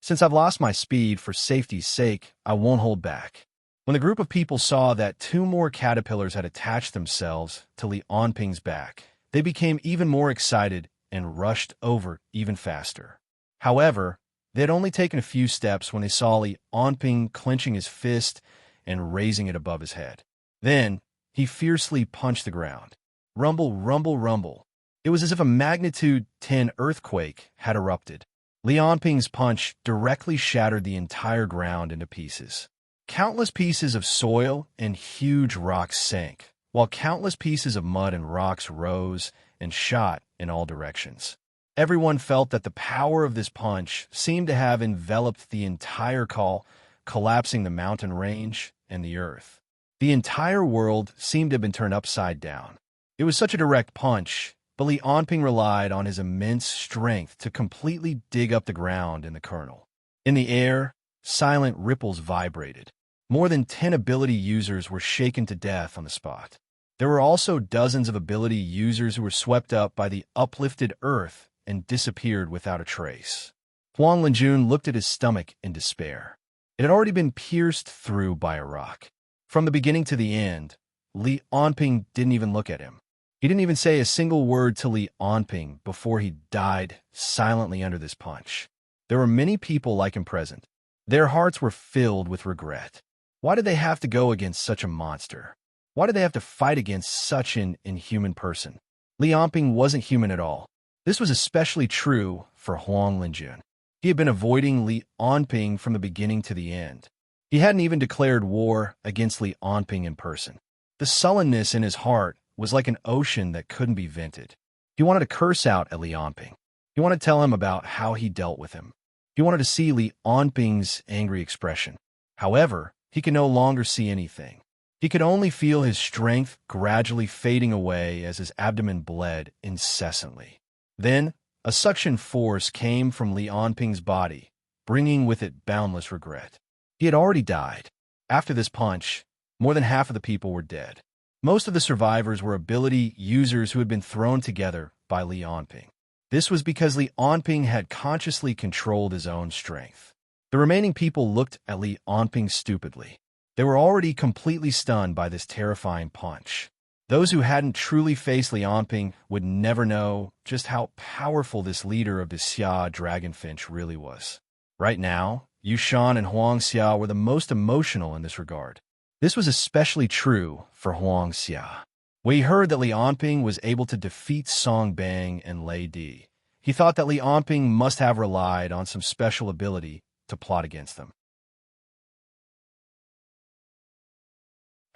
Since I've lost my speed for safety's sake, I won't hold back. When the group of people saw that 2 more caterpillars had attached themselves to Li Onping's back, they became even more excited and rushed over even faster. However, they had only taken a few steps when they saw Li Onping clenching his fist and raising it above his head. Then, he fiercely punched the ground. Rumble, rumble, rumble. It was as if a magnitude 10 earthquake had erupted. Li Onping's punch directly shattered the entire ground into pieces. Countless pieces of soil and huge rocks sank, while countless pieces of mud and rocks rose and shot in all directions. Everyone felt that the power of this punch seemed to have enveloped the entire call, collapsing the mountain range and the earth. The entire world seemed to have been turned upside down. It was such a direct punch, but Li Onping relied on his immense strength to completely dig up the ground in the kernel. In the air, silent ripples vibrated. More than 10 ability users were shaken to death on the spot. There were also dozens of ability users who were swept up by the uplifted earth and disappeared without a trace. Huang Linjun looked at his stomach in despair. It had already been pierced through by a rock. From the beginning to the end, Li Onping didn't even look at him. He didn't even say a single word to Li Onping before he died silently under this punch. There were many people like him present. Their hearts were filled with regret. Why did they have to go against such a monster? Why did they have to fight against such an inhuman person? Li Onping wasn't human at all. This was especially true for Huang Linjun. He had been avoiding Li Onping from the beginning to the end. He hadn't even declared war against Li Onping in person. The sullenness in his heart was like an ocean that couldn't be vented. He wanted to curse out at Li Onping. He wanted to tell him about how he dealt with him. He wanted to see Li Onping's angry expression. However, he could no longer see anything. He could only feel his strength gradually fading away as his abdomen bled incessantly. Then, a suction force came from Li Onping's body, bringing with it boundless regret. He had already died. After this punch, more than half of the people were dead. Most of the survivors were ability users who had been thrown together by Li Onping. This was because Li Onping had consciously controlled his own strength. The remaining people looked at Li Onping stupidly. They were already completely stunned by this terrifying punch. Those who hadn't truly faced Li Onping would never know just how powerful this leader of the Xia Dragonfinch really was. Right now, Yushan and Huang Xia were the most emotional in this regard. This was especially true for Huang Xia. When he heard that Li Onping was able to defeat Song Bang and Lei Di, he thought that Li Onping must have relied on some special ability to plot against them.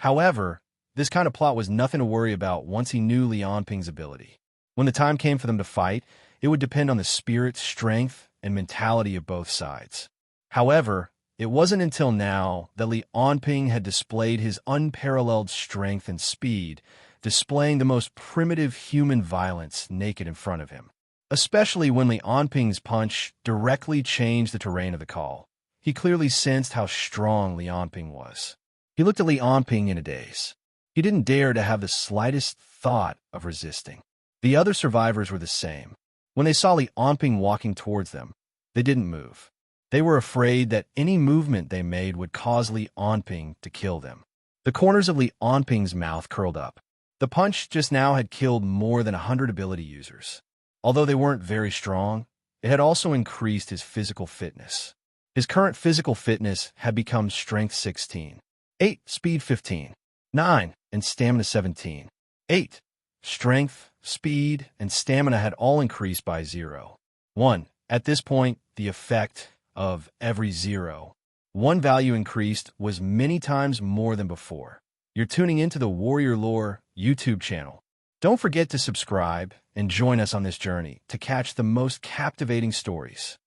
However, this kind of plot was nothing to worry about once he knew Li Onping's ability. When the time came for them to fight, it would depend on the spirit, strength, and mentality of both sides. However, it wasn't until now that Li Onping had displayed his unparalleled strength and speed, displaying the most primitive human violence naked in front of him. Especially when Li Onping's punch directly changed the terrain of the call. He clearly sensed how strong Li Onping was. He looked at Li Onping in a daze. He didn't dare to have the slightest thought of resisting. The other survivors were the same. When they saw Li Onping walking towards them, they didn't move. They were afraid that any movement they made would cause Li Onping to kill them. The corners of Li Onping's mouth curled up. The punch just now had killed more than 100 ability users. Although they weren't very strong, it had also increased his physical fitness. His current physical fitness had become strength 16, 8, speed 15, 9, and stamina 17. 8. Strength, speed, and stamina had all increased by 0. 1. At this point, the effect of every 0. 1 value increased was many times more than before. You're tuning into the Warrior Lore YouTube channel. Don't forget to subscribe and join us on this journey to catch the most captivating stories.